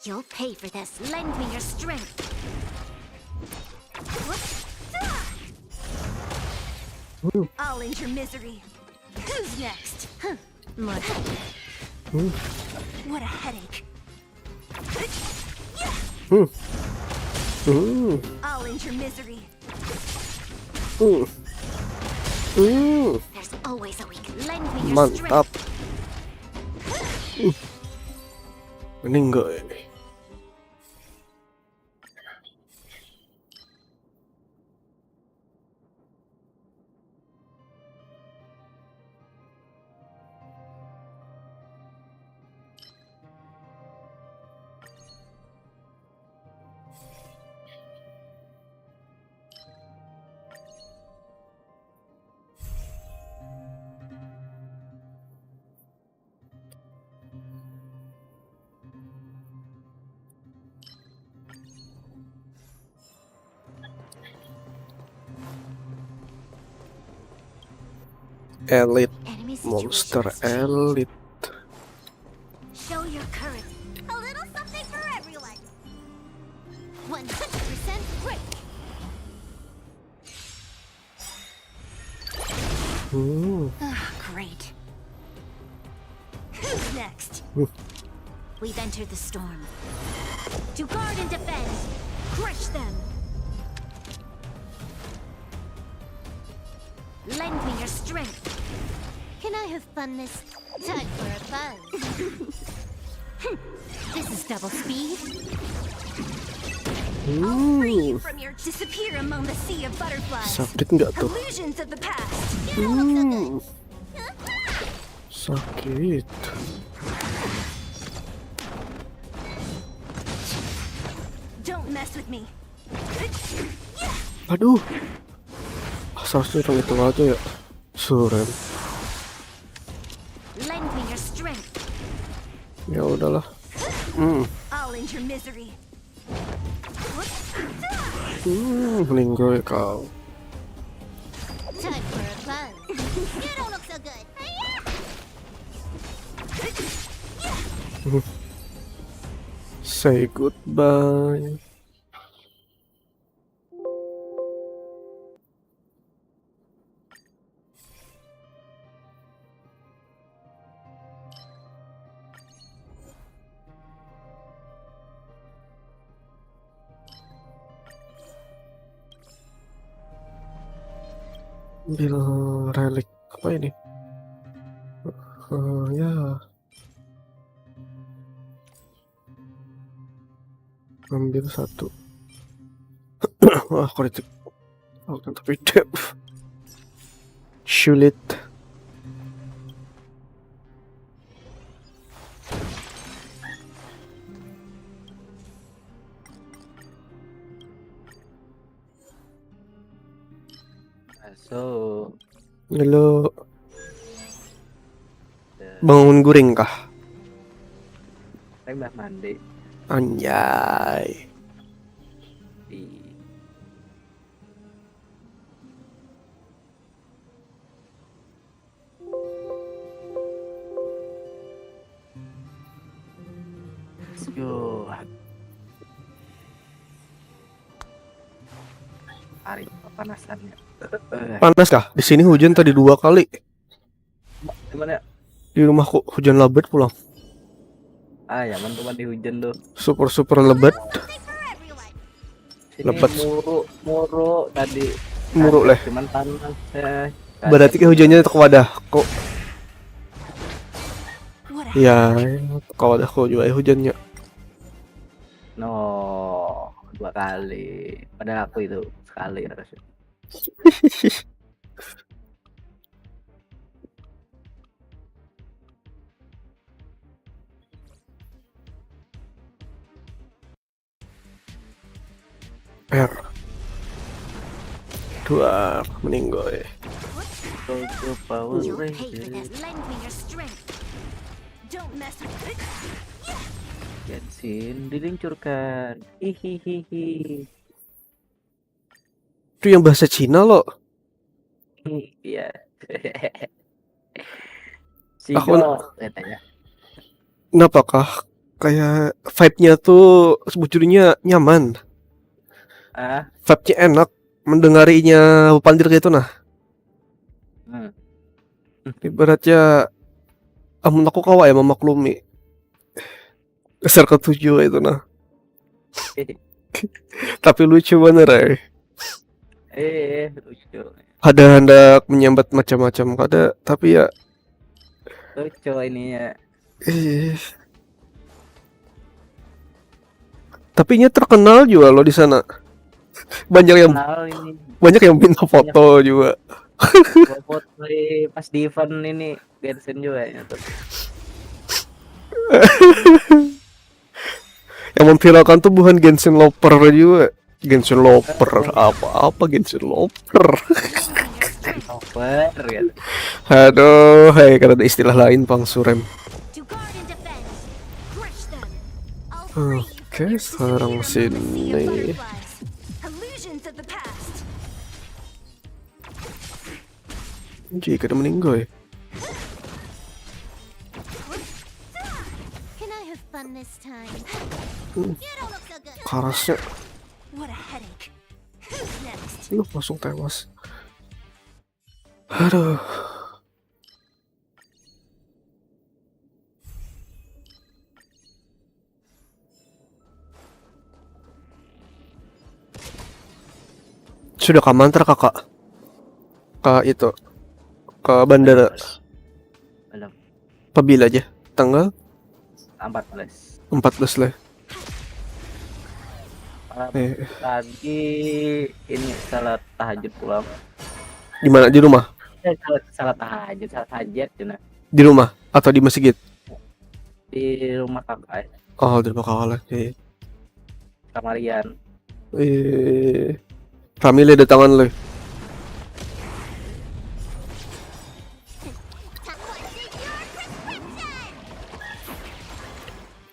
You'll pay for this. Lend me your strength. I'll end your misery. Who's next? Mud. What a headache. I'll end your misery. There's always a week. Lend me your Mantap. strength. Meninggal ini. Elite monster elite. Show your courage. A little something for everyone. 100% quick. Great. Who's next? We've entered the storm. To guard and defend. Crush them. Lend me your strength. Can I have fun this time for a buzz? This is double speed. I'll free you from your disappear among the sea of butterflies. Sabrit nggak tuh? Illusions of the past. Sakit. Don't mess with me. Aduh. Seharusnya dong itu aja ya. Surem. Lend me your strength. Ya udahlah. I'll end your misery. Meninggal kau. Time for a fun. You don't look so good. Say goodbye. Ambil relik apa ini? Ya. Ambil satu. Wah, kritik. Oh, tapi dep. Sulit. So, Halo. Bangun guring kah? saya udah mandi. Anjay. Yo. Hari panasannya. Panas kah? Di sini hujan tadi 2 kali. Gimana? Di rumahku hujan lebat pulang. Ah, ya teman di hujan tuh. Super lebat. Sini Lebat. muru tadi. Muruk leh. Cuman panas ya. Berarti ke hujannya ke wadah kok. Ya, ke wadahku juga hujannya. No, 2 kali. Padahal aku itu sekali harusnya. R. 2 meninggal. Power You'll pay for Ranger. that. Lend me your strength. Don't mess with me. Genshin diluncurkan. Hihihihi. Itu yang bahasa Cina loh. Iya. Aku katanya. Kenapakah kayak vibe-nya tuh sebetulnya nyaman. Vibe-nya enak, mendengarinya pandir gitu nah. Ibaratnya amun aku kawa ya memaklumi. Dasar ketujuh itu nah. Tapi lucu bener Lucu. Ada hendak menyambat macam-macam kada, tapi ya Lucu ininya. Tapi nya terkenal juga loh di sana. Banyak yang minta foto juga. Foto pas di event ini Genshin juga ya tuh. Yang memviralkan tuh bukan Genshin Loper juga. Genshin Loper apa Genshin Loper. Loper gitu. Aduh, hai karena ada istilah lain Bang Surem. Oke, sekarang sini. Jika ada meninggal ya. Can I have fun this time? Karasnya What a headache. Who's next? langsung tewas. Aduh. Sudah ke mantra kakak? Ke itu, ke bandara. Belum. Pabila aja. Tanggal 14 lah. Tadi ini salat tahajud pulang. Di mana? Di rumah? Salat tahajud cina. Di rumah atau di masjid? Di rumah kakak ya. Oh, di rumah kakak lagi. Kamarian. Rami le datangan le.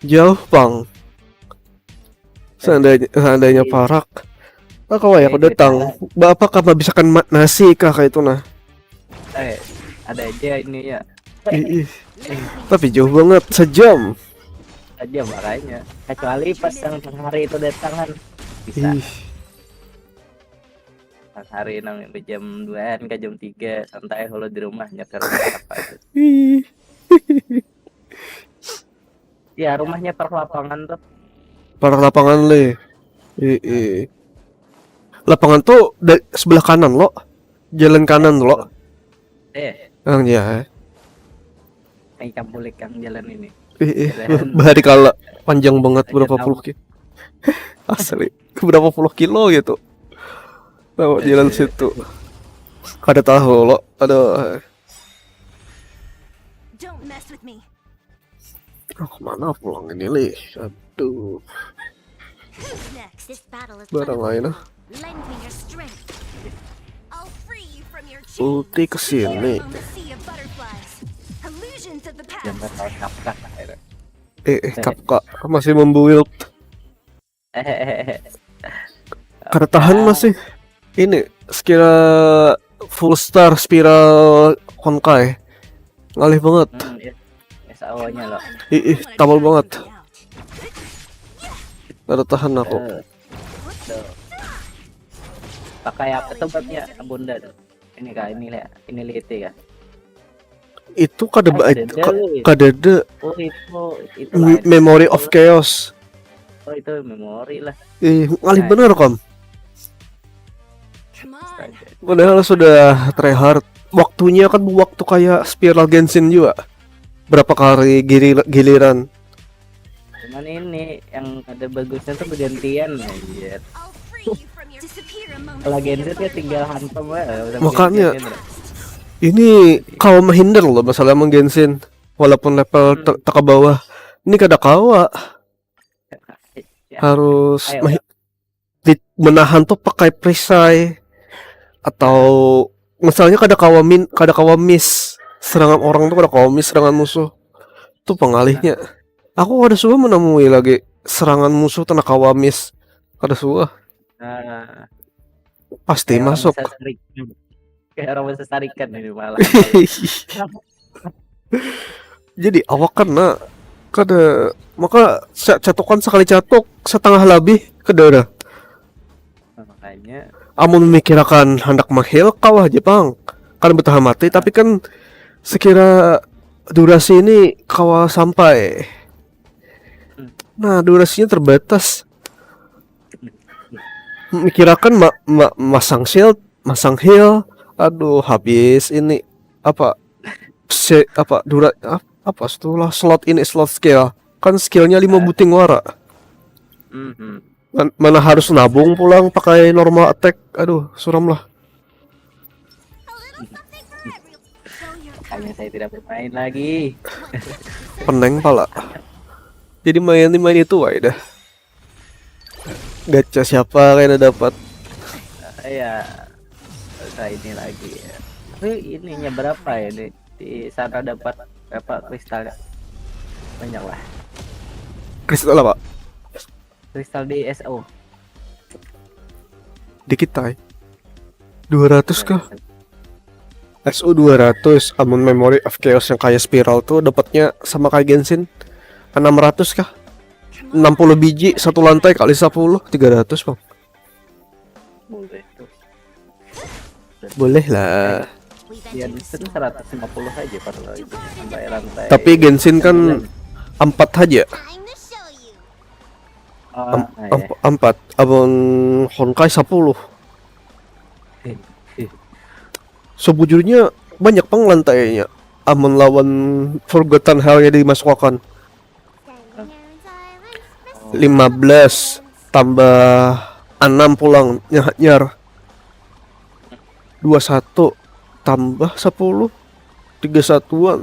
Jauh bang. Seandainya parak. Kau ya aku datang. Bapak kamu bisa kan nasi kah kayak itu nah. Ada aja ini ya. Tapi jauh banget, sejam. Aja makanya. Kecuali pas yang tengah hari itu datang kan bisa. Tengah hari nang jam 2-an ke jam 3 santai kalau di rumah nyetir apa itu. Ya rumahnya per lapangan tuh. Per lapangan le. Lapangan tuh sebelah kanan lo. Jalan kanan lo. Ya. Kayak campulik yang jalan ini. Bahari kala panjang banget berapa puluh kilo. Asli berapa puluh kilo gitu. Tahu jalan situ. Kada tahu lo. Aduh. Kemana pulang ini li? Aduh. Barang lain ah. Ulti kesini. Kapka masih membuild. Kada tahan masih. Ini sekira full star spiral Honkai. Ngalih banget. Awalnya loh. Tabal banget. Kada tahan aku. Pakai apa tuh buatnya bunda tuh? Ini kah ini liti kah? Itu kada ada. Oh itu Memory of Chaos. Oh itu memori lah. Ngalih bener kom. Padahal sudah tryhard. Waktunya kan waktu kayak spiral Genshin juga. Berapa kali giliran. Cuman ini yang ada bagusnya tuh bergantian anjir. Kalau Genshin ya tinggal hantam aja. Makanya ini kau menghindar loh masalah Genshin. Walaupun level tak ke bawah. Ini kada kawa. Harus menahan tuh pakai perisai. Atau misalnya kada kawa miss serangan orang tuh, kada kawa miss serangan musuh. Itu pengalihnya. Aku kada suka menemui lagi serangan musuh tanah kawa miss. Kada suka. Pasti masuk. Kayak orang bisa tarikan ini malah. Jadi awak kena kada maka catukan sekali catuk setengah lebih kada. Makanya Amun memikirkan hendak menghil kau aja bang. Kan bertahan mati tapi kan sekira durasi ini kau sampai. Nah durasinya terbatas. Mikirakan masang shield, masang heal. Aduh habis ini apa apa setelah slot ini slot skill kan skillnya 5 buting wara. Mana harus nabung pulang pakai normal attack. Aduh suram lah. Makanya saya tidak bermain lagi. Peneng pala. Jadi main itu wae dah. Gacha siapa kayaknya dapat. Ya saya ini lagi ya. Tapi ininya berapa ya di sana dapat berapa kristal? Banyak lah. Kristal apa? Kristal di SO. Di kita 200 kah? SO 200. Amun Memory of Chaos yang kayak spiral tuh dapatnya sama kayak Genshin 600 kah? 60 biji satu lantai kali 10 300 bang. Boleh lah. Ya itu 150 aja padahal itu sampai lantai. Tapi Genshin kan 4 aja. 4 abang Honkai 10. Sebujurnya banyak pang lantainya. Amun lawan Forgotten Hell yang dimasukkan 15 tambah 6 pulang nyar 21 tambah 10 31-an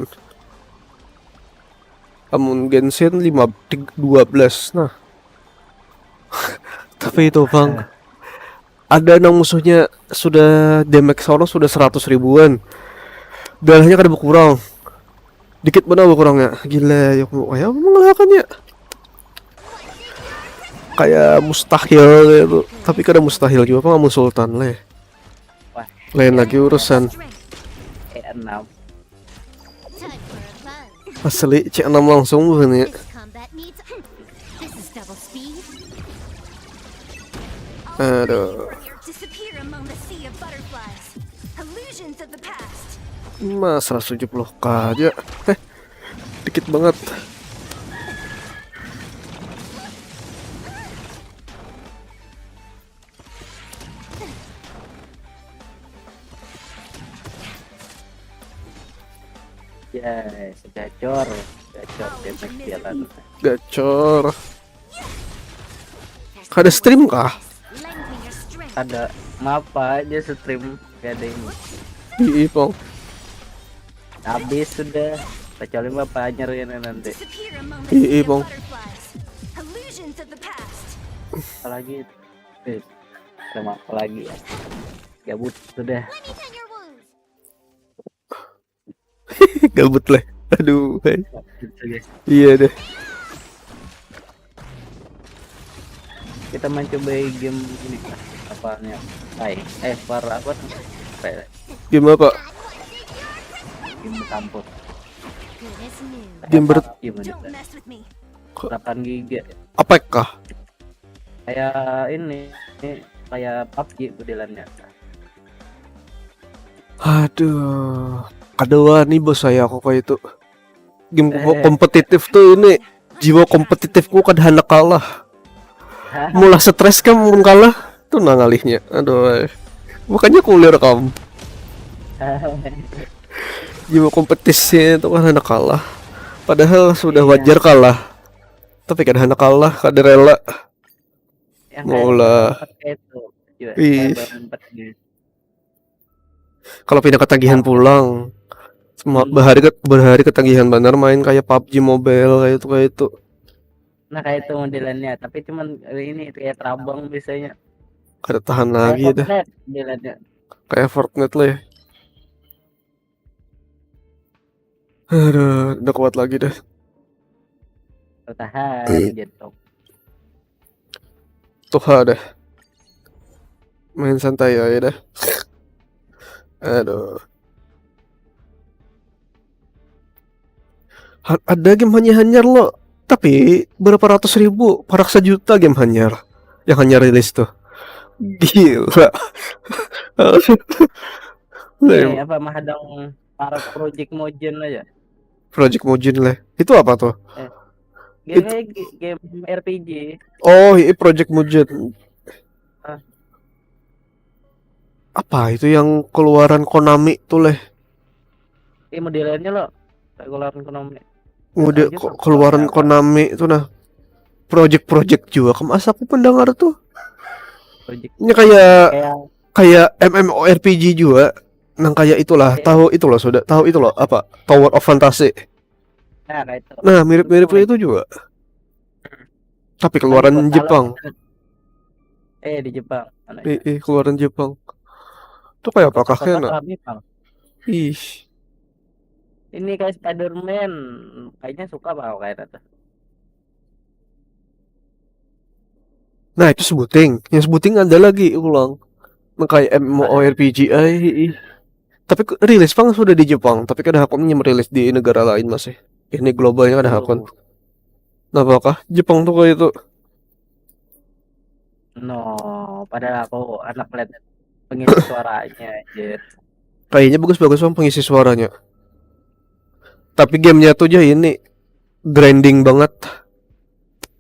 Amun Genshin 12. Nah, tapi itu bang, ada nang musuhnya sudah damage orang sudah 100 ribuan, darahnya kada berkurang, dikit benar berkurangnya, gila ya kayak mengalahkannya kayak mustahil gitu, tapi kada mustahil juga apa nggak sultan leh, lain lagi urusan. C6 Asli C6 langsung bukan ya. Aduh, mas 170k aja, dikit banget. Yes, gacor damage jalan. Gacor. Ada stream kah? Ada ngapa aja stream gak ada ini. Iya pong. Habis sudah, kecuali bapak nyariin nanti. Iya pong. Apalagi sama apa lagi ya? Gabut sudah. Gabut lah. Aduh. Iya deh. Kita mencoba game ini apanya? Para apa? Game apa? Game kampus. Game ber 8 giga. Apakah? Kayak ini kayak PUBG modelannya. Aduh. Kedua nih bos saya kok kayak itu. Game kompetitif tuh ini jiwa kompetitifku kadang hendak kalah. Mulai stres kamu kalah tuh nangalihnya. Aduh. Makanya kuliah kamu. Jiwa kompetisi itu kan hendak kalah. Padahal sudah wajar kalah. Tapi kadang hendak kalah, kadang rela. Mula. Ih. Kalau pindah ketagihan pulang. Berhari ketagihan bener main kayak PUBG Mobile kayak itu. Nah kayak itu modelannya, tapi cuman ini kayak terabang biasanya. Kada tahan lagi dah. Modelannya. Kayak Fortnite lah ya. Aduh, udah kuat lagi dah. Tertahan gitu. Tuh dah. Main santai aja dah. Aduh. Ada game hanyar lo, tapi berapa ratus ribu, parak sejuta game hanyar yang hanya rilis tuh. Gila. Ini apa mahadang para project mojen aja. Project Mojin lah. Itu apa tuh? Game RPG. Oh, ini Project Mojin. Apa itu yang keluaran Konami tuh leh? Ini modelannya lo, keluaran Konami. Keluaran Konami itu nah. Project juga. Masa aku pendengar tuh. Ini kayak MMORPG juga. Nang kayak itulah, tahu itu loh sudah, tahu itu loh apa? Tower of Fantasy. Nah, mirip-mirip itu juga. Tapi keluaran Jepang. Di Jepang. Keluaran Jepang. Itu kayak apa kakeknya? Ih. Ini kayak Spider-Man. Kayaknya suka banget kayak itu. Nah, itu sebuting. Yang sebuting ada lagi ulang. Kayak MMORPG. Tapi rilis pang sudah di Jepang, tapi kan akunnya merilis di negara lain masih. Ini globalnya ada akun. Nah, apakah Jepang tuh kayak itu? No, padahal aku anak lihat pengisi suaranya aja. Kayaknya bagus-bagus bang pengisi suaranya. Tapi gamenya tuh aja ini grinding banget,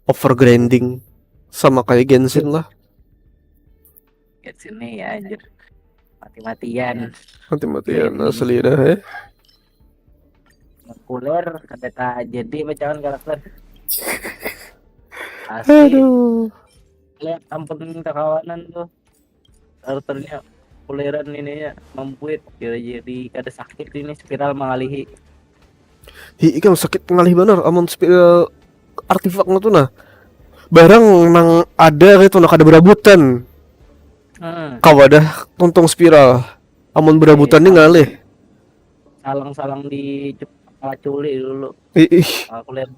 over grinding, sama kayak Genshin lah. Genshin ya anjir. Mati-matian asli dah ya. Populer kata jadi bacaan karakter. Asli. Aduh. Lihat ampun kekawanan tuh. Karakternya populeran ininya membuat jadi kada sakit ini spiral mengalihi. Kan sakit ngalih bener amun spiral artefaknya tuh nah. Barang nang ada gitu nak ada berabutan. Kau ada tuntung spiral. Amun berabutan nih ngalih. Salang-salang di kepala culi dulu. Aku lihat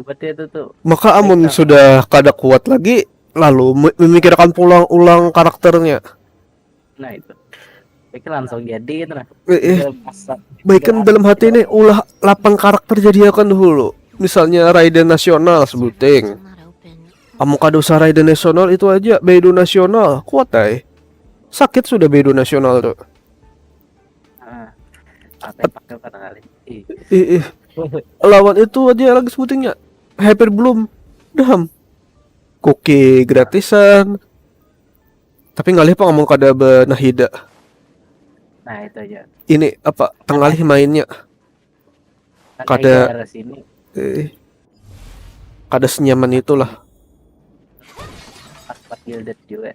betul itu tuh. Maka amun sudah kada kuat lagi, lalu memikirkan pulang ulang karakternya. Nah itu. Pikir langsung jadi gitu nah. Baikkan dalam hati ini ulah 8 karakter jadi akan dulu. Misalnya Raiden nasional sebuting. Amun kada usah Raiden nasional itu aja Bedo nasional kuat ay. Sakit sudah Bedo nasional tuh. Lawan itu aja lagi sebutingnya Hyper Bloom daham Koki gratisan. Tapi ngalih apa ngomong kada benahida. Nah itu aja. Ini apa tengalih mainnya kada kada senyaman itulah. Pas gilded juga.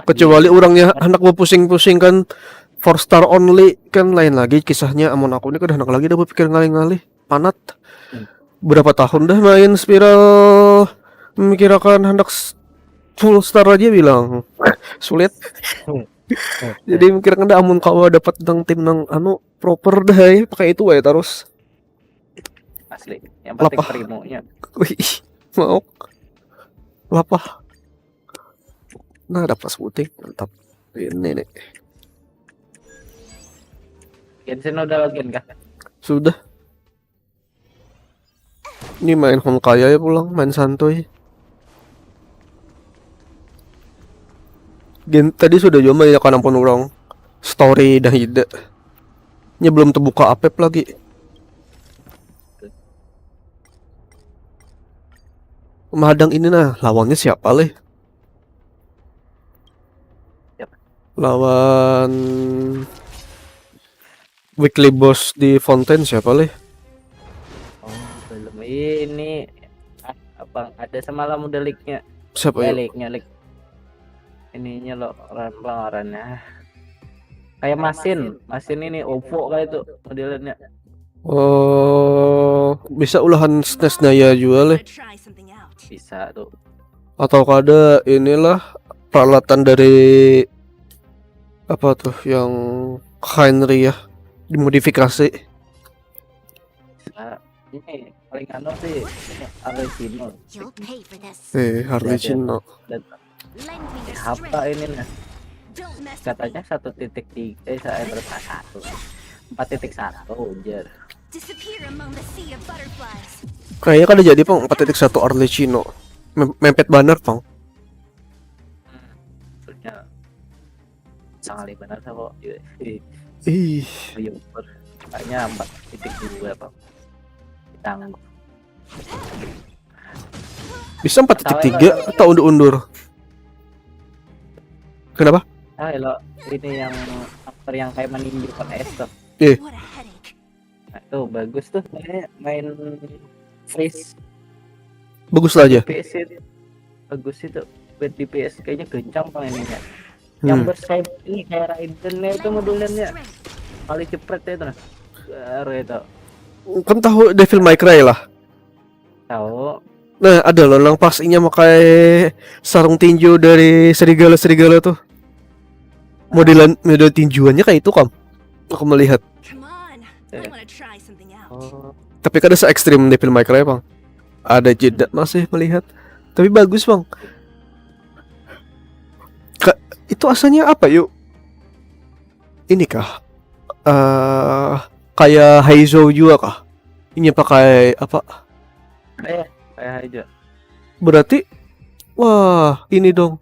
Kecuali orangnya anak mau pusing-pusing kan 4 star only kan lain lagi kisahnya. Amun aku ini kan anak lagi udah berpikir ngalih-ngalih panat. Berapa tahun dah main spiral memikirkan hendak full star aja bilang sulit. Jadi mikirkan dah amun kau dapat tentang tim nang anu proper dah ya pakai itu ya terus. Asli. Yang penting primonya. Wih, mau. Lapah. Nah, dapat sebuting mantap. Ini nih. Genshin udah login kah? Sudah. Ini main Honkai ya pulang, main santuy. Tadi sudah coba ya kan ampun orang story dah ide. Nya belum terbuka apep lagi. Madang ini nah lawannya siapa leh? Lawan weekly boss di Fountain siapa leh? Oh, belum ini abang ada semalam udah leaknya. Siapa ya? Leaknya ininya lo orang-orangnya kayak masin ini OVO kayak itu modelnya. Oh, bisa ulahan SNES Naya juga leh. Bisa tuh. Atau kada inilah peralatan dari apa tuh yang Henry ya dimodifikasi. Nah, ini paling anu sih original. Original. Apa ini nah? Katanya 1.3 saya berapa 4.1 ujar. Kayaknya kan jadi pang 4.1 Arlecchino. Mempet banner pang. Maksudnya sangat benar kok. Kayaknya 4.2 pang. Ditangguh. Bisa 4.3 atau undur-undur? Kenapa? Lo ini yang aktor yang kayak menunjukkan es tuh. Nah, tuh bagus tuh main freeze. Bagus lah aja. PS itu. Bagus itu. Buat di PS kayaknya kencang pang ininya. Yang bersaing ini kayak Raidennya itu modelnya. Kali cepet itu nah. Baru itu. Kan tahu Devil May Cry lah. Tahu. Nah, ada loh yang pastinya pakai sarung tinju dari serigala-serigala tuh. Model tinjuannya kayak itu kam. Aku melihat. Tapi kan ada se-ekstrim Devil May Cry bang. Ada jeda masih melihat. Tapi bagus bang. Itu asalnya apa yuk? Ini kah? Kayak Heizo juga kah? Ini pakai apa? Kayak aja. Berarti wah, ini dong.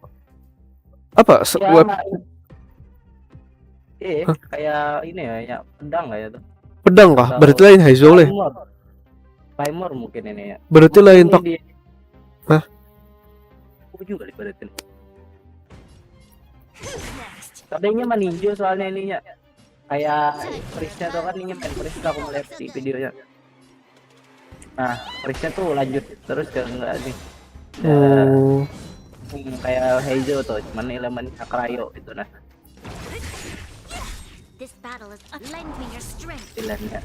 Apa? Web kayak ini ya pedang kayak tuh. Pedang kah? Berarti lain Heizo leh. Timer mungkin ini ya. Berarti lain pak. Hah? Aku juga dibaratin. Tadinya meninju soalnya ininya. Kayak Prisnya tuh kan ini main Pris aku ngeliat di videonya. Nah, Prisnya tuh lanjut terus ke enggak nih. Kayak Heizo tuh, cuman elemen Akrayo itu nah. This battle is lend me your strength. Pilihannya.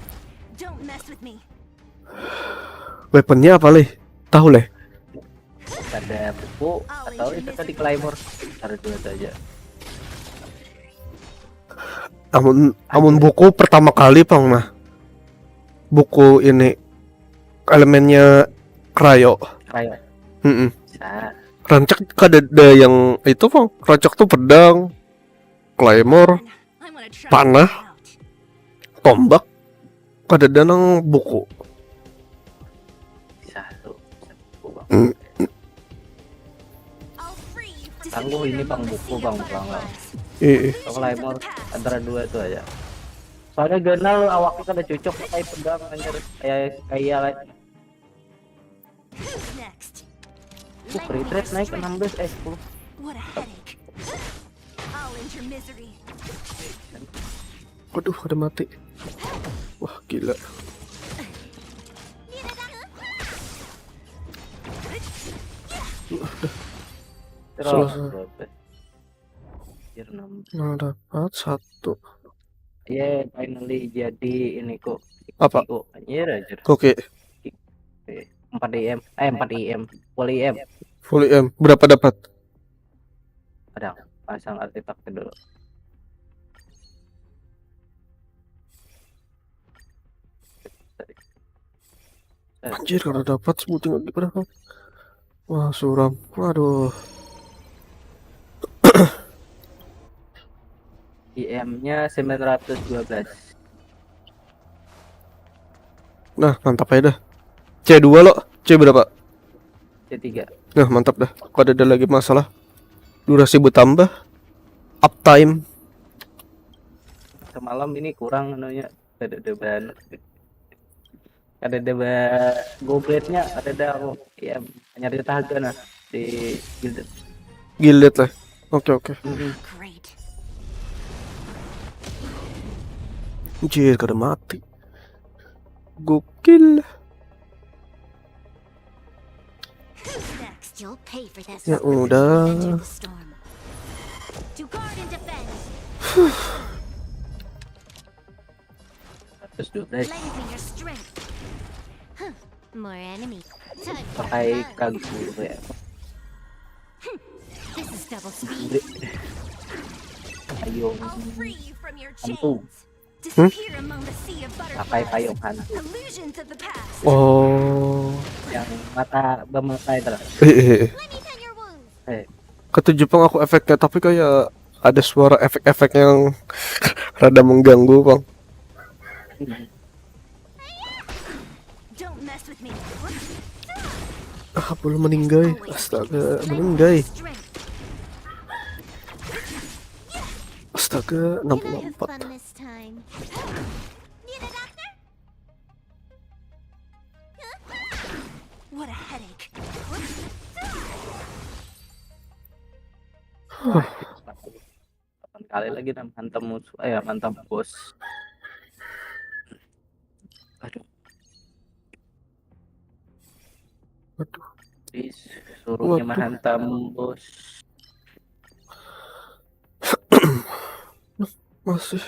Don't mess with me. Weaponnya apa leh? Tahu leh? Ada buku atau itu tadi Claymore. Ada dua saja. Amun buku pertama kali pang mah. Buku ini elemennya Krayo. Krayo. Bisa. Rancak kadada yang itu pang. Rancak tuh pedang, Claymore, panah, tombak. Kadada nang buku. Bisa tuh. Buku bang. Tangguh ini bang buku bang. Claymore antara dua itu aja. Soalnya Genal awaknya kan ada cocok kayak pedang anjir kayak free trade naik ke 16 10. Waduh, ada mati. Wah, gila. Selesai. Nah, dapat 1. Yeah, finally jadi ini kok. Apa? Anjir aja. Oke. 4 IM. 4 IM. Full IM. Full IM. Berapa dapat? Ada pasang artefak dulu. Anjir, kalau dapat sebutin lagi berapa? Wah, suram. Waduh. IM-nya 912. Nah, mantap aja dah. C2 lo. C berapa? C3. Nah, mantap dah. Kalau ada lagi masalah, durasi bertambah, uptime. Semalam ini kurang anunya. Ada gobletnya, ada ya nyari tahaga nah di Gilded lah. Oke. Anjir, kada mati. Gokil. Ya udah. Pakai kagum ya. Payung hantu. Pakai payung hantu. Oh. Yang mata bermata itu lah. Kata Jepang aku efeknya, tapi kayak ada suara efek-efek yang rada mengganggu, Bang. Belum meninggal. Astaga, meninggal. Astaga, 64. Kali lagi mantap musuh, mantap bos. Aduh. Suruhnya menghantam bos. Masih.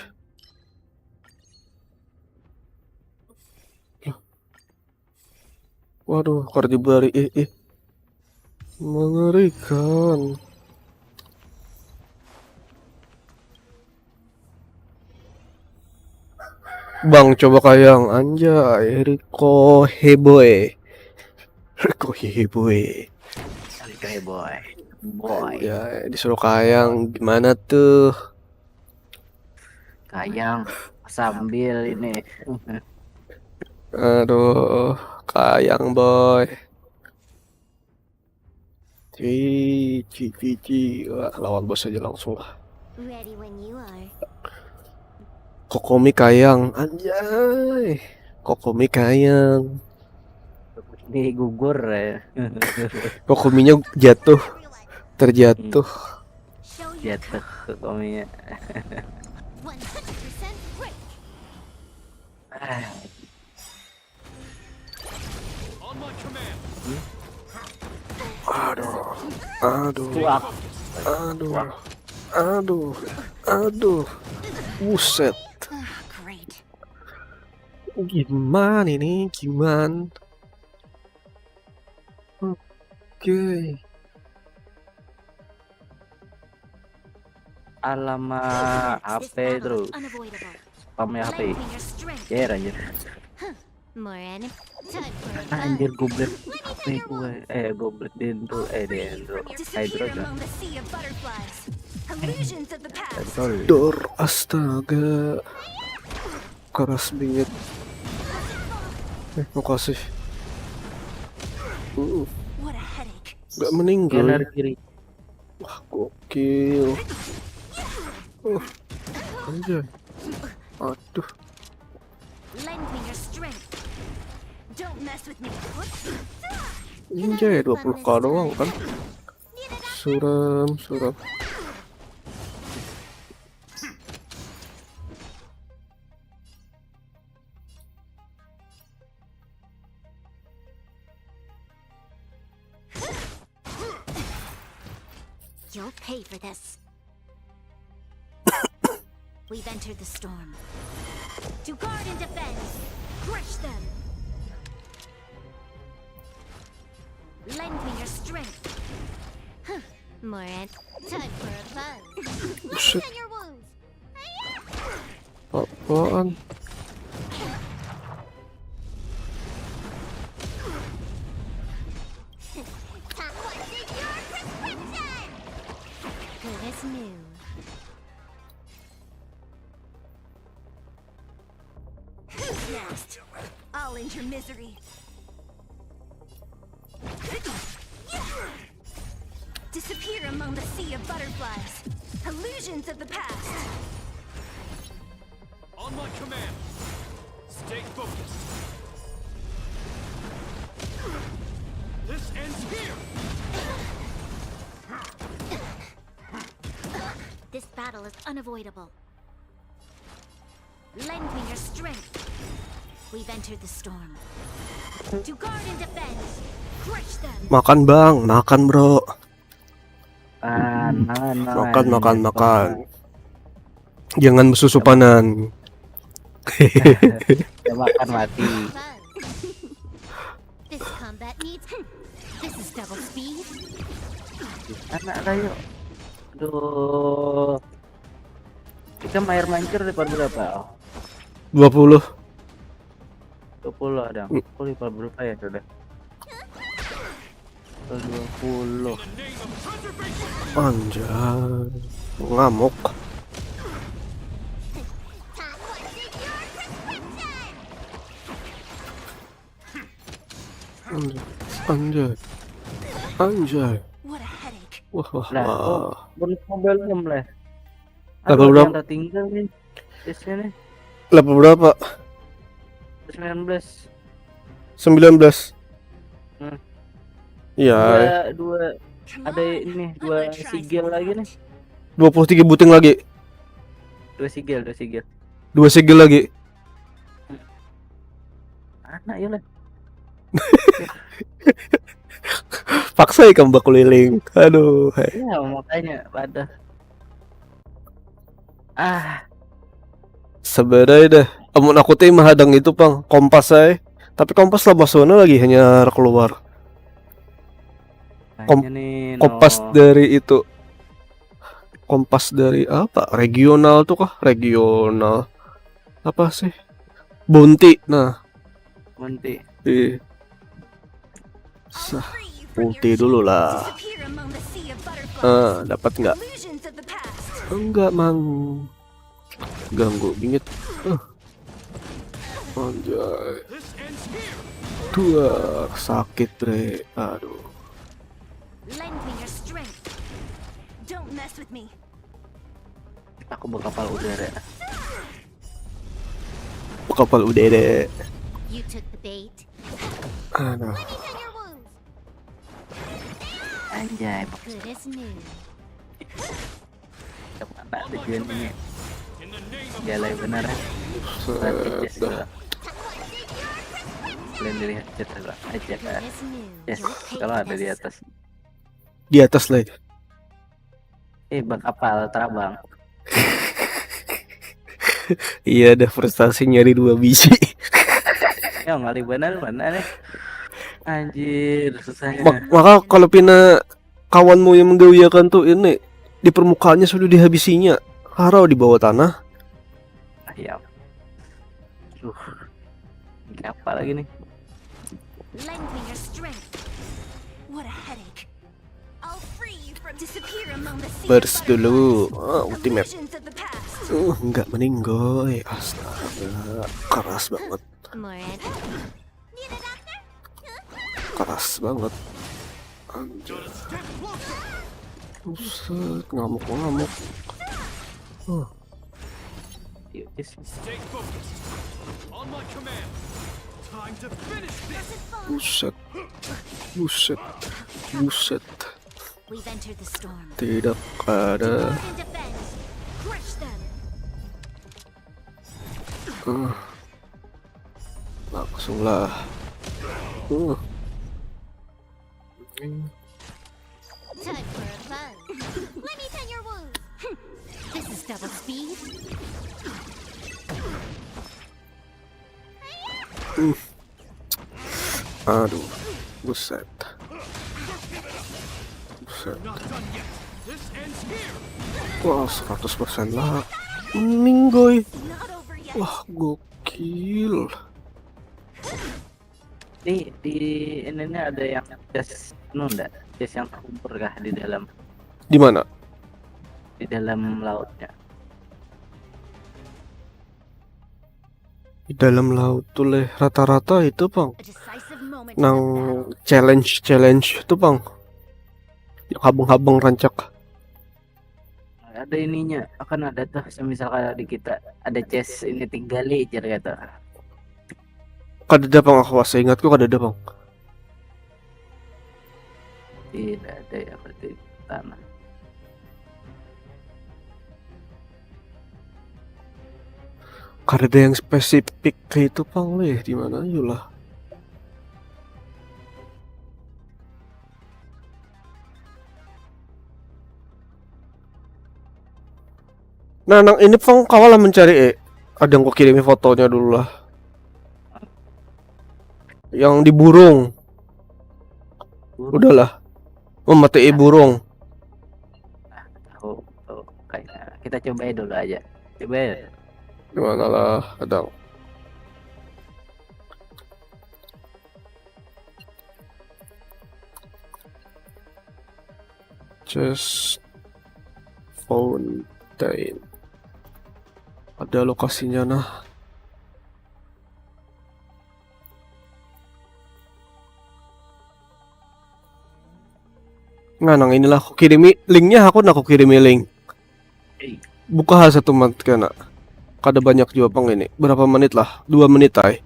Waduh, kerja bari mengerikan. Bang, coba kayang anjay, Riko heboy. Boy. Ya, disuruh kayang gimana tuh? Kayang sambil ini. Aduh, kayang boy. Cici. Wah, lawan bos aja langsung lah. Kokomi kayang, anjay. Kokomi kayang. Ini gugur ya. Kokominya terjatuh. Jatuh kokominya. Aduh. Buset. Great. Gimana ini? Gimana? Oke. Alamak, HP terus. Spamnya HP. Ya anjir. Moran, Anjir goblet HP gue. Goblet dendro. Hydro kan. Dor, astaga. Keras bingit. Makasih. Gak meninggal. Dari kiri. Wah, gokil. Anjay. Aduh. Anjay, 20k doang kan. Suram. You'll pay for this. We've entered the storm. To guard and defend, crush them. Lend me your strength. Moran, time for a buzz. Shit. Open your wounds. Apaan? Good as new. Who's next? I'll end your misery. Disappear among the sea of butterflies. Illusions of the past. On my command. Stay focused. This ends here. This battle is unavoidable. Lend me your strength. We've entered the storm. To guard and defend, crush them. Makan bang, makan bro. Makan. Jangan bersusupanan. Ya makan mati. This combat needs. This is double speed. Anak kayu. Aduh. Kita air mancur dapat berapa? 20. 20 ada. 20 dapat berapa ya sudah? 20. Anjay. Ngamuk. Anjay. Wah. Bonus mobile lah. Level berapa? Yang tertinggal nih. Di sini. Level berapa? 19. 19. Ya. Dua ada ini 2 sigil lagi nih. 23 buting lagi. 2 sigil. 2 sigil lagi. Anak ya lah. Paksa ya kamu keliling. Aduh. Ya makanya pada. Sebenarnya dah. Amun aku teh mahadang itu pang kompas saya. Tapi kompas lah basona lagi hanya keluar. Kompas dari itu. Kompas dari apa? Regional tuh kah? Regional. Apa sih? Bunti. Nah. Bunti. Ulti dulu lah. Dapat nggak? Enggak mang. Ganggu bingit. Anjay. Sakit bre. Aduh. Lend me your strength. Don't mess with me. Aku berkapal udara. Kapal udara. You took the bait. Aduh. Anjay. Good as new. Kemana tujuannya? Galai bener. Kalian dilihat chat aja kan. Yes, kalau ada di atas. Di atas lagi. Bang kapal terbang. Iya, ada frustasi nyari 2 biji. Ya ngali bener mana nih. Anjir, susahnya. Maka kalau pina kawanmu yang menggawiakan tuh ini di permukaannya sudah dihabisinya. Harau di bawah tanah. Ya. Ini apa lagi nih? Lend me your strength. What a headache. I'll free you from disappear among the sea. Burst dulu. Ultimate. Visions of the past. Nggak meninggoy. Astaga, keras banget. Keras banget. Anjir. Buset, ngamuk. Stay focused. On my command. Time to finish this. Buset. We've entered the storm. Tidak ada. Guard and defend. Crush them. Langsung lah. Time for a fun. Let me pen your wounds. This is double speed. Aduh, buset. Wah, 100% lah. Meninggoy. Wah, gokil. Di ini ada yang chest nunda, chest yang terkubur kah di dalam? Di mana? Di dalam lautnya. Di dalam laut tuh leh rata-rata itu bang. Nang challenge itu bang. Yang habang-habang rancak. Ada ininya, akan ada tuh semisal kalau di kita ada chest ini tinggali aja kata. Kadada bang, aku masih ingatku kadada bang. Tidak ada ya berarti tanah. Kadada yang spesifik kayak itu bang leh, di mana yulah. Nah, nang ini pang kawalah mencari ada yang kau kirimi fotonya dulu lah. Yang di burung. Udahlah. Memati burung. Oh, kayaknya kita coba dulu aja. Coba ya. Gimana lah, ada. Just fountain. Ada lokasinya nah. Nah, nang inilah aku kirimi linknya, aku kirimi link. Buka satu menit kena. Kada banyak juga pang ini. Berapa menit lah? 2 menit ay.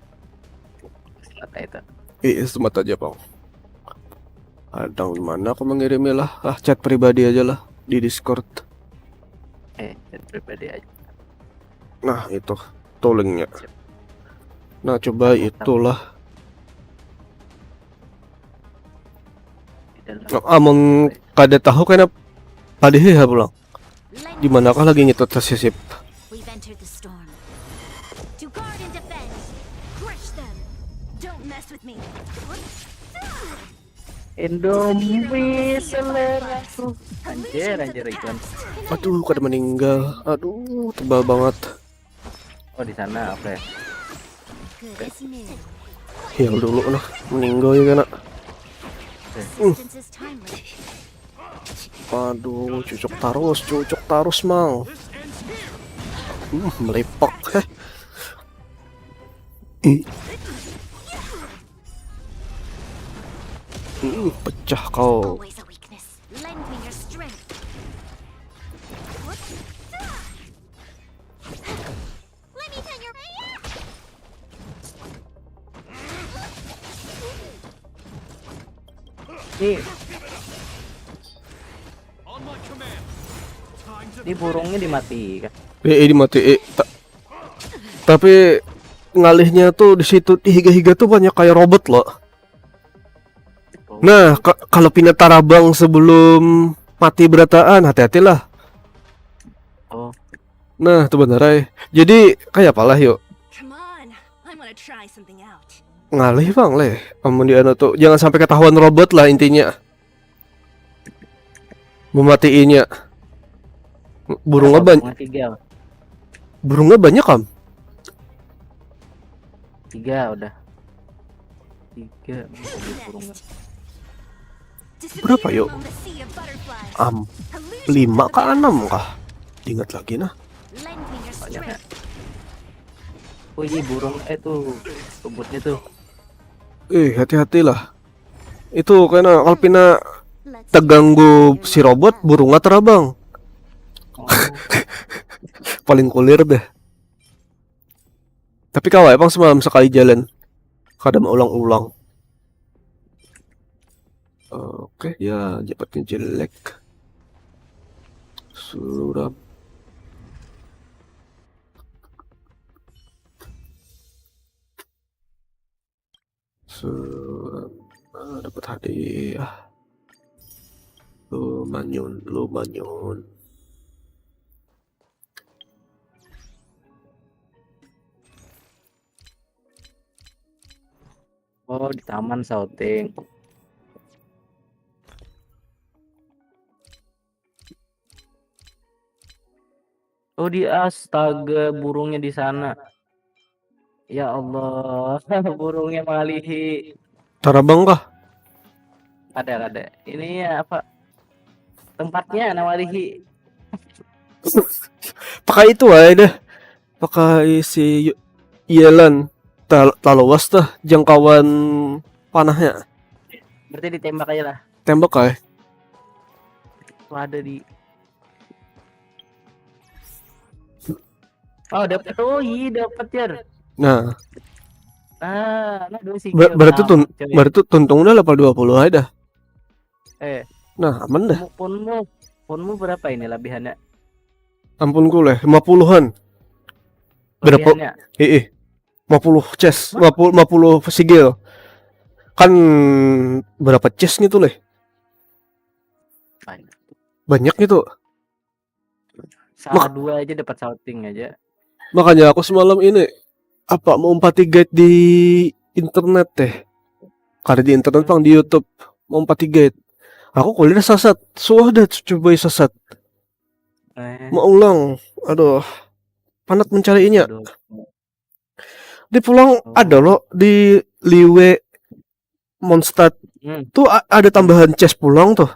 Semata itu. Iya, semata aja pang. Ada di mana aku mengirimi lah? Chat pribadi aja lah di Discord. Chat pribadi aja. Nah, itu tuh linknya. Nah, coba itulah. Among kada tahu kena padih ya pulang. Di manakah lagi ngitot sisip? We've entered the storm. To guard and defend. Crush them. Don't mess with me. Indomie selera. Anjir iklan. Aduh, kada meninggal. Aduh, tebal banget. Oh, di sana apa ya? Heal dulu nah, meninggal ya kena. Aduh, cucuk tarus mang. Melepak pecah kau. Ini burungnya dimatikan. Dimati. Tapi ngalihnya tuh di situ higa-higa tuh banyak kayak robot loh. Nah, kalau pindah tarabang sebelum mati berataan, hati-hatilah. Oh. Nah, itu bener ay. Jadi kayak apalah yuk. Come on, I want to try something out. Ngalih bang leh. Kemudian tuh jangan sampai ketahuan robot lah intinya. Mematiinnya. Burungnya banyak. Burungnya banyak kan? 3 udah. 3 burungnya. Berapa yuk? 5 kah 6 kah? Ingat lagi nah. Banyaknya. Oh iya burung tuh rumputnya tuh. Hati-hatilah. Itu karena Alpina terganggu si robot, burungnya terbang. Paling kulir deh. Tapi kawai emang semalam sekali jalan. Kadang ulang-ulang. Oke, ya jabatnya jelek. Suram. Suram. Dapat hadiah. Lumayan. Oh di taman shouting. Oh di astaga burungnya di sana. Ya Allah, burungnya mengalihi. Terbang kah? Ada. Ini ya apa? Tempatnya nawalihi. Pakai itu aja deh. Pakai si Yelan. Talawas tuh jangkauan panahnya. Berarti ditembak aja lah. Tembak aja. Tuh ada di. Oh dapat. Oh iya dapat ya. Nah. Nah sih. Berarti tuntung udah level 20 aja dah. Nah, aman dah. Punmu berapa ini lebihannya? Ampunku leh, 50-an. Berapa? 50 chest, 50 sigil. Kan berapa chest gitu leh? Banyak gitu. Salah 2 aja dapat shouting aja. Makanya aku semalam ini mau empati guide di internet teh. Karena di internet bang di YouTube mau empati guide. Aku kuliah sasat. Sudah coba sasat. Mau ulang. Aduh. Panat mencarinya. Di pulang ada loh di Liwe Mondstadt. Tuh ada tambahan chest pulang tuh.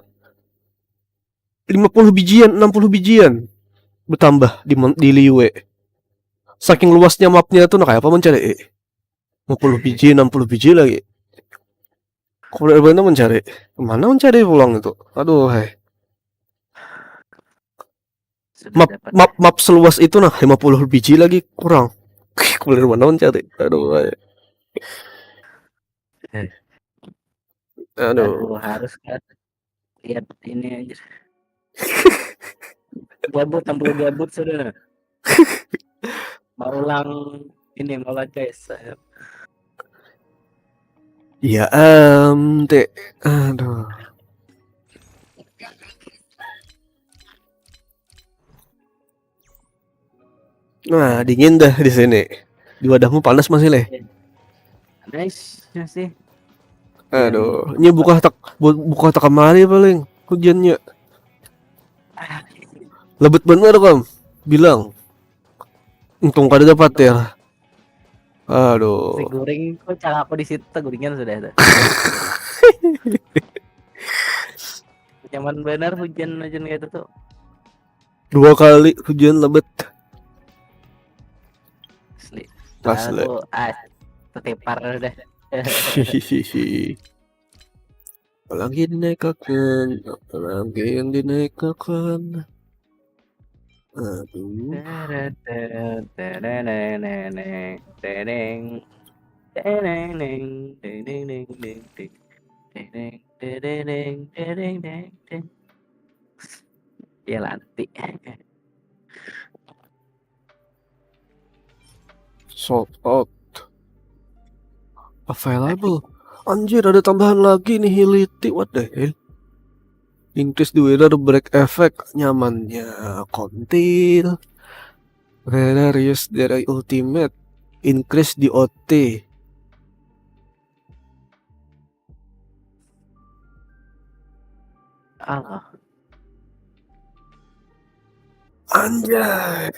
50 bijian, 60 bijian bertambah di Liwe. Saking luasnya mapnya tuh kayak apa mencari 50 biji, 60 biji lagi. Kau benar mencari. Kemana mencari pulang itu? Aduh, Map seluas itu 50 biji lagi kurang. Kulir mana mencari? Aduh, Aduh, harus kan lihat ini aja. Tampil gabut sudah. Mau ulang ini mau guys. Ya aduh. Nah, dingin dah di sini. Di wadahmu panas masih leh. Nice sih. Aduh, ini buka tak kemari paling hujannya. Lebet bener kam, bilang. Untung kada dapat ya. Aduh. Si goreng kok cara aku di situ gorengan sudah ada. Nyaman benar hujan kayak itu tuh. 2 kali hujan lebat. Asli. Tertepar udah. Apalagi dinaikkan. Aduh. Ya lanti. Sold out. Available. Anjir ada tambahan lagi nih Hility. What the hell? Increase the weather break effect. Nyamannya kontil. Whether use their ultimate increase di OT. Allah. Anjay.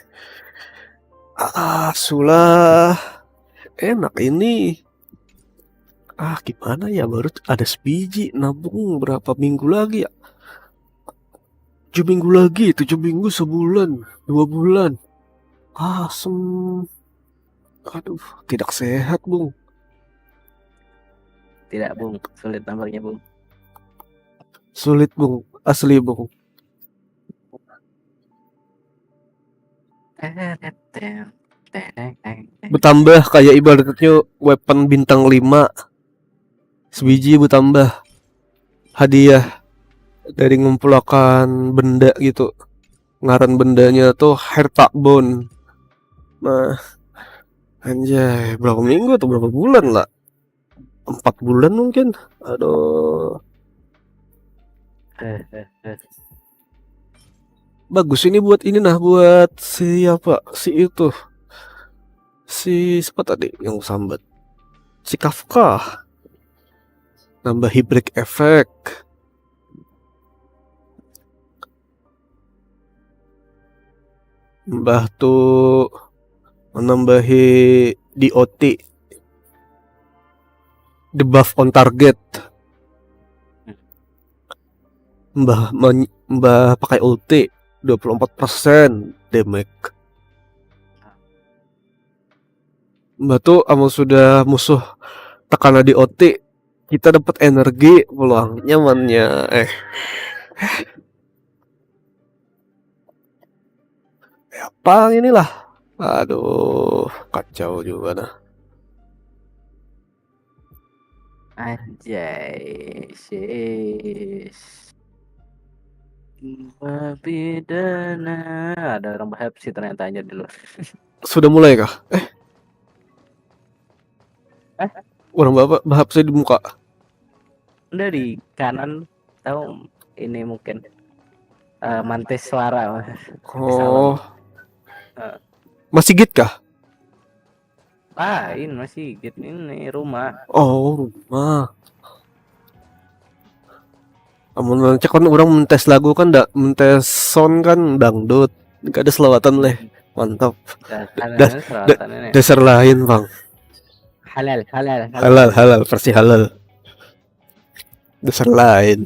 Sulah. Enak ini. Gimana ya, baru ada sebiji, nabung berapa minggu lagi ya? 7 minggu lagi, 7 minggu, sebulan, 2 bulan. Aduh, tidak sehat, Bung. Tidak, Bung. Sulit nampaknya, Bung. Sulit, Bung. Asli, Bung. Bertambah kayak ibaratnya weapon bintang 5. Sebiji bertambah. Hadiah dari ngumpulkan benda gitu. Ngaran bendanya tuh harta bone. Nah, anjay, berapa minggu atau berapa bulan lah? 4 bulan mungkin. Aduh. Bagus ini buat ini nah, buat siapa? Si itu. Si siapa tadi yang sambat? Si Kafka. Nambah hybrid effect. Mbah tuh menambahi DOT, debuff on target. Mbah pakai ulti 24% damage. Mbah tuh amal sudah musuh tekanan DOT, kita dapat energi peluang nyamannya. Apa inilah. Aduh, kacau juga nah. Anjay, sis. Bidana. Ada orang bahap sih ternyata aja dulu. Sudah mulai kah? Orang bahap saya di muka. Udah di kanan, tahu ini mungkin mantis suara. Oh. Masih git kah? Ini masih git, ini rumah. Oh, rumah. Amun cek kan orang mentes lagu kan mentes sound kan dangdut. Gak ada selawatan leh. Mantap. Dasar lain, Bang. Halal, versi halal. Dasar lain.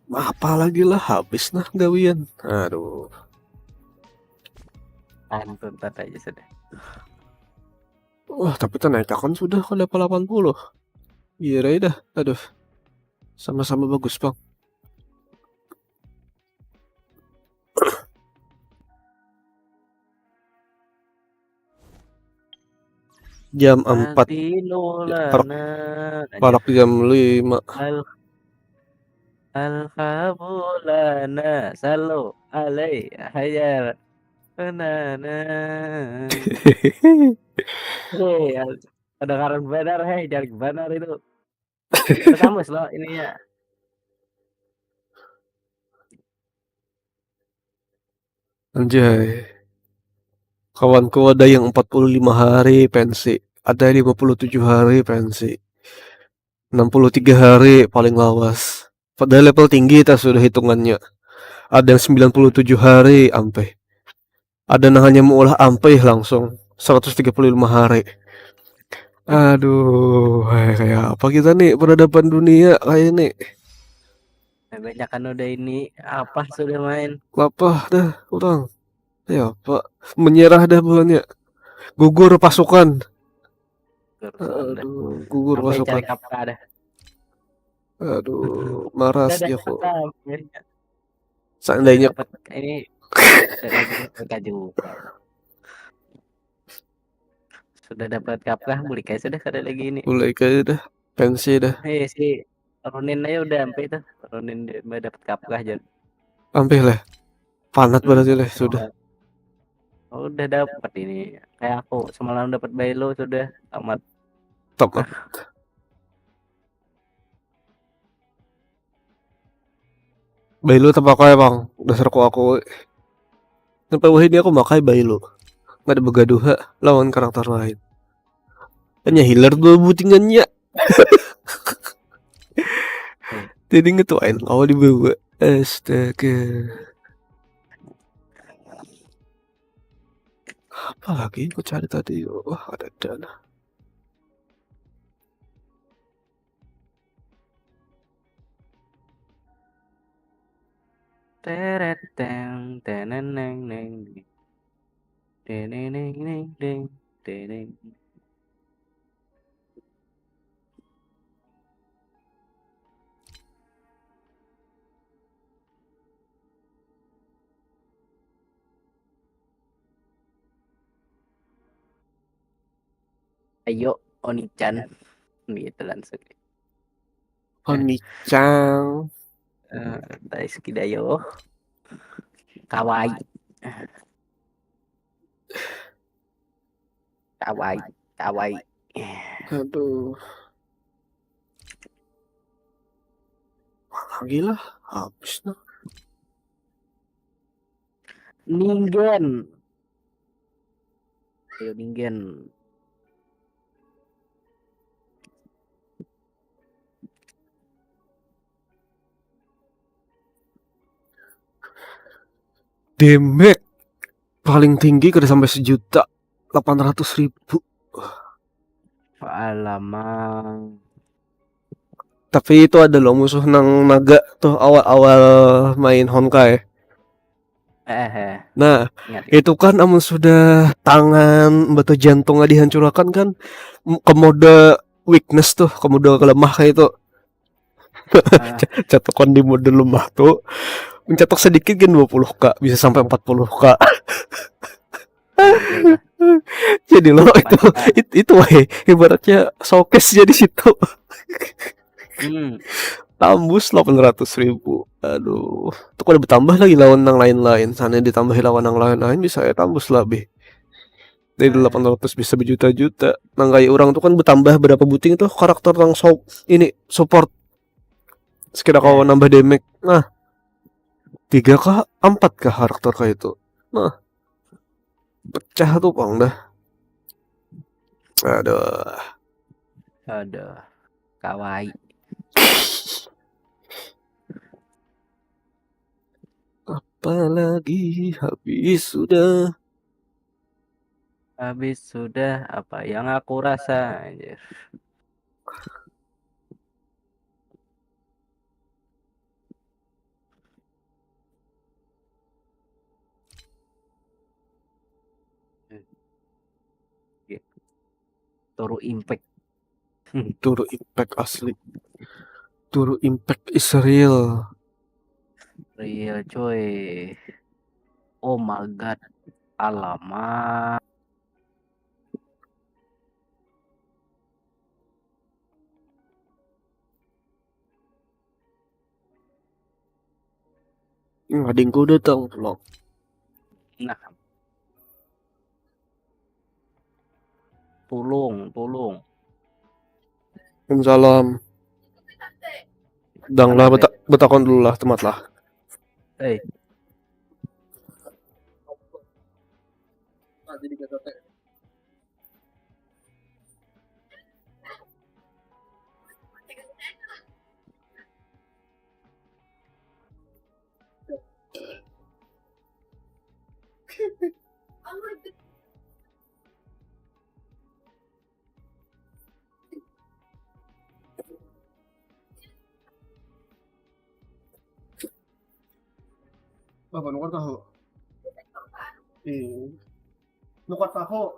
Apa lagi lah, habis nah gawian. Aduh. Tuntat aja sudah. Wah, tapi naik akun sudah ke level 80. Iya dah. Aduh. Sama-sama bagus, Bang. Jam 4. Parak jam 5. Alhamdulillah, salu alai hayar. Ada karan benar, jangan benar itu. Kamus loh ininya. Anjay. Kawanku ada yang 45 hari pensi, ada 57 hari pensi, 63 hari paling lawas. Pada level tinggi kita sudah hitungannya. Ada yang 97 hari ampe. Ada yang hanya mengolah ampe langsung 135 hari. Aduh, kayak apa kita nih peradaban dunia kayak ini. Banyak kan udah ini apa sudah main. Apa dah orang. Ya Pak, menyerah dah bulannya. Gugur pasukan. Aduh, gugur pasukan. Aduh, marah sih aku. Seandainya ini sudah dapat kapkah, mulai kayak sudah kada lagi ini. Mulai kayak dah pensi dah. Si Ronin aja udah sampai itu. Ronin dapat kapkah aja. Sampai lah. Panat berarti lah sudah. Udah dapat ini. Kayak aku semalam dapat bailo sudah tamat. Bailu terpakai bang, dasarku aku. Sampai wah ini aku makai Bailu. Nggak ada begaduh lawan karakter lain. Hanya healer dua butingannya. Jadi ngetuain awal dibawa. Astaga. Apa lagi aku cari tadi? Wah ada dana. Teret teng teneneng neng teneneng neng neng teneng. Ayo Oni-chan gitu langsung. Oni-chan. Daisuki da yo. Kawaii. Kawaii. Aduh. Lagi lah, habis nah. Ningen. Ayo Ningen. Damage paling tinggi udah sampai 1.800.000. Alamak. Tapi itu ada loh musuh nang naga tuh awal-awal main Honkai. Nah, itu kan amun sudah tangan batu jantungnya dihancurkan kan ke mode weakness tuh, ke mode lemah kayak itu. Catokan di mode lemah tuh mencetok sedikit kan 20k, bisa sampai 40k. Jadi lo itu ibaratnya showcase jadi situ. Tambus 800.000. Aduh, itu kalau bertambah lagi lawan yang lain-lain, sana ditambahin lawan yang lain-lain bisa ya tambus lebih. Dari 800 bisa berjuta-juta. Nah kayak orang tuh kan bertambah berapa buting tuh karakter yang ini support. Sekira kau nambah damage. Nah, 3k, 4k karakter kayak itu. Nah, pecah tuh bang dah. Aduh. Kawaii. Apalagi habis sudah apa yang aku rasa anjir. Turu impact. Turu impact asli. Turu impact is real. Real coy. Oh my god. Alamak. Adingku datang vlog. Nah. Tolong. Salam. Dang lah betakon dulu lah temat lah. Apa nukar tahu? Nukar tahu.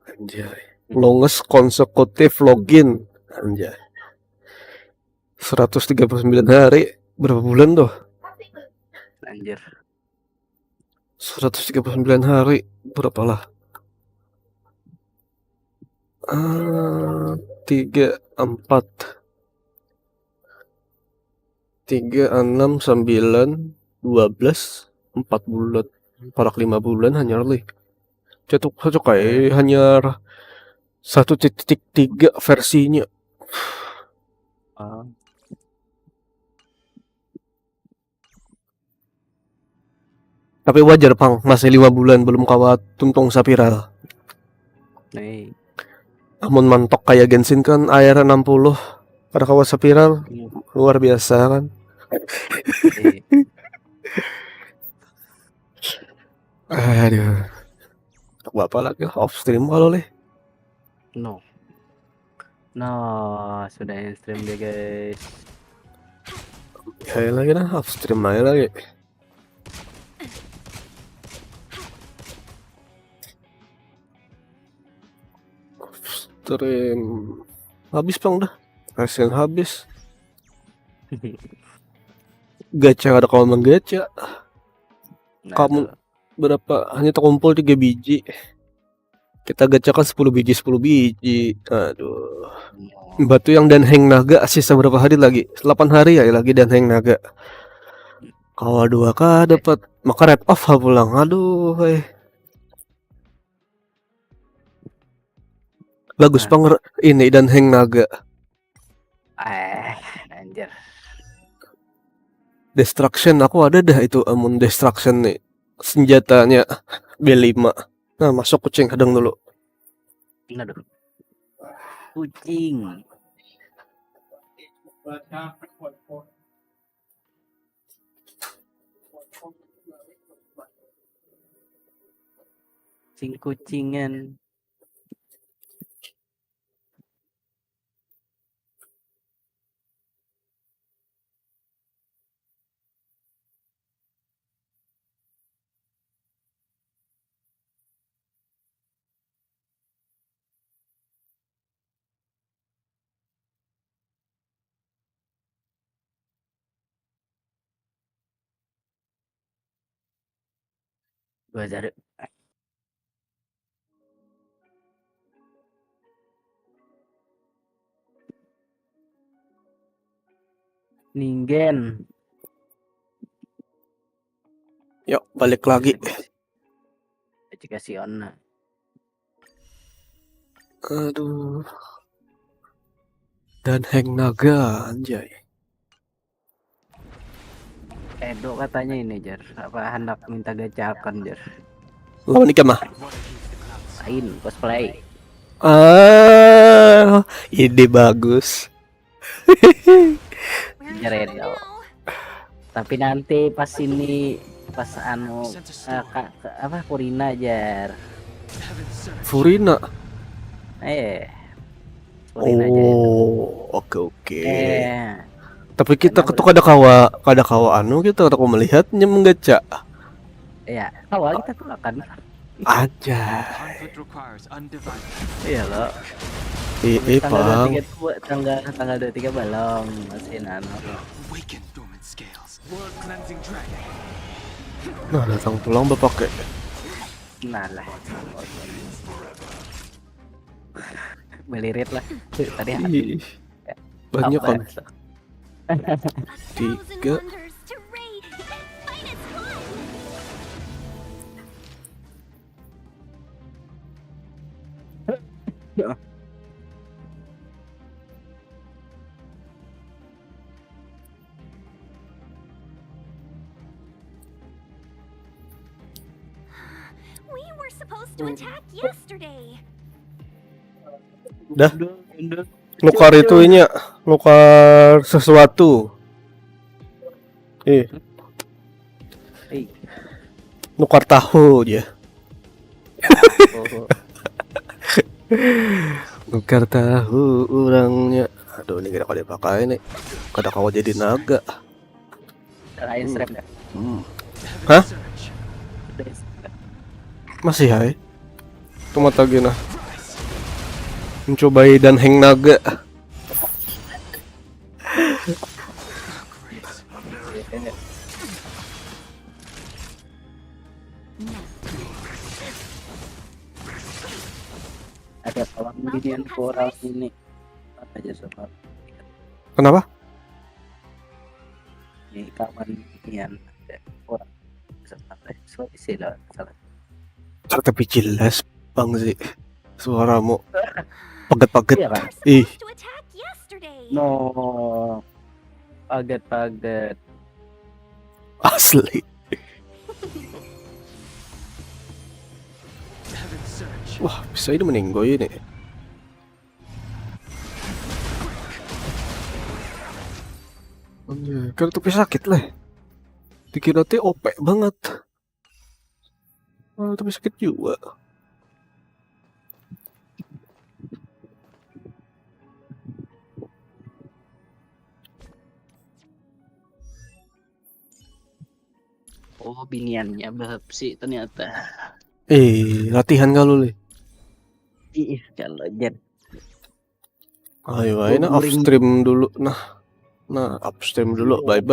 Anjay. Longest consecutive login. Anjay. 139 hari. Berapa bulan tuh? Anjir. 139 hari. Berapa lah? 3, 4, 3, 6, 9, 12, 4 bulan. Parak 5 bulan hanyar li. Cocok kayak hanyar 1.3 versinya. Tapi wajar pang, masih 5 bulan belum kawat tuntong sapiral. Amun mantok kayak Genshin kan air 60 pada kawat sapiral luar biasa kan. Aduh. Tak apa lagi off stream kalau leh. No, sudah in stream dia guys. Ya lagi nah off stream aja lagi. Stream habis pang dah. Hasil habis. Gacha ada kalau menggacha. Kamu berapa? Hanya terkumpul 3 biji. Kita gacakan 10 biji. Aduh. Batu yang dan hang naga sisa berapa hari lagi? 8 hari ya lagi dan hang naga. Kalau 2K dapat maka red off pulang. Aduh, bagus banget ini dan hang naga. Anjir. Destruction aku ada dah itu amun destruction nih. Senjatanya B5. Nah, masuk kucing kadang dulu. Aduh. Kucing. Kucingan. Bazar. Ningen. Yuk, balik lagi. Dikasih on. Aduh. Dan hang naga anjay. Edo katanya ini Jar, apa hendak minta gacakan Jar. Lawan nikah mah. Main cosplay. Ide bagus. Jar Edo. Tapi nanti pas ini pas anu apa Purina Jar. Furina. Purina aja. Oke. Tapi kita ketuk ada kawa anu kita untuk melihatnya menggaca. Iya, awal kita tuh akan aja. Iya loh. Tanggal 23 balong masih nano. Nah, datang pulang bapak kayak. Nah lah. Melirit lah. Tadi banyak kan. 3 We were supposed to attack yesterday. Dah. Nukar itunya, nukar sesuatu. Nukar tahu dia. Nukar tahu orangnya. Aduh, ini kira kau dipakai nih. Kada kau jadi naga. Lain strap ya? Hah? Masih hai? Tunggu lagi nah. Mencobai dan hang naga. Ada kawan minion koral ini. aja sama Kenapa? ini kawan yang ada orang sama Sulawesi lah salah. Tapi jelas bang sih suaramu paget-paget. Iya kan? Ih, No, paget-paget. asli. Wah, bisa ini meninggoy ini. Anjir, kan tapi sakit lah. Dikira teh OP banget. Oh, tapi sakit juga. Oh, biniannya sih ternyata. Latihan kalau le. Ih, kalau Jen. Ayo, ayo, nah off stream dulu. Nah, upstream dulu. Bye bye.